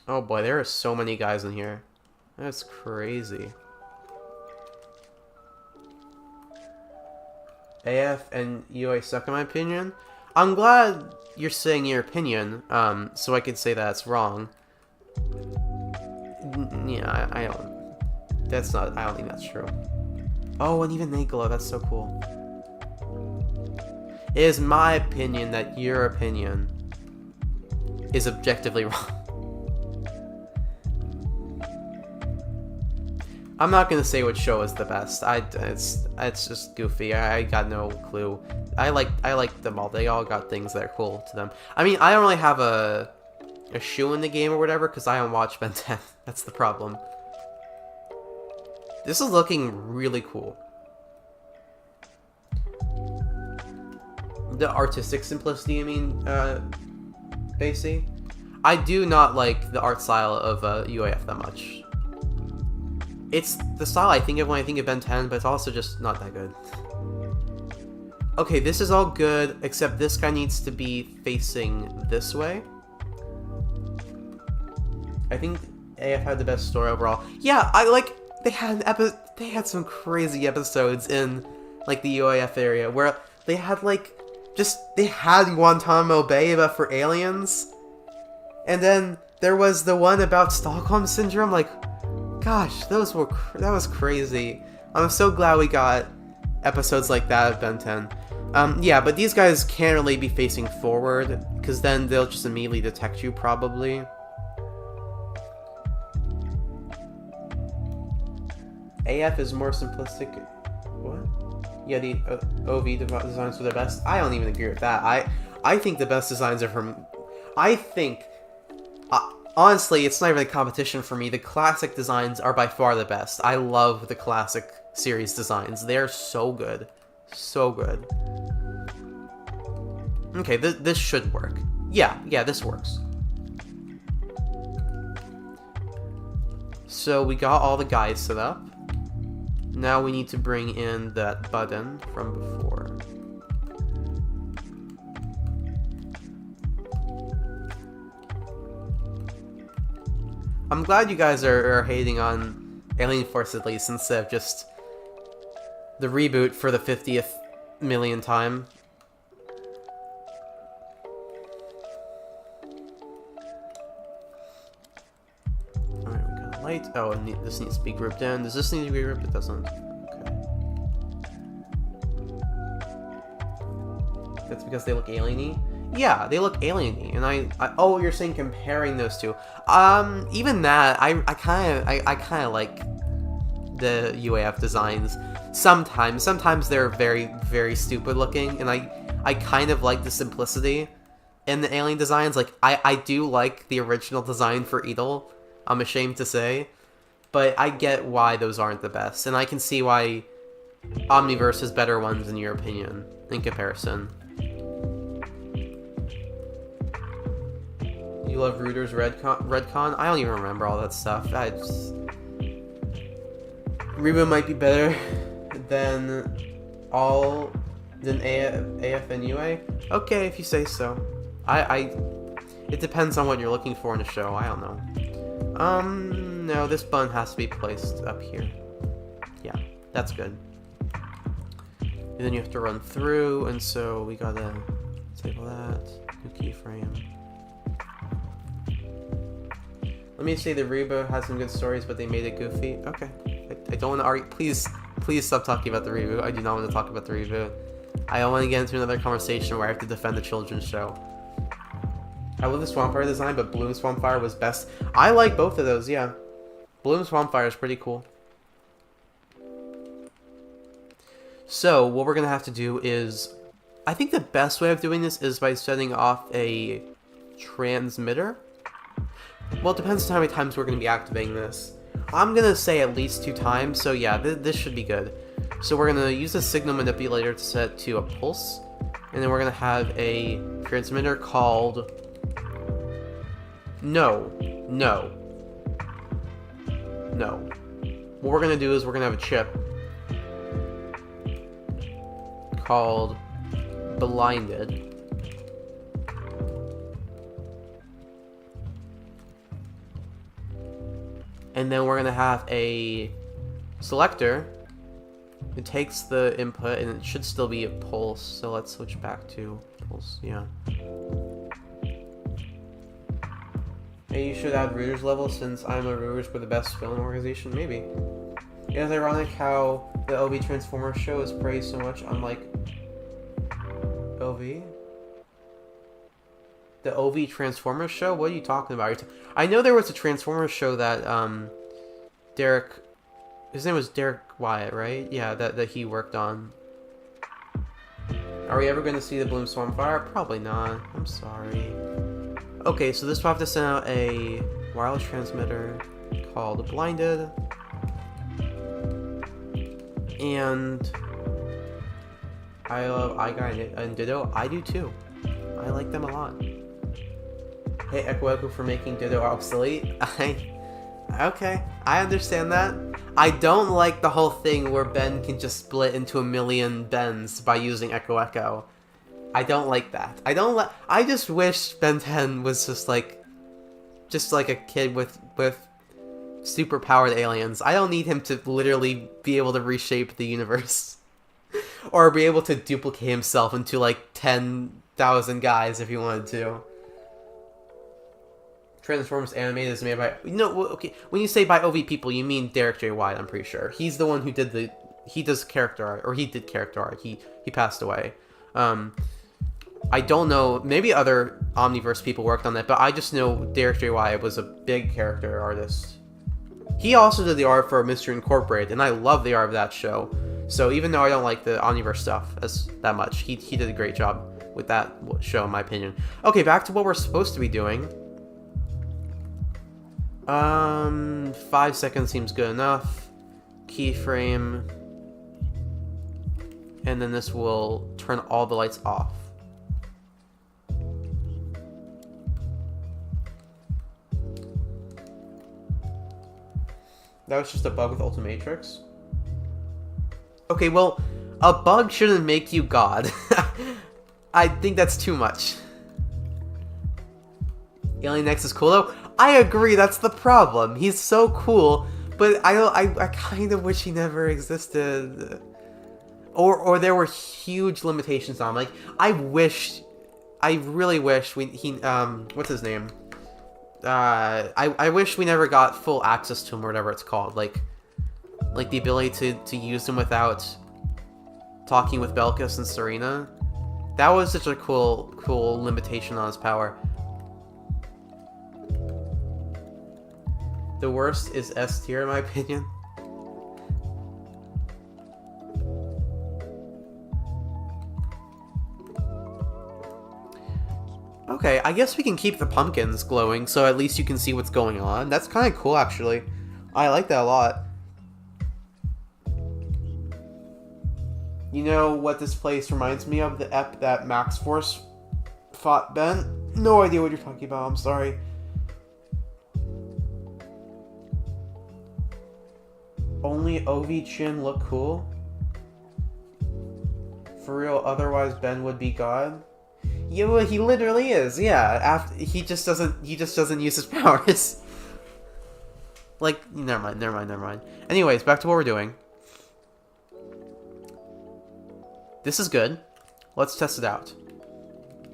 Oh boy, there are so many guys in here. That's crazy. AF and UA suck in my opinion. I'm glad you're saying your opinion, so I could say that's wrong. Yeah, I don't... That's not... I don't think that's true. Oh, and even they glow. That's so cool. It is my opinion that your opinion is objectively wrong. I'm not gonna say which show is the best. It's just goofy. I got no clue. I like them all. They all got things that are cool to them. I mean, I don't really have a shoe in the game or whatever because I don't watch Ben 10. That's the problem. This is looking really cool. The artistic simplicity, I mean, Basie. I do not like the art style of UAF that much. It's the style I think of when I think of Ben 10, but it's also just not that good. Okay, this is all good, except this guy needs to be facing this way. I think AF had the best story overall. Yeah, they had some crazy episodes in like the UAF area where they had they had Guantanamo Bay but for aliens. And then there was the one about Stockholm Syndrome, like, gosh, that was crazy. I'm so glad we got episodes like that of Ben 10. Yeah, but these guys can't really be facing forward, because then they'll just immediately detect you, probably. AF is more simplistic. What? Yeah, the OV designs are the best. I don't even agree with that. I think the best designs are from... I think... honestly, it's not even a competition for me. The classic designs are by far the best. I love the classic series designs. They're so good. So good. Okay, this should work. Yeah, this works. So we got all the guides set up. Now we need to bring in that button from before. I'm glad you guys are hating on Alien Force at least instead of just the reboot for the 50th million time. Alright, we got light. Oh, and this needs to be grouped in. Does this need to be grouped? It doesn't. Okay. That's because they look alien-y? Yeah, they look alien-y, and oh, you're saying comparing those two. Even that, I kind of like the UAF designs. Sometimes they're very, very stupid looking, and I kind of like the simplicity in the alien designs. Like, I do like the original design for Edel, I'm ashamed to say, but I get why those aren't the best, and I can see why Omniverse has better ones in your opinion, in comparison. You love Reuter's Redcon? I don't even remember all that stuff. Reboot might be better than AF and UA. Okay, if you say so. It depends on what you're looking for in a show. I don't know. No, this button has to be placed up here. Yeah, that's good. And then you have to run through, and so we gotta disable that. New keyframe. Let me say the reboot has some good stories, but they made it goofy. Okay. I don't want to argue. Please stop talking about the reboot. I do not want to talk about the reboot. I don't want to get into another conversation where I have to defend the children's show. I love the Swampfire design, but Bloom Swampfire was best. I like both of those, yeah. Bloom Swampfire is pretty cool. So, what we're going to have to do is... I think the best way of doing this is by setting off a transmitter. Well, it depends on how many times we're going to be activating this. I'm going to say at least 2 times, so yeah, this should be good. So we're going to use a signal manipulator to set to a pulse, and then we're going to have a transmitter called... No. What we're going to do is we're going to have a chip called Blinded. And then we're going to have a selector. It takes the input, and it should still be a pulse. So let's switch back to pulse. Yeah. Hey, you should add Reuters level since I'm a Reuters for the best film organization. Maybe. Yeah, it's ironic how the OV Transformers show is praised so much, unlike OV. The OV Transformers show? What are you talking about? I know there was a Transformers show that Derek, his name was Derek Wyatt, right? Yeah, that he worked on. Are we ever going to see the Bloom Swampfire? Probably not. I'm sorry. Okay, so this will have to send out a wireless transmitter called Blinded. And I love iGuy and Ditto. I do too. I like them a lot. Hey, Echo for making Ditto obsolete. Okay, I understand that. I don't like the whole thing where Ben can just split into a million Bens by using Echo. I don't like that. I just wish Ben 10 was just like a kid with super powered aliens. I don't need him to literally be able to reshape the universe. Or be able to duplicate himself into like 10,000 guys if he wanted to. Transformers animated is made by... No, okay, when you say by OV people, you mean Derek J. White, I'm pretty sure. He's the one who did the... He does character art, or he did character art. He passed away. I don't know, maybe other Omniverse people worked on that, but I just know Derek J. White was a big character artist. He also did the art for Mystery Incorporated, and I love the art of that show. So even though I don't like the Omniverse stuff that much, he did a great job with that show, in my opinion. Okay, back to what we're supposed to be doing. 5 seconds seems good enough. Keyframe. And then this will turn all the lights off. That was just a bug with Ultimatrix. Okay, well, a bug shouldn't make you God. I think that's too much. Alien X is cool though. I agree, that's the problem. He's so cool, but I kind of wish he never existed. Or there were huge limitations on him. Like, I really wish what's his name? I wish we never got full access to him, or whatever it's called. Like the ability to use him without talking with Belkis and Serena. That was such a cool limitation on his power. The worst is S tier, in my opinion. Okay, I guess we can keep the pumpkins glowing, so at least you can see what's going on. That's kind of cool, actually. I like that a lot. You know what this place reminds me of? The ep that Max Force fought Ben? No idea what you're talking about, I'm sorry. Only Ovi Chin look cool? For real, otherwise Ben would be God? Yeah, well, he literally is. Yeah, he just doesn't use his powers. Like, never mind. Anyways, back to what we're doing. This is good. Let's test it out.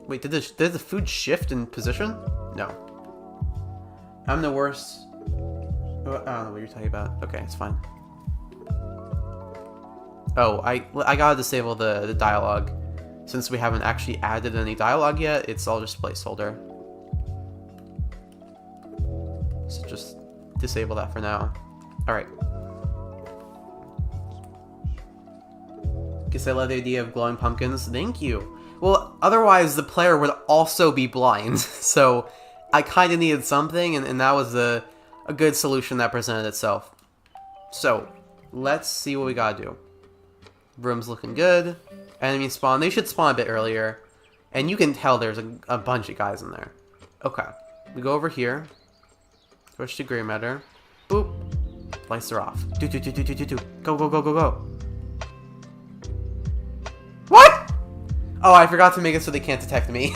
Wait, did the food shift in position? No. I'm the worst. I don't know what you're talking about. Okay, it's fine. Oh, I gotta disable the dialogue. Since we haven't actually added any dialogue yet, it's all just placeholder. So just disable that for now. Alright. Guess I love the idea of glowing pumpkins. Thank you. Well, otherwise the player would also be blind. So I kind of needed something, and that was a good solution that presented itself. So let's see what we gotta do. Room's looking good. Enemy spawn. They should spawn a bit earlier. And you can tell there's a bunch of guys in there. Okay. We go over here. Switch to gray matter. Boop. Lights are off. Do. Go. What? Oh, I forgot to make it so they can't detect me.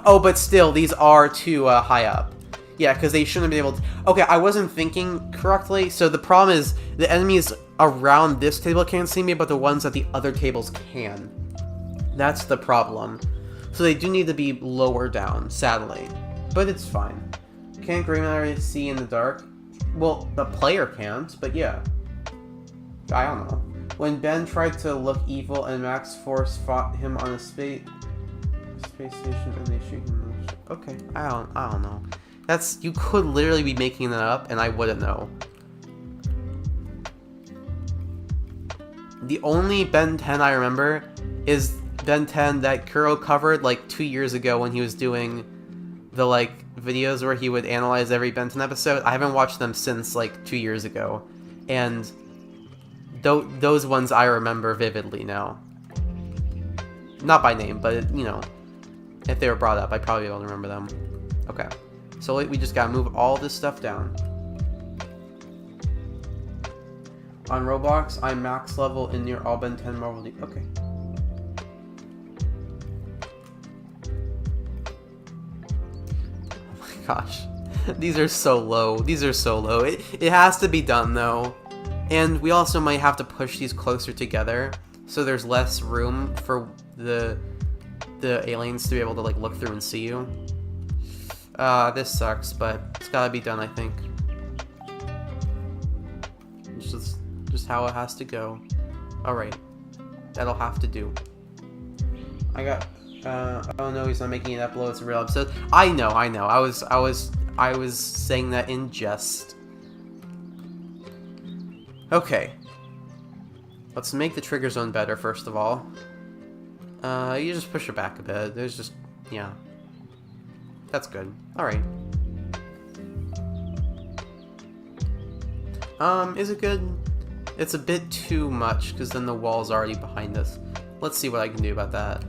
Oh, but still, these are too high up. Yeah, because they shouldn't have been able to... Okay, I wasn't thinking correctly. So the problem is the enemies around this table can't see me, but the ones at the other tables can. That's the problem. So they do need to be lower down, sadly. But it's fine. Can't Gray Matter see in the dark? Well, the player can't, but yeah. I don't know. When Ben tried to look evil and Max Force fought him on a space station and they shoot him. Okay, I don't know. You could literally be making that up and I wouldn't know. The only Ben 10 I remember is Ben 10 that Kuro covered like 2 years ago when he was doing the like videos where he would analyze every Ben 10 episode. I haven't watched them since like 2 years ago, and those ones I remember vividly now. Not by name, but you know, if they were brought up, I'd probably be able to remember them. Okay, so we just gotta move all this stuff down. On Roblox, I'm max level in near all Ben 10 Marvel League. Okay. Oh my gosh. These are so low. It has to be done though. And we also might have to push these closer together so there's less room for the aliens to be able to like look through and see you. This sucks, but it's gotta be done, I think. It's just how it has to go. Alright. That'll have to do. I got oh no, he's not making an upload, it's a real episode. I know. I was saying that in jest. Okay. Let's make the trigger zone better, first of all. You just push it back a bit. There's just... yeah. That's good. Alright. Is it good? It's a bit too much, because then the wall's already behind us. Let's see what I can do about that.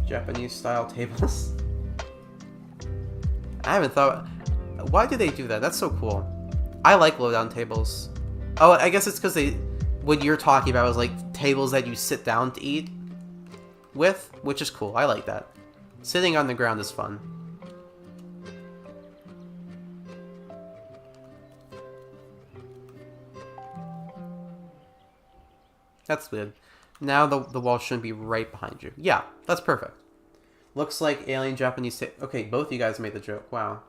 Japanese-style tables. I haven't thought... Why do they do that? That's so cool. I like low-down tables. Oh, I guess it's because they... What you're talking about is, like, tables that you sit down to eat with, which is cool. I like that. Sitting on the ground is fun. That's good. Now the wall shouldn't be right behind you. Yeah, that's perfect. Looks like alien Japanese... Okay, both you guys made the joke. Wow.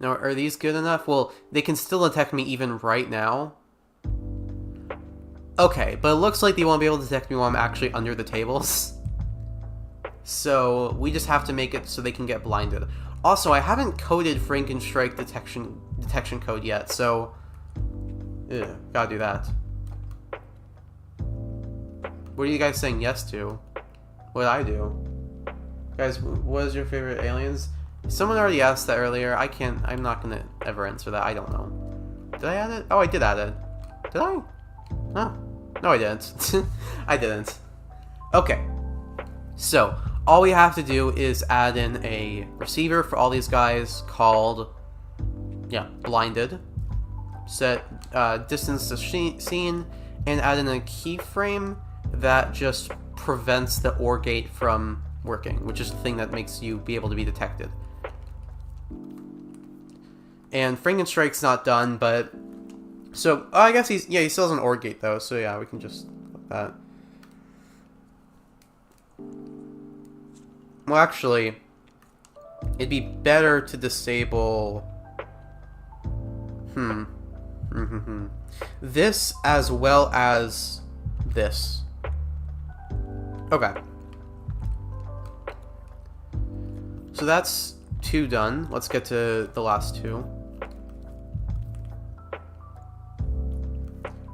Now, are these good enough? Well, they can still detect me even right now. Okay, but it looks like they won't be able to detect me while I'm actually under the tables. So, we just have to make it so they can get blinded. Also, I haven't coded Frankenstrike detection code yet, so... Ugh, gotta do that. What are you guys saying yes to? What did I do? Guys, what is your favorite aliens? Someone already asked that earlier. I'm not gonna ever answer that. I don't know. Did I add it? Oh, I did add it. Did I? No. No, I didn't. I didn't. Okay. So, all we have to do is add in a receiver for all these guys called, yeah, blinded. Set distance to scene, and add in a keyframe that just prevents the OR gate from working, which is the thing that makes you be able to be detected. And Frankenstrike's not done, but... So, I guess he still has an OR gate, though, so yeah, we can just put that. Well, actually, it'd be better to disable... this as well as this. Okay. So that's 2 done. Let's get to the last 2.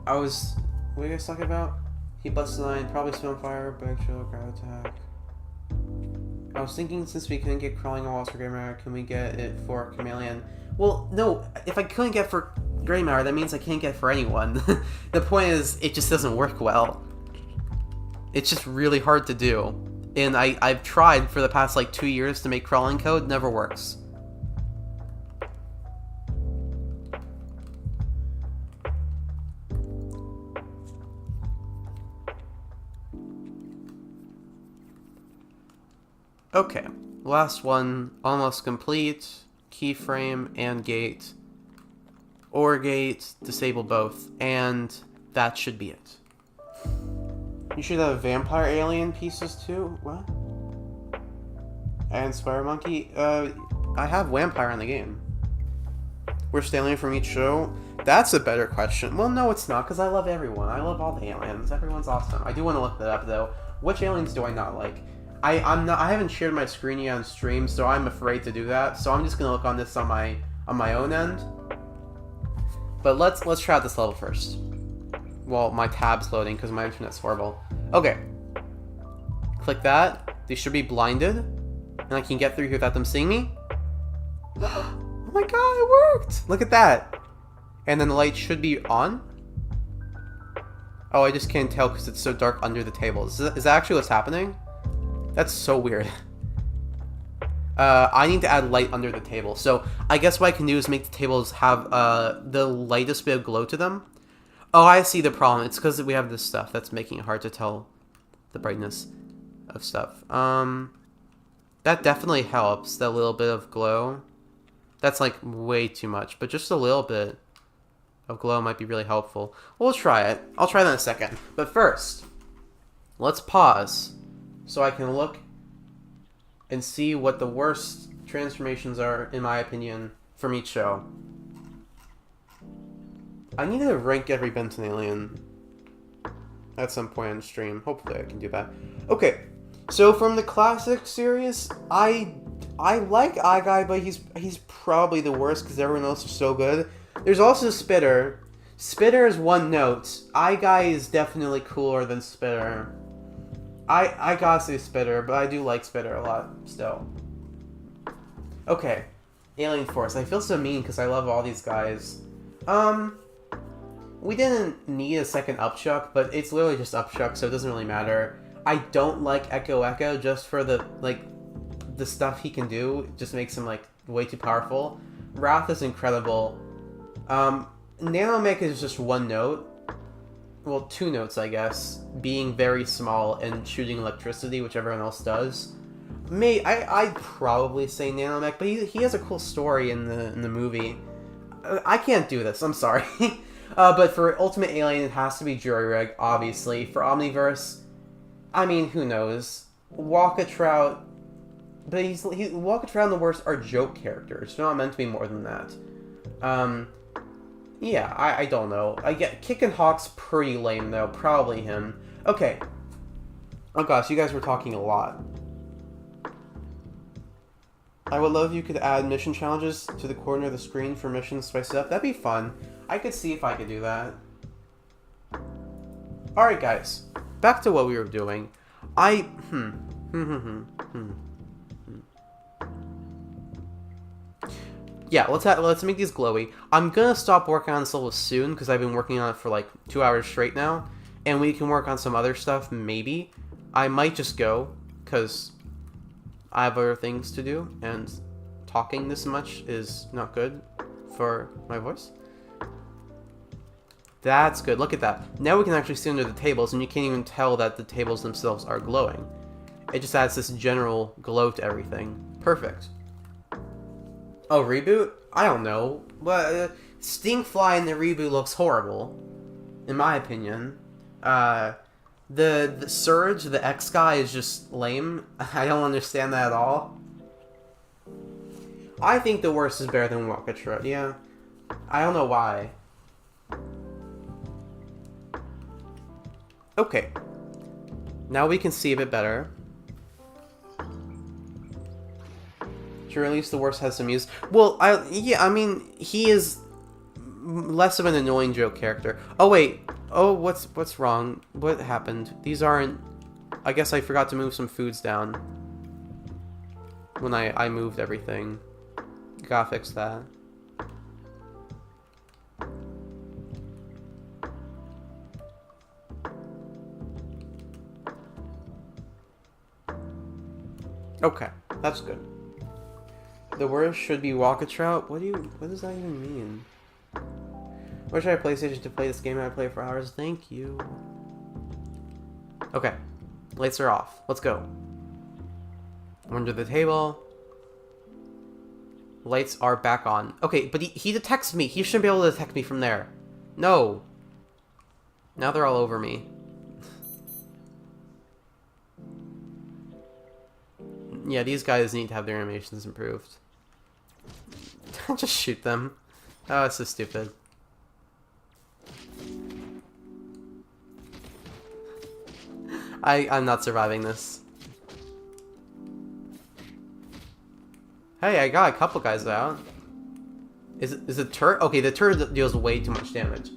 What are you guys talking about? Heat Blast 9, probably Stone Fire, Bag Chill, Ground Attack. I was thinking since we couldn't get Crawling on Walls for Grey Matter, can we get it for Chameleon? Well, no, if I couldn't get for Grey Matter, that means I can't get for anyone. The point is, it just doesn't work well. It's just really hard to do. And I've tried for the past, like, 2 years to make crawling code, never works. Okay, last one, almost complete. Keyframe and gate. OR gate, disable both, and that should be it. You should have vampire alien pieces too? What? And Spider Monkey? I have vampire in the game. We're alien from each show? That's a better question. Well, no, it's not, because I love everyone. I love all the aliens. Everyone's awesome. I do want to look that up, though. Which aliens do I not like? I haven't shared my screen yet on stream, so I'm afraid to do that. So I'm just gonna look on this on my own end. But let's try out this level first. Well, my tab's loading because my internet's horrible. Okay. Click that. They should be blinded. And I can get through here without them seeing me. Oh my god, it worked! Look at that. And then the light should be on. Oh, I just can't tell because it's so dark under the table. Is that actually what's happening? That's so weird. I need to add light under the table. So I guess what I can do is make the tables have the lightest bit of glow to them. Oh, I see the problem. It's because we have this stuff that's making it hard to tell the brightness of stuff. That definitely helps, that little bit of glow. That's like way too much, but just a little bit of glow might be really helpful. We'll try it. I'll try that in a second. But first, let's pause so I can look and see what the worst transformations are, in my opinion, from each show. I need to rank every Benton alien at some point on stream. Hopefully I can do that. Okay, So from the classic series, I like iGuy, but he's probably the worst because everyone else is so good. There's also Spitter. Spitter is one note. iGuy is definitely cooler than Spitter. I gotta say Spitter, but I do like Spitter a lot still. Okay, Alien Force. I feel so mean because I love all these guys. We didn't need a second Upchuck, but it's literally just Upchuck, so it doesn't really matter. I don't like Echo just for the stuff he can do. It just makes him like way too powerful. Wrath is incredible. Nanomech is just one note. Well, two notes, I guess. Being very small and shooting electricity, which everyone else does. I'd probably say Nanomech, but he has a cool story in the movie. I can't do this, I'm sorry. But for Ultimate Alien, it has to be Jury Rig, obviously. For Omniverse, I mean, who knows? Walkatrout, but Walkatrout and the Worst are joke characters. They're not meant to be more than that. Yeah, I don't know. I get Kickin' Hawk's pretty lame, though. Probably him. Okay. Oh gosh, you guys were talking a lot. I would love if you could add mission challenges to the corner of the screen for missions spiced up. That'd be fun. I could see if I could do that. Alright, guys. Back to what we were doing. Yeah, let's make these glowy. I'm gonna stop working on this level soon because I've been working on it for like 2 hours straight now, and we can work on some other stuff maybe. I might just go because I have other things to do, and talking this much is not good for my voice. That's good. Look at that. Now we can actually see under the tables, and you can't even tell that the tables themselves are glowing. It just adds this general glow to everything. Perfect. Oh, reboot? I don't know. But Stinkfly in the reboot looks horrible, in my opinion. The Surge, the X guy, is just lame. I don't understand that at all. I think the Worst is better than Walkatrout. Yeah, I don't know why. Okay, now we can see a bit better. Sure, at least the Worst has some use. Well, I mean, he is less of an annoying joke character. Oh wait, oh what's wrong? What happened? These aren't. I guess I forgot to move some foods down when I moved everything. Gotta fix that. Okay, that's good. The Worst should be Walkatrout. What does that even mean? Wish I had a PlayStation to play this game. I'd play it for hours. Thank you. Okay, lights are off. Let's go. Under the table. Lights are back on. Okay, but he detects me. He shouldn't be able to detect me from there. No. Now they're all over me. Yeah, these guys need to have their animations improved. Just shoot them. Oh, it's so stupid. I'm not surviving this. Hey, I got a couple guys out. Is it turret? Okay, the turret deals way too much damage.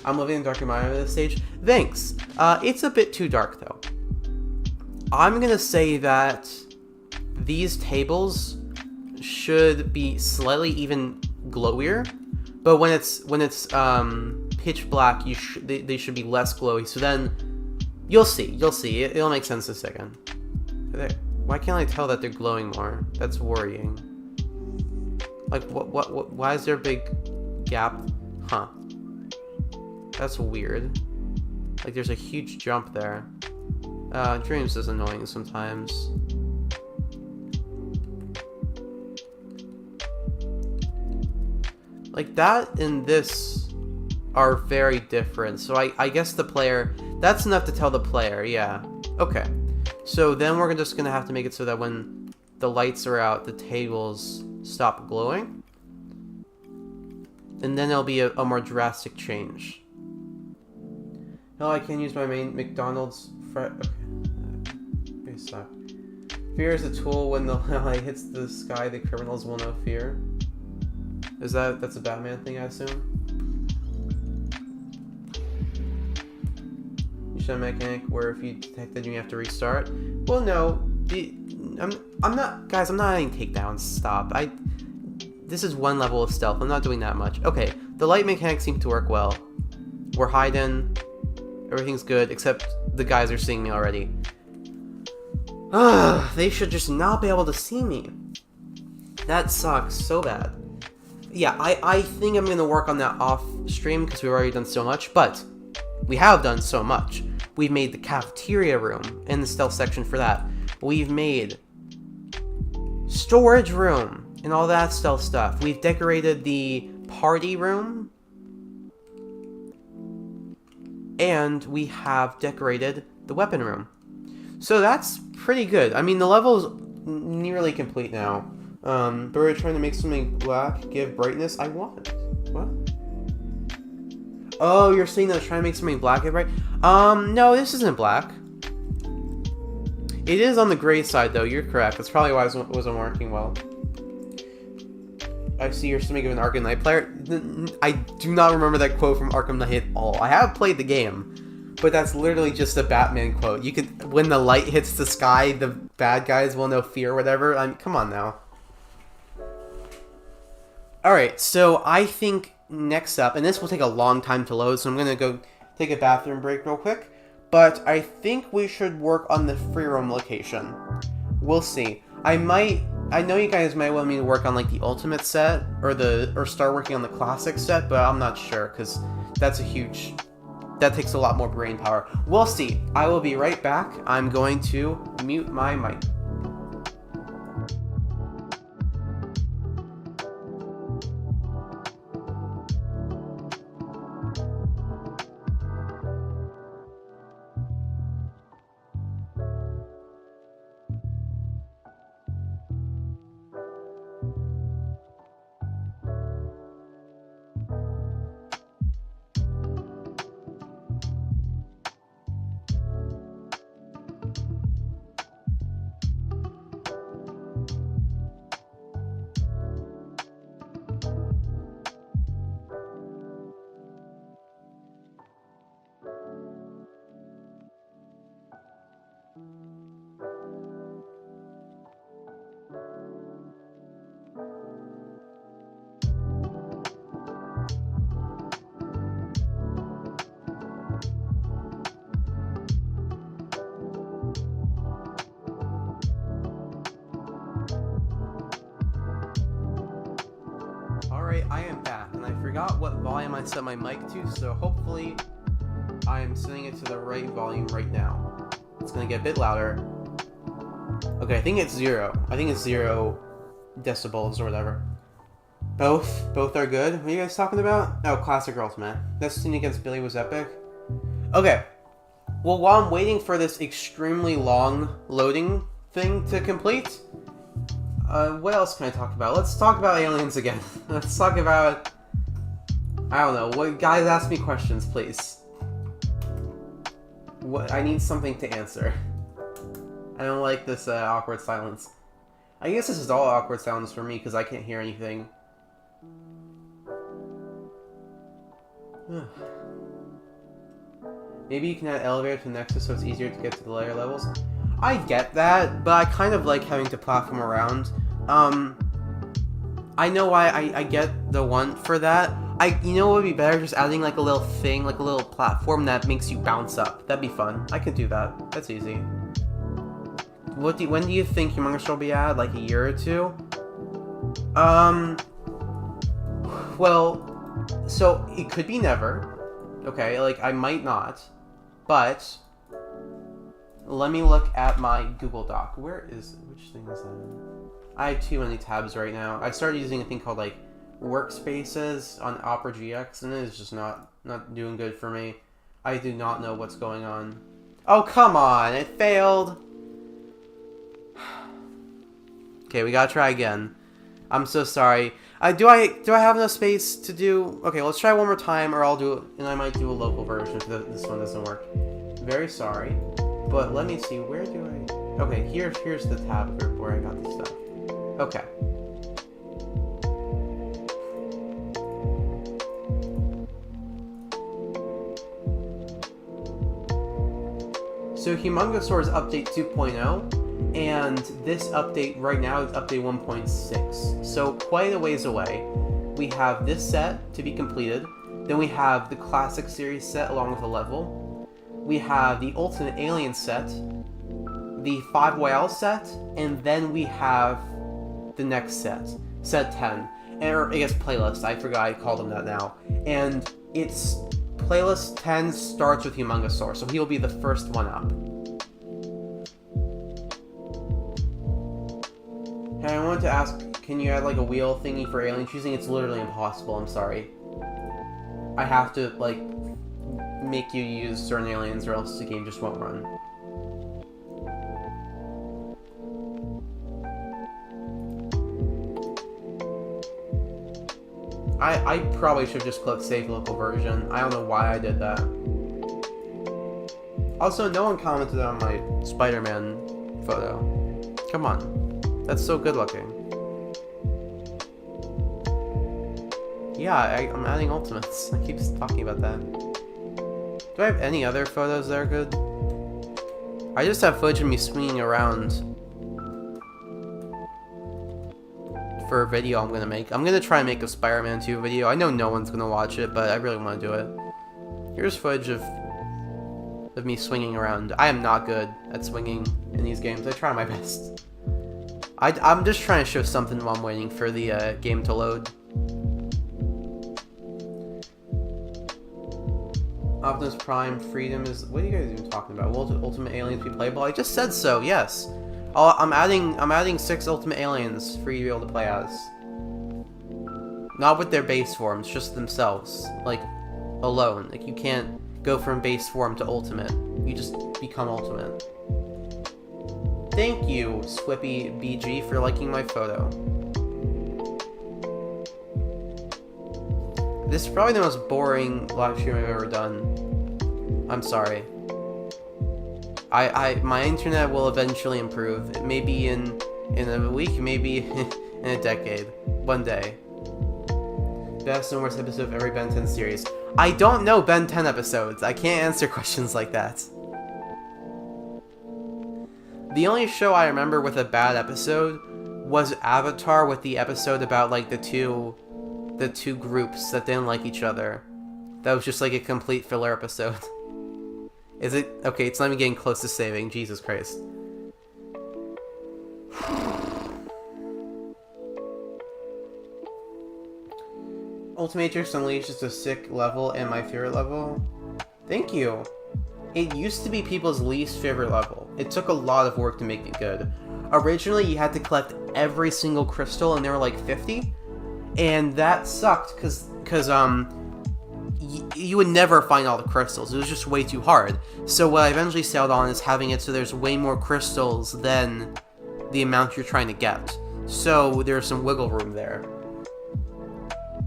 I'm living in dark environment at this stage. Thanks. It's a bit too dark though. I'm gonna say that these tables should be slightly even glowier, but when it's pitch black, they should be less glowy. So then you'll see. It'll make sense in a second. Why can't I tell that they're glowing more? That's worrying. Like what? Why is there a big gap? Huh? That's weird. Like there's a huge jump there. Dreams is annoying sometimes. Like that and this are very different. So I guess the player, that's enough to tell the player, yeah. Okay. So then we're just gonna have to make it so that when the lights are out, the tables stop glowing. And then there'll be a more drastic change. No, I can't use my main McDonald's okay. suck. Fear is a tool. When the light hits the sky, the criminals will know fear. That's a Batman thing, I assume? You should have a mechanic where if you detect it, you have to restart. Well, no. I'm not adding takedowns. Stop. This is one level of stealth. I'm not doing that much. Okay, the light mechanics seem to work well. We're hiding. Everything's good, except the guys are seeing me already. They should just not be able to see me. That sucks so bad. Yeah, I think I'm gonna work on that off stream because we've already done so much, but we have done so much. We've made the cafeteria room and the stealth section for that. We've made storage room and all that stealth stuff. We've decorated the party room. And we have decorated the weapon room. So that's pretty good. I mean, the level's nearly complete now. But we're trying to make something black, give brightness. I want. What? Oh, you're saying that I was trying to make something black, right? No, this isn't black. It is on the gray side, though. You're correct. That's probably why it wasn't working well. I see you're something of an Arkham Knight player. I do not remember that quote from Arkham Knight at all. I have played the game, but that's literally just a Batman quote. You could, when the light hits the sky, the bad guys will know fear or whatever. I mean, come on now. Alright, so I think next up, and this will take a long time to load, so I'm going to go take a bathroom break real quick, but I think we should work on the free roam location. We'll see. I know you guys might want me to work on like the ultimate set or start working on the classic set, but I'm not sure because that takes a lot more brain power. We'll see. I will be right back. I'm going to mute my mic. Alright, I am back, and I forgot what volume I set my mic to, so hopefully I am setting it to the right volume right now. It's gonna get a bit louder. Okay, I think it's 0. I think it's 0 decibels or whatever. Both are good. What are you guys talking about? Oh, Classic or Ultimate. That scene against Billy was epic. Okay. Well, while I'm waiting for this extremely long loading thing to complete, what else can I talk about? Let's talk about aliens again. Let's talk about... I don't know. What, guys, ask me questions, please. What? I need something to answer. I don't like this awkward silence. I guess this is all awkward silence for me because I can't hear anything. Maybe you can add elevator to the Nexus so it's easier to get to the later levels. I get that, but I kind of like having to platform around. I know why I get the want for that. You know what would be better? Just adding like a little thing, like a little platform that makes you bounce up. That'd be fun. I could do that. That's easy. When do you think Humongous will be at? Like a year or two? Well, so it could be never. Okay, like I might not. But let me look at my Google Doc. Which thing is that in? I have too many tabs right now. I started using a thing called like Workspaces on Opera GX, and it is just not doing good for me. I do not know what's going on. Oh, come on! It failed! Okay, we gotta try again. I'm so sorry. Do I have enough space to do... Okay, let's try one more time, or I'll do it, and I might do a local version if this one doesn't work. Very sorry. But let me see, where do I... Okay, here's the tab where I got the stuff. Okay. So Humongosaur's update 2.0, and this update right now is update 1.6. So quite a ways away. We have this set to be completed. Then we have the classic series set along with a level. We have the Ultimate Alien set, the 5YL set, and then we have the next set 10. Or I guess playlist, I forgot I called them that now. And it's playlist 10 starts with Humongosaur, so he'll be the first one up. And I wanted to ask, can you add like a wheel thingy for alien choosing? It's literally impossible, I'm sorry. I have to like make you use certain aliens or else the game just won't run. I probably should just click save local version. I don't know why I did that. Also, no one commented on my Spider-Man photo. Come on. That's so good looking. Yeah, I'm adding ultimates. I keep talking about that. Do I have any other photos that are good? I just have footage of me swinging around for a video I'm gonna make. I'm gonna try and make a Spider-Man 2 video. I know no one's gonna watch it, but I really want to do it. Here's footage of me swinging around. I am not good at swinging in these games. I try my best. I'm just trying to show something while I'm waiting for the game to load. Optimus Prime Freedom is... What are you guys even talking about? Will Ultimate Aliens be playable? I just said so, yes. I'm adding 6 Ultimate Aliens for you to be able to play as. Not with their base forms, just themselves. Like, alone. Like, you can't go from base form to Ultimate. You just become Ultimate. Thank you, Swippy BG, for liking my photo. This is probably the most boring live stream I've ever done. I'm sorry. My internet will eventually improve. It may be in a week, maybe in a decade. One day. Best and worst episode of every Ben 10 series. I don't know Ben 10 episodes. I can't answer questions like that. The only show I remember with a bad episode was Avatar, with the episode about like the two groups that didn't like each other. That was just like a complete filler episode. Is it? Okay, it's not even getting close to saving. Jesus Christ. Ultimatrix Unleashed is a sick level and my favorite level. Thank you. It used to be people's least favorite level. It took a lot of work to make it good. Originally, you had to collect every single crystal, and there were like 50. And that sucked, because you would never find all the crystals. It was just way too hard. So what I eventually settled on is having it so there's way more crystals than the amount you're trying to get. So there's some wiggle room there.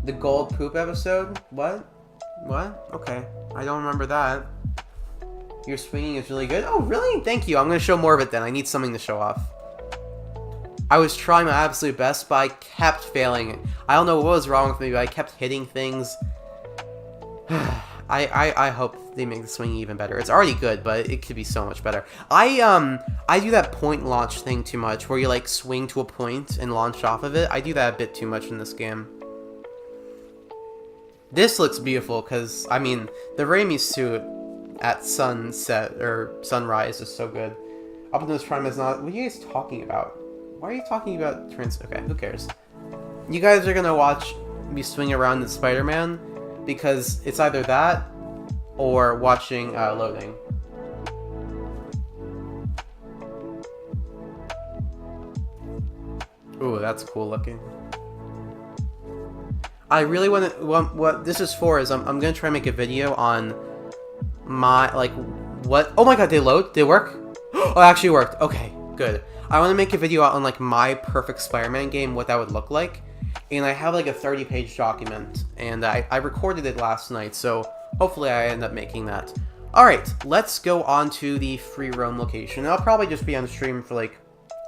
The gold poop episode? What? What? Okay. I don't remember that. Your swinging is really good? Oh, really? Thank you. I'm going to show more of it then. I need something to show off. I was trying my absolute best, but I kept failing. I don't know what was wrong with me, but I kept hitting things. I hope they make the swing even better. It's already good, but it could be so much better. I do that point launch thing too much, where you like swing to a point and launch off of it. I do that a bit too much in this game. This looks beautiful, because, I mean, the Raimi suit at sunset, or sunrise, is so good. Optimus Prime is not... What are you guys talking about? Why are you talking about Okay, who cares? You guys are gonna watch me swing around in Spider-Man, because it's either that, or watching loading. Ooh, that's cool looking. I really want to... What this is for is I'm gonna try and make a video on my, like, what... Oh my god, they load? They work? Oh, it actually worked. Okay, good. I want to make a video on, like, my perfect Spider-Man game, what that would look like. And I have, like, a 30-page document. And I recorded it last night, so hopefully I end up making that. Alright, let's go on to the free roam location. I'll probably just be on stream for like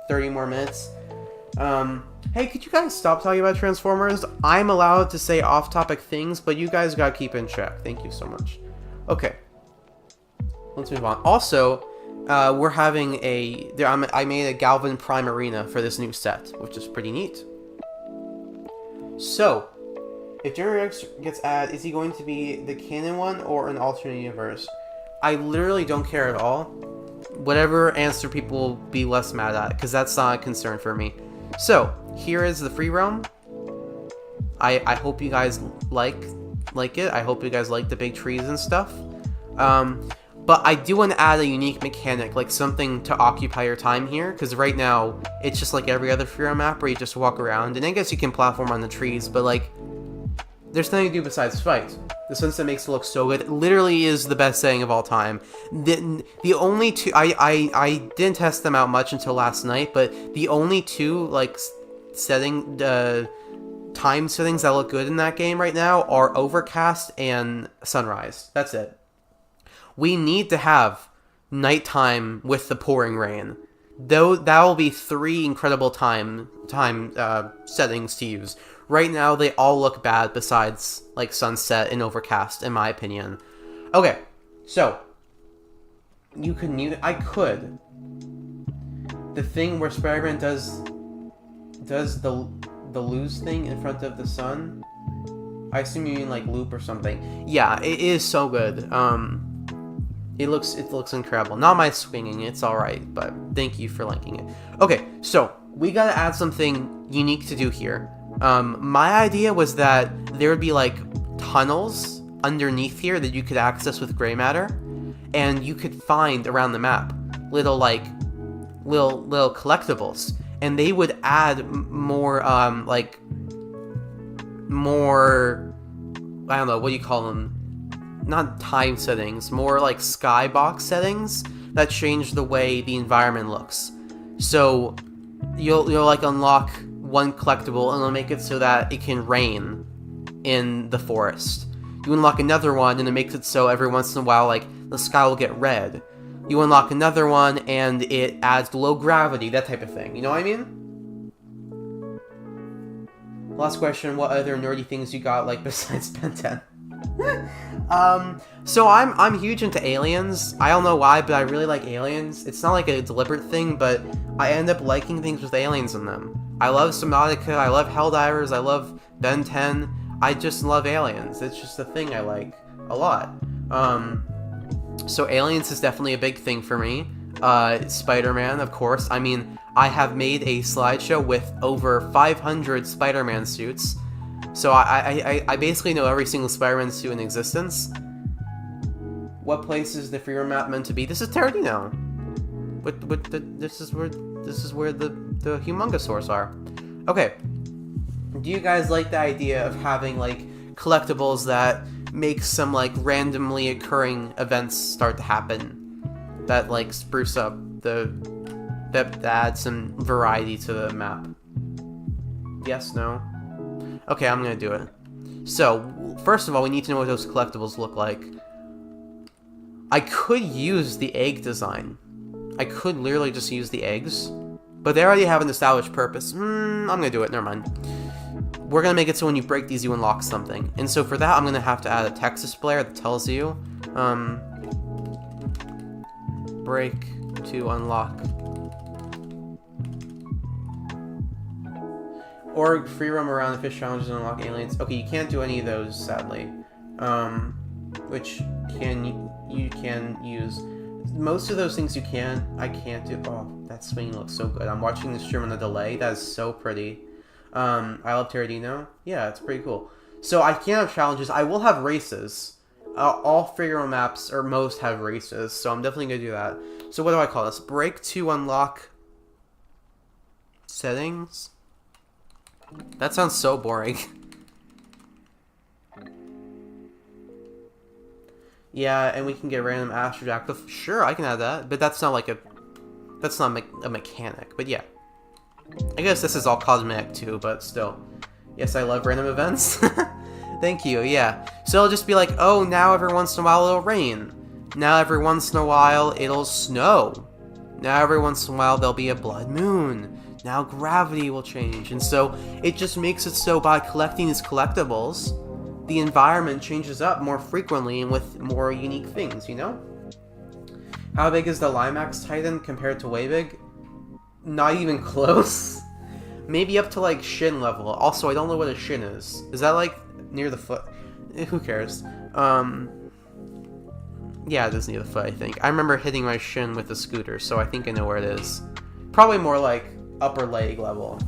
30 more minutes. Hey, could you guys stop talking about Transformers? I'm allowed to say off-topic things, but you guys gotta keep in check. Thank you so much. Okay. Let's move on. Also, we're having I made a Galvan Prime Arena for this new set, which is pretty neat. So, if General Rex gets added, is he going to be the canon one or an alternate universe? I literally don't care at all. Whatever answer people will be less mad at, because that's not a concern for me. So, here is the free roam. I hope you guys like it. I hope you guys like the big trees and stuff. But I do want to add a unique mechanic, like something to occupy your time here, because right now, it's just like every other free roam map where you just walk around, and I guess you can platform on the trees, but like, there's nothing to do besides fight. The sunset makes it look so good. It literally is the best setting of all time. The only two, I didn't test them out much until last night, but the only two, like, time settings that look good in that game right now are Overcast and Sunrise. That's it. We need to have nighttime with the pouring rain. Though that will be 3 incredible time settings to use. Right now, they all look bad besides, like, Sunset and Overcast, in my opinion. Okay, so, you could mute... I could. The thing where Spider-Man does the lose thing in front of the sun? I assume you mean, like, loop or something. Yeah, it is so good. It looks incredible. Not my swinging, it's alright, but thank you for liking it. Okay, so, we gotta add something unique to do here. My idea was that there would be, like, tunnels underneath here that you could access with gray matter, and you could find around the map little collectibles, and they would add more, more, I don't know, what do you call them? Not time settings, more like skybox settings that change the way the environment looks. So, you'll like unlock one collectible and it'll make it so that it can rain in the forest. You unlock another one and it makes it so every once in a while, like, the sky will get red. You unlock another one and it adds low gravity, that type of thing. You know what I mean? Last question, what other nerdy things you got, like, besides Ben 10? So I'm huge into aliens. I don't know why, but I really like aliens. It's not like a deliberate thing, but I end up liking things with aliens in them. I love Subnautica, I love Helldivers, I love Ben 10. I just love aliens. It's just a thing I like a lot. So aliens is definitely a big thing for me. Spider-Man, of course. I mean, I have made a slideshow with over 500 Spider-Man suits. So I basically know every single Spider-Man suit in existence. What place is the free roam map meant to be? This is Tadino. This is where the Humongosaurs are. Okay. Do you guys like the idea of having, like, collectibles that make some, like, randomly occurring events start to happen? That, like, spruce up that add some variety to the map? Yes, no? Okay, I'm gonna do it. So, first of all, we need to know what those collectibles look like. I could use the egg design. I could literally just use the eggs. But they already have an established purpose. I'm gonna do it, never mind. We're gonna make it so when you break these, you unlock something. And so for that, I'm gonna have to add a text displayer that tells you, break to unlock. Or free roam around the fish challenges and unlock aliens. Okay, you can't do any of those, sadly. Which you can use. Most of those things you can. I can't do. Oh, that swing looks so good. I'm watching the stream on the delay. That is so pretty. I love Tadino. Yeah, it's pretty cool. So I can't have challenges. I will have races. All free roam maps, or most, have races. So I'm definitely going to do that. So what do I call this? Break to unlock settings? That sounds so boring. Yeah, and we can get random astrojack. Sure, I can add that, but that's not like that's not a mechanic. But yeah, I guess this is all cosmetic too, but still. Yes, I love random events. Thank you. Yeah, so it'll just be like, oh, now every once in a while it'll rain, Now every once in a while, it'll snow. Now every once in a while, there'll be a blood moon. Now gravity will change. And so it just makes it so by collecting these collectibles, the environment changes up more frequently and with more unique things, you know? How big is the Limax Titan compared to way big? Not even close. Maybe up to like shin level. Also, I don't know what a shin is. Is that like near the foot? Who cares? Yeah, it is near the foot, I think. I remember hitting my shin with the scooter, so I think I know where it is. Probably more like upper leg level.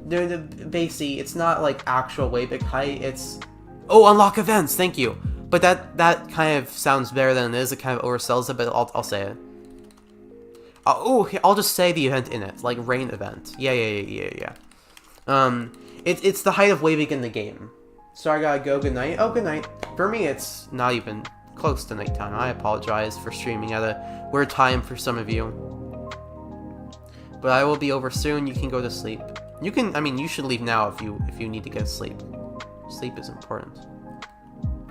Basically, it's not like actual way big height, it's... Oh, unlock events, thank you! But that kind of sounds better than it is, it kind of oversells it, but I'll say it. I'll just say the event in it, like rain event. Yeah. It's the height of way big in the game. So I gotta go, good night. Oh, good night. For me, it's not even close to nighttime. I apologize for streaming at a weird time for some of you. But I will be over soon. You can go to sleep. You can, I mean, you should leave now if you need to get sleep. Sleep is important.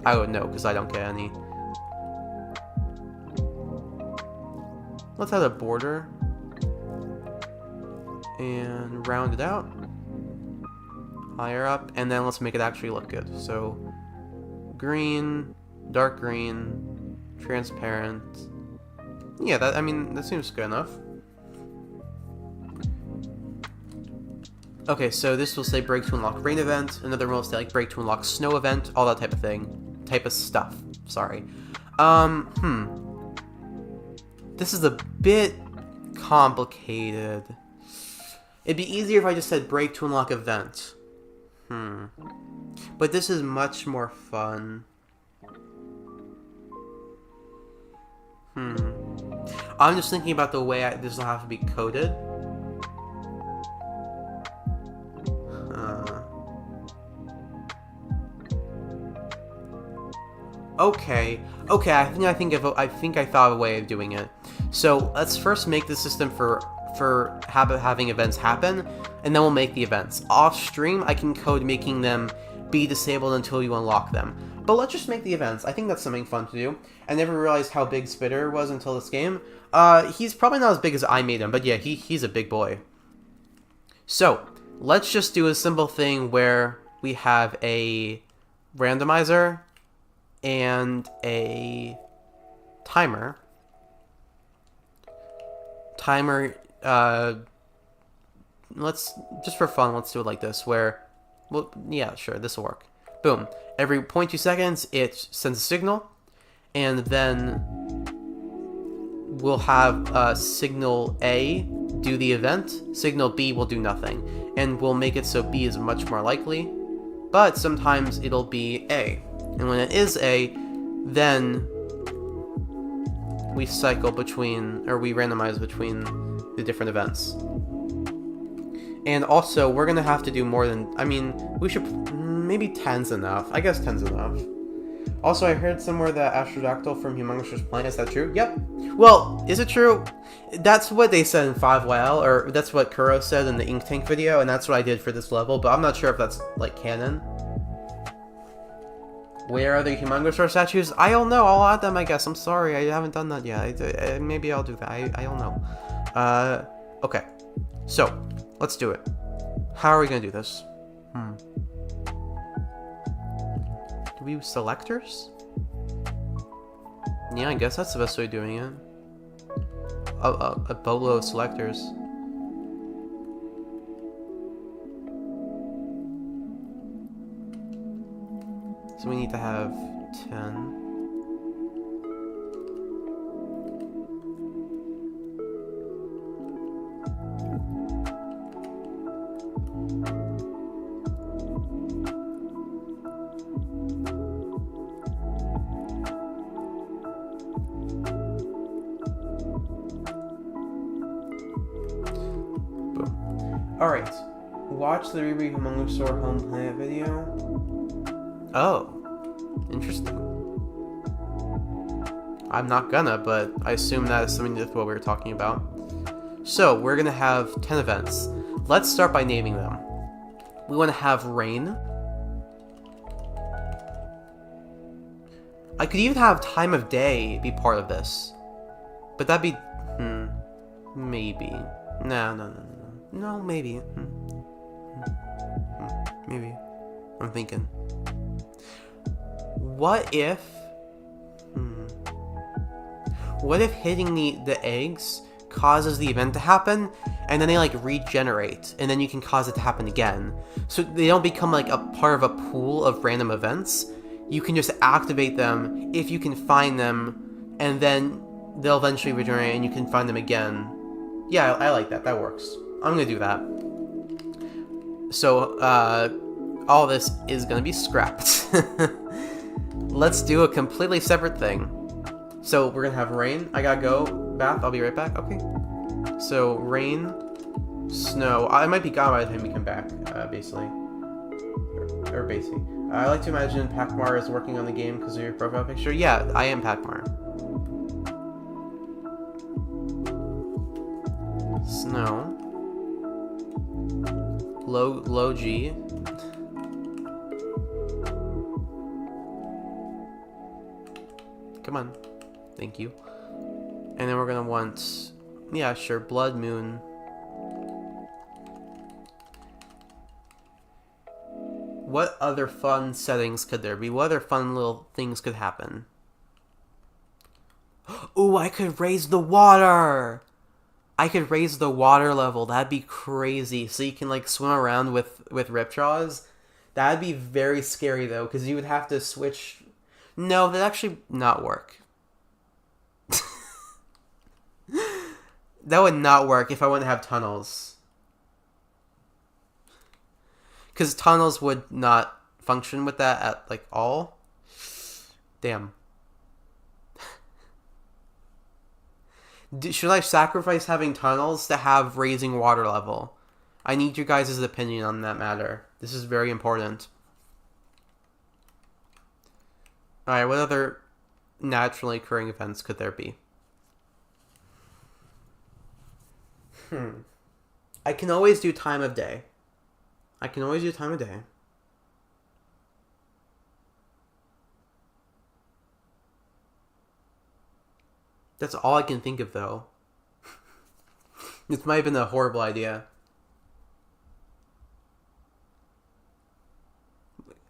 I would know, because I don't get any. Let's add a border. And round it out. Higher up. And then let's make it actually look good. So, green, dark green, transparent. Yeah, that seems good enough. Okay, so this will say break to unlock rain event. Another one will say like break to unlock snow event. All that type of thing. Type of stuff. Sorry. This is a bit complicated. It'd be easier if I just said break to unlock event. But this is much more fun. I'm just thinking about the way this will have to be coded. Okay, I think I thought of a way of doing it. So let's first make the system for having events happen, and then we'll make the events. Off stream, I can code making them be disabled until you unlock them. But let's just make the events. I think that's something fun to do. I never realized how big Spitter was until this game. He's probably not as big as I made him, but yeah, he's a big boy. So let's just do a simple thing where we have a randomizer and a timer. Let's, just for fun, let's do it like this, where, well, yeah, sure, this will work. Boom. Every 0.2 seconds, it sends a signal, and then we'll have signal A do the event, signal B will do nothing, and we'll make it so B is much more likely, but sometimes it'll be A. And when it is A, then we cycle between, or we randomize between the different events. And also, we're gonna have to do more than, I mean, we should, maybe 10's enough. I guess 10's enough. Also, I heard somewhere that Astrodactyl from Humongous was playing. Is that true? Yep. Well, is it true? That's what they said in 5YL, or that's what Kuro said in the Ink Tank video, and that's what I did for this level, but I'm not sure if that's, like, canon. Where are the Humongous statues? I don't know. I'll add them, I guess. I'm sorry. I haven't done that yet. Maybe I'll do that. I don't know. Okay. So, let's do it. How are we going to do this? Do we use selectors? Yeah, I guess that's the best way of doing it. A bolo of selectors. So we need to have 10. Alright, watch the Riri Humongousaur Home Planet video. Oh, interesting. I'm not gonna, but I assume that is something that's what we were talking about. So, we're gonna have 10 events. Let's start by naming them. We want to have rain. I could even have time of day be part of this. But that'd be... maybe. No, maybe. Maybe. I'm thinking. What if... What if hitting the eggs causes the event to happen, and then they like regenerate, and then you can cause it to happen again? So they don't become like a part of a pool of random events. You can just activate them if you can find them, and then they'll eventually regenerate and you can find them again. Yeah, I like that. That works. I'm gonna do that. So, all this is gonna be scrapped. Let's do a completely separate thing. So, we're gonna have rain. I gotta go. Bath, I'll be right back. Okay. So, rain, snow. I might be gone by the time we come back, basically. Or basically. I like to imagine Pacmar is working on the game because of your profile picture. Yeah, I am Pacmar. Snow. Low G. Come on. Thank you. And then we're gonna want... Yeah, sure. Blood Moon. What other fun settings could there be? What other fun little things could happen? Ooh, I could raise the water! I could raise the water level. That'd be crazy. So you can like swim around with Ripjaws. That'd be very scary though, because you would have to switch... No, that'd actually not work. That would not work if I wouldn't have tunnels. Because tunnels would not function with that at, like, all. Damn. Should I sacrifice having tunnels to have raising water level? I need your guys' opinion on that matter. This is very important. Alright, what other naturally occurring events could there be? I can always do time of day. That's all I can think of, though. This might have been a horrible idea.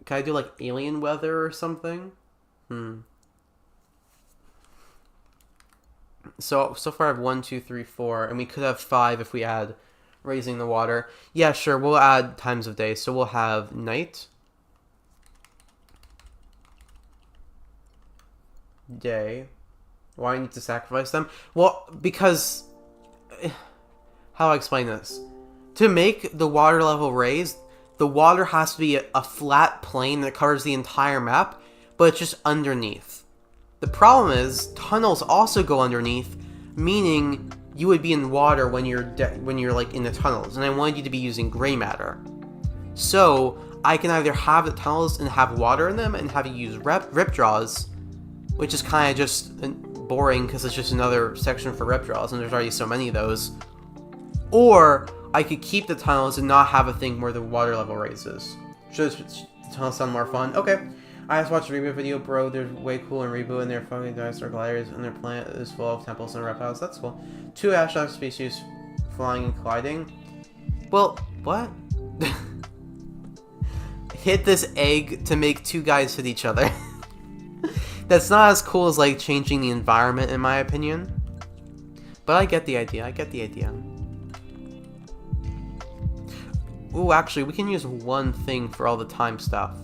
Can I do, like, alien weather or something? So far I have 1, 2, 3, 4, and we could have 5 if we add raising the water. Yeah, sure, we'll add times of day. So we'll have night, day. Why do I need to sacrifice them? Well, because... How do I explain this? To make the water level raised, the water has to be a flat plane that covers the entire map, but it's just underneath. The problem is, tunnels also go underneath, meaning you would be in water when you're like in the tunnels, and I wanted you to be using gray matter. So I can either have the tunnels and have water in them, and have you use Ripjaws, which is kind of just boring because it's just another section for Ripjaws, and there's already so many of those. Or I could keep the tunnels and not have a thing where the water level raises. Should the tunnels sound more fun? Okay. I just watched a Reboot video, bro. They're way cool in Reboot, and they're fucking dinosaur gliders, and their planet is full of temples and reptiles. That's cool. 2 astronaut species flying and colliding. Well, what? Hit this egg to make 2 guys hit each other. That's not as cool as, like, changing the environment, in my opinion. But I get the idea. Ooh, actually, we can use one thing for all the time stuff.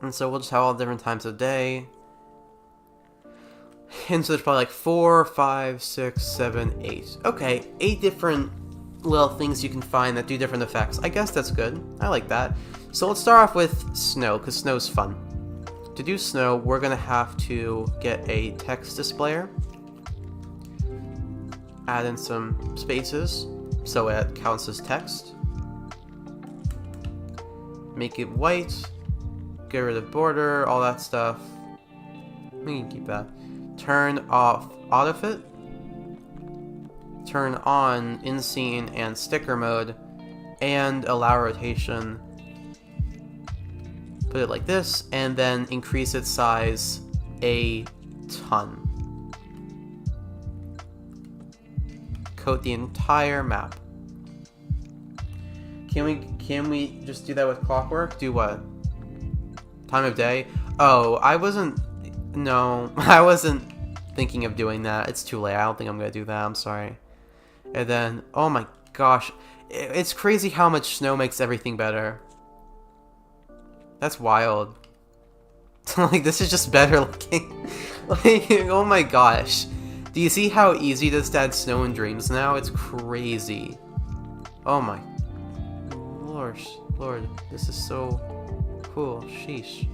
And so we'll just have all different times of day. And so there's probably like 4, 5, 6, 7, 8. Okay, 8 different little things you can find that do different effects. I guess that's good. I like that. So let's start off with snow, because snow's fun. To do snow, we're going to have to get a text displayer. Add in some spaces so it counts as text. Make it white. Get rid of border, all that stuff. We can keep that. Turn off autofit. Turn on in-scene and sticker mode. and allow rotation. Put it like this, and then increase its size a ton. Coat the entire map. Can we just do that with clockwork? Do what? Time of day? Oh, I wasn't thinking of doing that. It's too late. I don't think I'm gonna do that. I'm sorry. And then, oh my gosh, it's crazy how much snow makes everything better. That's wild. Like, this is just better looking. Like, oh my gosh. Do you see how easy it is to add snow in Dreams now? It's crazy. Oh my Lord, this is so cool. Sheesh.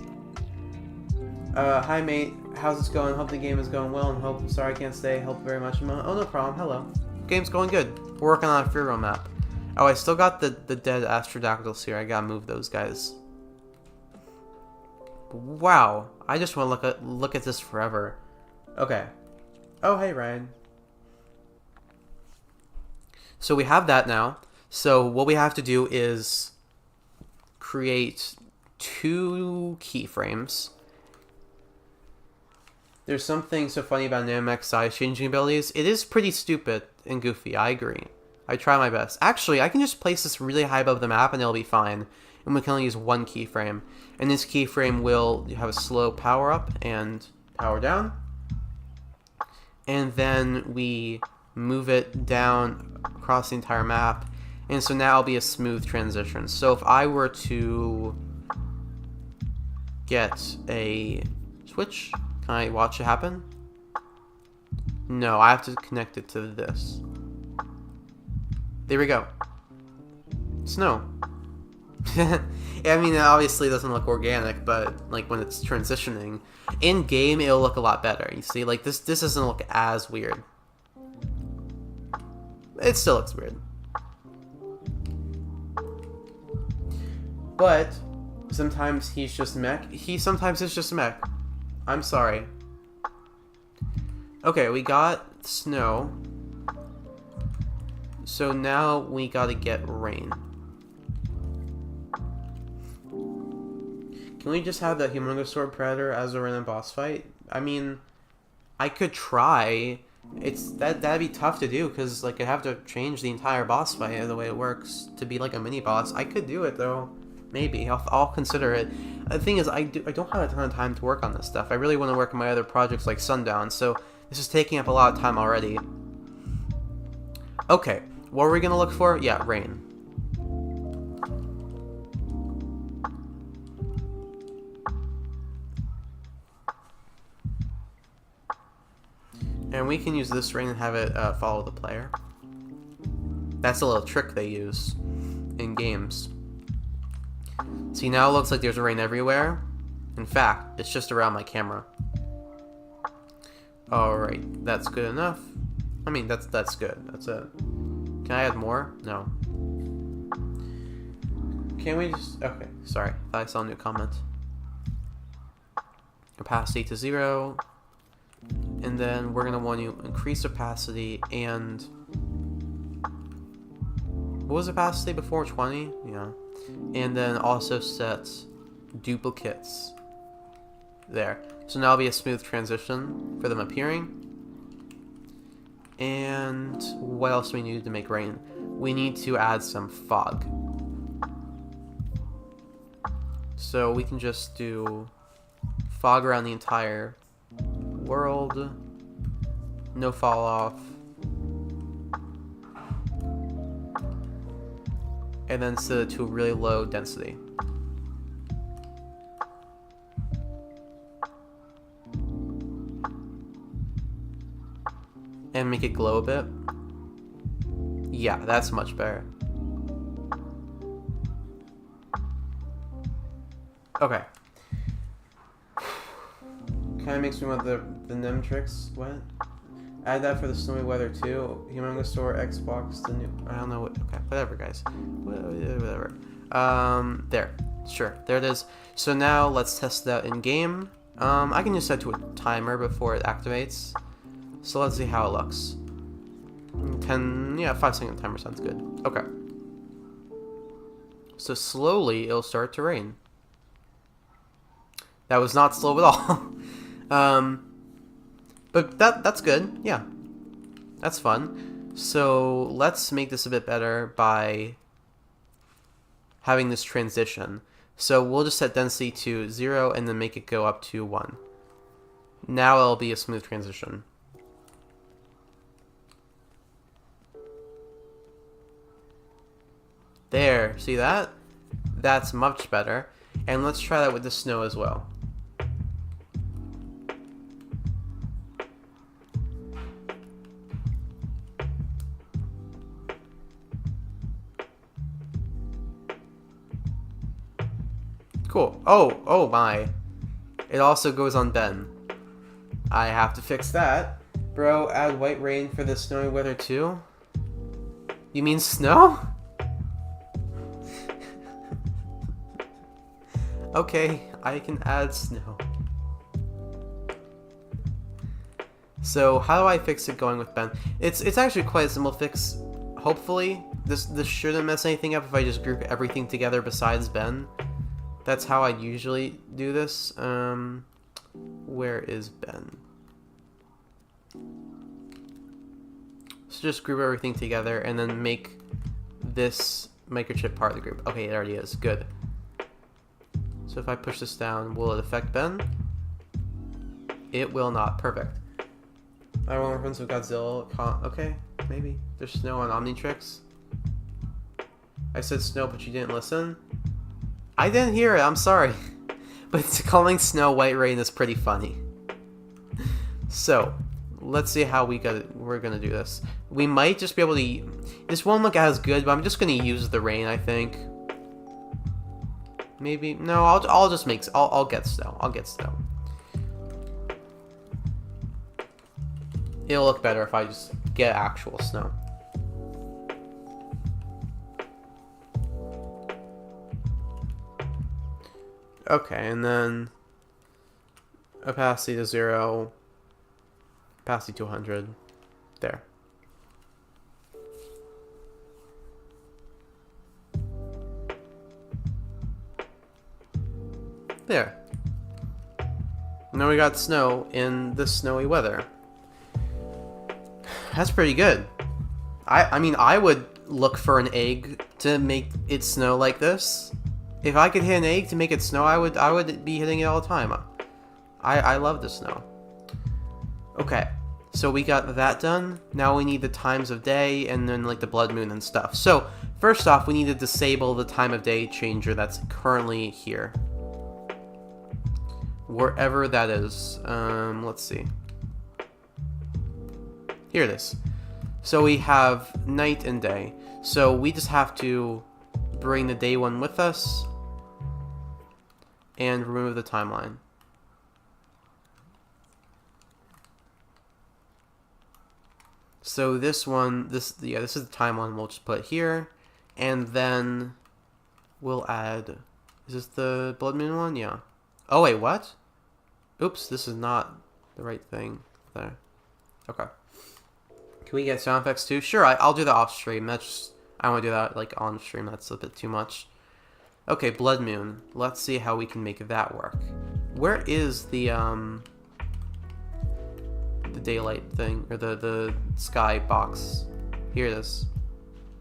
Hi mate, how's it going? Hope the game is going well, and sorry I can't stay. Help very much. Oh, no problem. Hello. Game's going good. We're working on a free roam map. Oh, I still got the dead Astrodactyls here. I gotta move those guys. Wow, I just want to look at this forever. Okay. Oh, hey Ryan. So we have that now. So what we have to do is create 2 keyframes. There's something so funny about Nanomech's size changing abilities. It is pretty stupid and goofy, I agree. I try my best. Actually, I can just place this really high above the map and it'll be fine. And we can only use 1 keyframe. And this keyframe will have a slow power up and power down. And then we move it down across the entire map. And so now it'll be a smooth transition. So if I were to get a switch, can I watch it happen? No, I have to connect it to this. There we go. Snow. I mean, it obviously doesn't look organic, but like when it's transitioning in game, it'll look a lot better. You see, like this doesn't look as weird. It still looks weird, but sometimes he's just mech. Sometimes it's just mech. I'm sorry. Okay, we got snow. So now we gotta get rain. Can we just have the Humongous Sword Predator as a random boss fight? I mean, I could try. That'd be tough to do because like I'd have to change the entire boss fight the way it works to be like a mini boss. I could do it though. Maybe I'll consider it. The thing is, I don't have a ton of time to work on this stuff. I really want to work on my other projects like Sundown. So this is taking up a lot of time already. Okay, what are we gonna look for? Yeah, rain. And we can use this rain and have it follow the player. That's a little trick they use in games. See, now it looks like there's rain everywhere. In fact, it's just around my camera. Alright, that's good enough. I mean, that's good. That's it. Can I add more? No. Can we just... Okay, sorry. Thought I saw a new comment. Opacity to 0. And then we're going to want to increase opacity and... What was opacity before? 20? Yeah. And then also set duplicates. There. So now it'll be a smooth transition for them appearing. And what else do we need to make rain? We need to add some fog. So we can just do fog around the entire world. No fall off. And then set it to a really low density. And make it glow a bit. Yeah, that's much better. Okay. Kinda makes me want the Nemtrix. What? Add that for the snowy weather too. Humongous Store, Xbox, the new... I don't know what... Okay, whatever, guys. Whatever. There. Sure, there it is. So now let's test that in game. I can just set to a timer before it activates. So let's see how it looks. 5-second timer sounds good. Okay. So slowly it'll start to rain. That was not slow at all. But that's good. Yeah, that's fun. So let's make this a bit better by having this transition. So we'll just set density to 0 and then make it go up to 1. Now it'll be a smooth transition. There, see that? That's much better. And let's try that with the snow as well. Cool. Oh my. It also goes on Ben. I have to fix that. Bro, add white rain for the snowy weather too? You mean snow? Okay, I can add snow. So how do I fix it going with Ben? It's actually quite a simple fix. Hopefully, this shouldn't mess anything up if I just group everything together besides Ben. That's how I usually do this. Where is Ben? So just group everything together and then make this microchip part of the group. Okay, it already is. Good. So if I push this down, will it affect Ben? It will not. Perfect. I want reference of Godzilla. Okay, maybe. There's snow on Omnitrix. I said snow, but you didn't listen. I didn't hear it. I'm sorry. But calling snow white rain is pretty funny. So let's see how we're gonna do this. We might just be able to. This won't look as good, but I'm just gonna use the rain. I think. Maybe no. I'll just make. I'll get snow. I'll get snow. It'll look better if I just get actual snow. Okay, and then opacity to 0, opacity to 100. There. There. Now we got snow in the snowy weather. That's pretty good. I mean, I would look for an egg to make it snow like this. If I could hit an egg to make it snow, I would be hitting it all the time. I love the snow. Okay, so we got that done. Now we need the times of day and then like the blood moon and stuff. So first off, we need to disable the time of day changer that's currently here. Wherever that is. Let's see. Here it is. So we have night and day. So we just have to bring the day one with us and remove the timeline. So this one, this is the timeline we'll just put here, and then we'll add, is this the blood moon one? Yeah. Oh wait, what? Oops, this is not the right thing there. Okay. Can we get sound effects too? Sure, I'll do that off stream. That's just, I want to do that like on stream. That's a bit too much. Okay, blood moon. Let's see how we can make that work. Where is the daylight thing or the sky box? Here it is.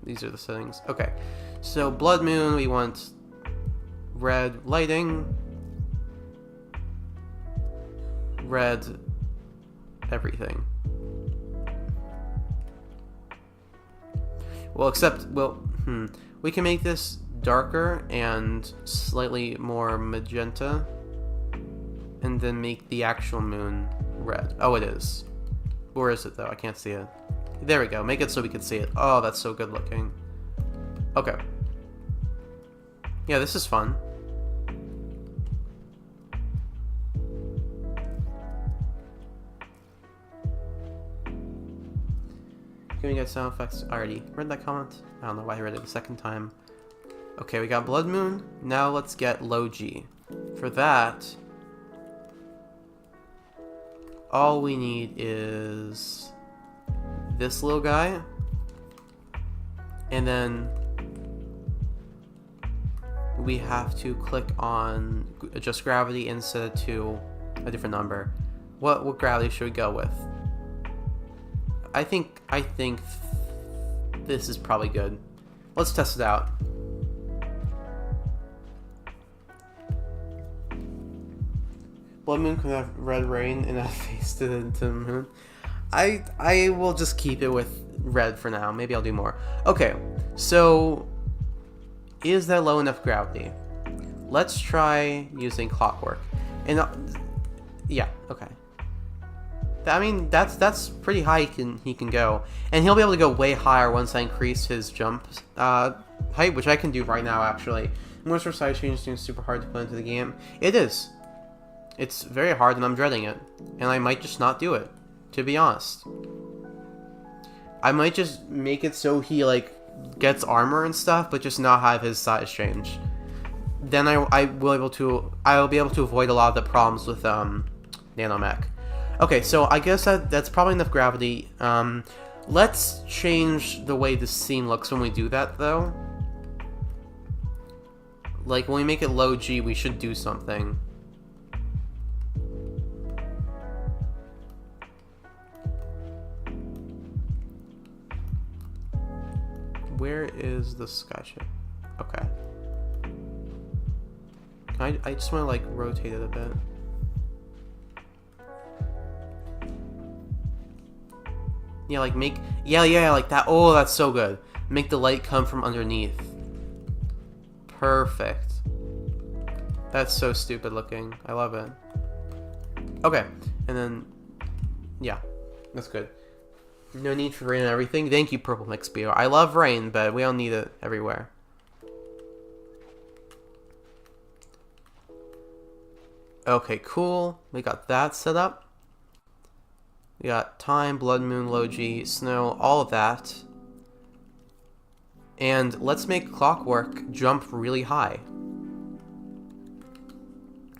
These are the settings. Okay, so blood moon. We want red lighting, red everything. Well, except, well, we can make this darker and slightly more magenta, and then make the actual moon red. Oh, it is. Where is it, though? I can't see it. There we go. Make it so we can see it. Oh, that's so good looking. Okay. Yeah, this is fun. Can we get sound effects? I already read that comment. I don't know why I read it the second time. Okay, we got blood moon. Now let's get low G. For that, all we need is this little guy, and then we have to click on adjust gravity and set it to a different number. What gravity should we go with? I think this is probably good. Let's test it out. Blood moon could have red rain and I faced it into the moon. I will just keep it with red for now. Maybe I'll do more. Okay, so is that low enough gravity? Let's try using clockwork. And yeah, okay. I mean, that's pretty high he can go. And he'll be able to go way higher once I increase his jump height, which I can do right now, actually. Most of side changes seems super hard to put into the game. It is. It's very hard and I'm dreading it. And I might just not do it, to be honest. I might just make it so he, like, gets armor and stuff, but just not have his size change. Then I will be able to avoid a lot of the problems with nanomech. Okay, so I guess that's probably enough gravity. Let's change the way the scene looks when we do that, though. Like, when we make it low G, we should do something. Where is the skyship? Okay. I just want to, like, rotate it a bit. Yeah, like yeah, like that. Oh, that's so good. Make the light come from underneath. Perfect. That's so stupid looking. I love it. Okay, and then, yeah, that's good. No need for rain and everything. Thank you, Purple Mixbio. I love rain, but we don't need it everywhere. Okay, cool. We got that set up. We got time, blood moon, low G, snow, all of that. And let's make clockwork jump really high.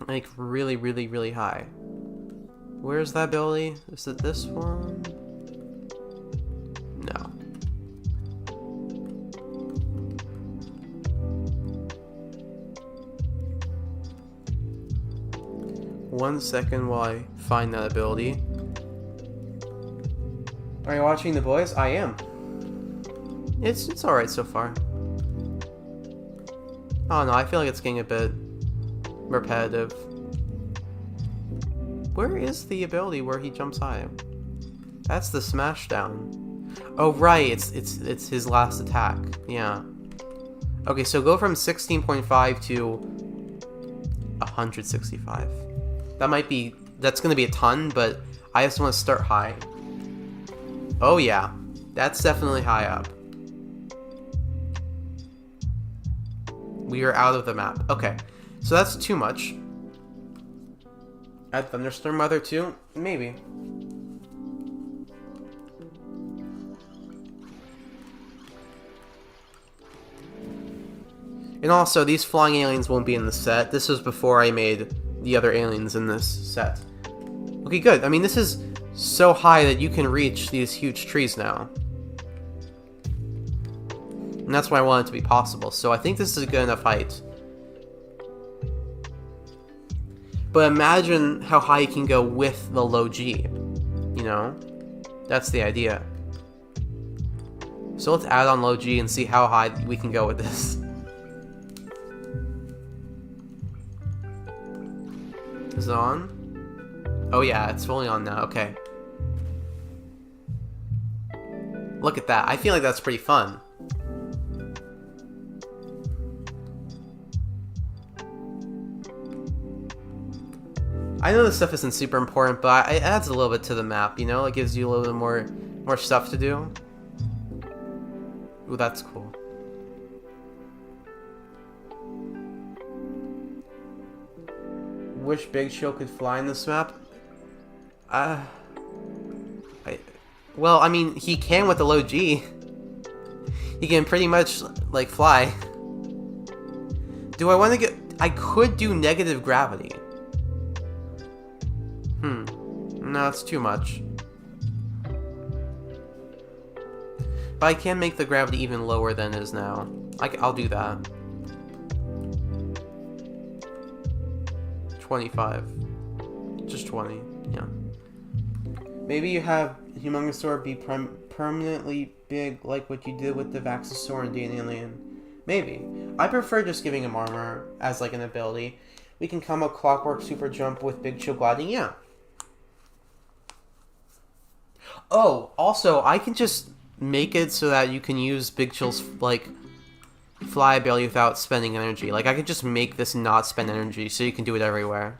Like really, really, really high. Where's that ability? Is it this one? No. One second while I find that ability. Are you watching The Boys? I am. It's alright so far. Oh no, I feel like it's getting a bit repetitive. Where is the ability where he jumps high? That's the smash down. Oh right, it's his last attack. Yeah. Okay, so go from 16.5 to 165. That's gonna be a ton, but I just want to start high. Oh yeah, that's definitely high up. We are out of the map. Okay, so that's too much. Add Thunderstorm Weather too? Maybe. And also, these flying aliens won't be in the set. This was before I made the other aliens in this set. Okay, good. I mean, this is so high that you can reach these huge trees now. And that's why I want it to be possible. So I think this is a good enough height. But imagine how high you can go with the low G. You know? That's the idea. So let's add on low G and see how high we can go with this. Is it on? Oh yeah, it's fully on now. Okay. Look at that. I feel like that's pretty fun. I know this stuff isn't super important, but it adds a little bit to the map, you know? It gives you a little bit more stuff to do. Ooh, that's cool. Wish Big Chill could fly in this map? Well, I mean, he can with the low G. He can pretty much, like, fly. Do I want to get... I could do negative gravity. No, it's too much. But I can make the gravity even lower than it is now. I'll do that. 25. Just 20, yeah. Maybe you have Humongousaur be permanently big like what you did with the Vaxosaur and Dandelion. Maybe. I prefer just giving him armor as like an ability. We can combo Clockwork Super Jump with Big Chill Gliding, yeah. Oh, also, I can just make it so that you can use Big Chill's, like, fly ability without spending energy. Like, I could just make this not spend energy, so you can do it everywhere.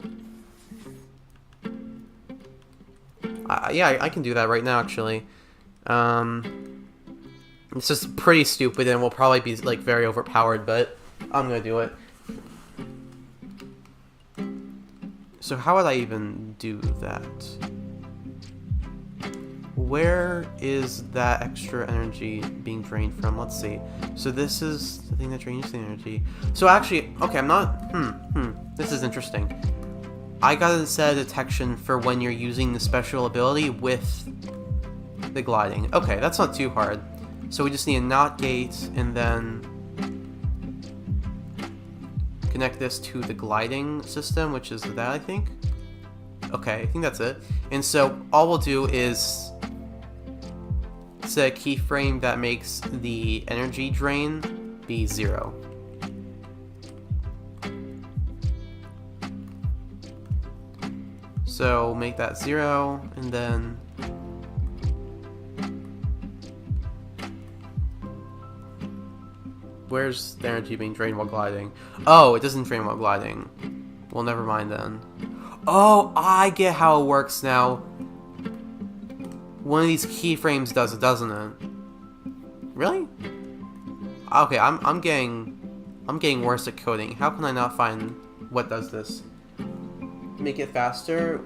Yeah, I can do that right now, actually. It's just pretty stupid and will probably be, like, very overpowered, but I'm gonna do it. So how would I even do that? Where is that extra energy being drained from? Let's see. So this is the thing that drains the energy. So actually, okay, I'm not... This is interesting. I got a set of detection for when you're using the special ability with the gliding. Okay, that's not too hard. So we just need a NOT gate and then connect this to the gliding system, which is that, I think. Okay, I think that's it. And so all we'll do is set a keyframe that makes the energy drain be 0. So make that 0, and then where's the energy being drained while gliding? Oh, it doesn't drain while gliding. Well, never mind then. Oh, I get how it works now. One of these keyframes does it, doesn't it? Really? Okay, I'm getting worse at coding. How can I not find what does this? Make it faster.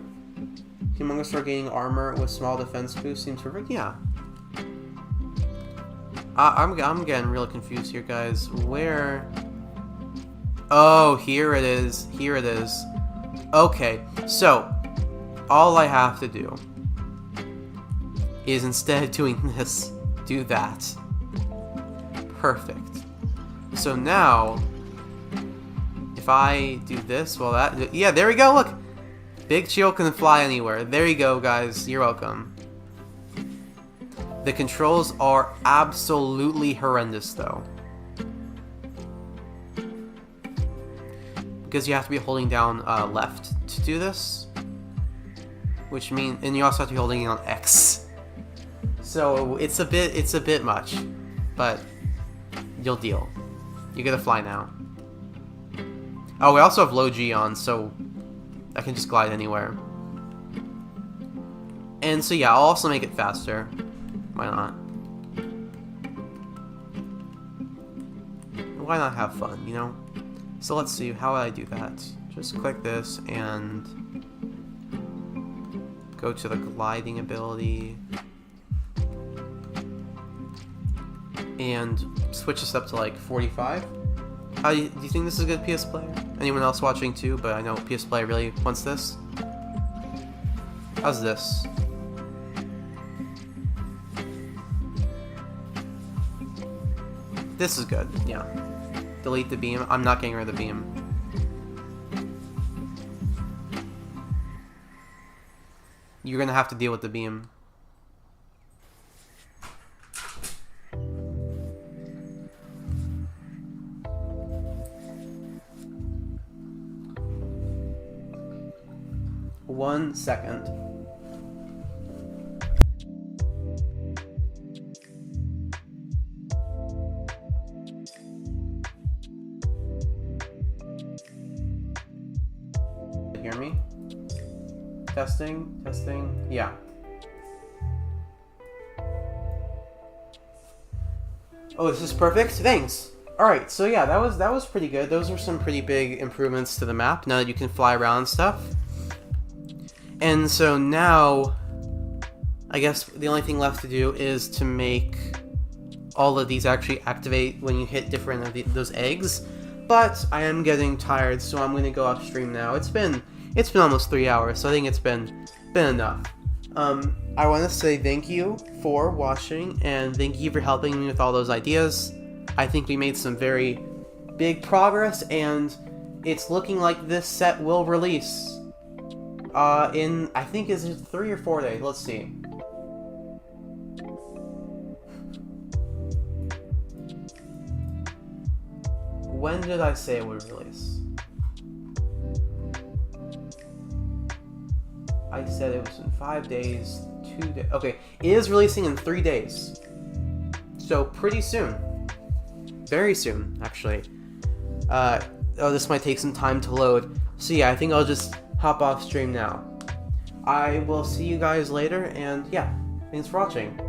Humongousaur gaining armor with small defense boost seems perfect. Yeah. I'm getting really confused here, guys. Where? Oh, here it is. Here it is. Okay, so all I have to do is, instead of doing this, do that. Perfect. So now, if I do this, well, that, yeah, there we go. Look, Big Chill can fly anywhere. There you go, guys. You're welcome. The controls are absolutely horrendous, though. Because you have to be holding down left to do this. Which means, and you also have to be holding it on X. So it's a bit much. But you'll deal. You get to fly now. Oh, we also have low G on, so I can just glide anywhere. And so yeah, I'll also make it faster. Why not? Why not have fun, you know? So let's see, how would I do that? Just click this and go to the gliding ability. And switch this up to like 45. Do you think this is a good PS Player? Anyone else watching too? But I know PS Player really wants this. How's this? This is good, yeah. Delete the beam. I'm not getting rid of the beam. You're gonna have to deal with the beam. One second. Hear me? Testing, testing, yeah. Oh, this is perfect. Thanks. All right, so yeah, that was pretty good. Those are some pretty big improvements to the map. Now that you can fly around and stuff. And so now, I guess the only thing left to do is to make all of these actually activate when you hit different of those eggs. But I am getting tired, so I'm gonna go upstream now. It's been almost 3 hours, so I think it's been enough. I want to say thank you for watching, and thank you for helping me with all those ideas. I think we made some very big progress, and it's looking like this set will release in, I think, is it 3 or 4 days? Let's see. When did I say it would release? I said it was in 5 days, 2 days. Okay, it is releasing in 3 days. So pretty soon. Very soon, actually. Oh, this might take some time to load. So yeah, I think I'll just hop off stream now. I will see you guys later, and yeah, thanks for watching.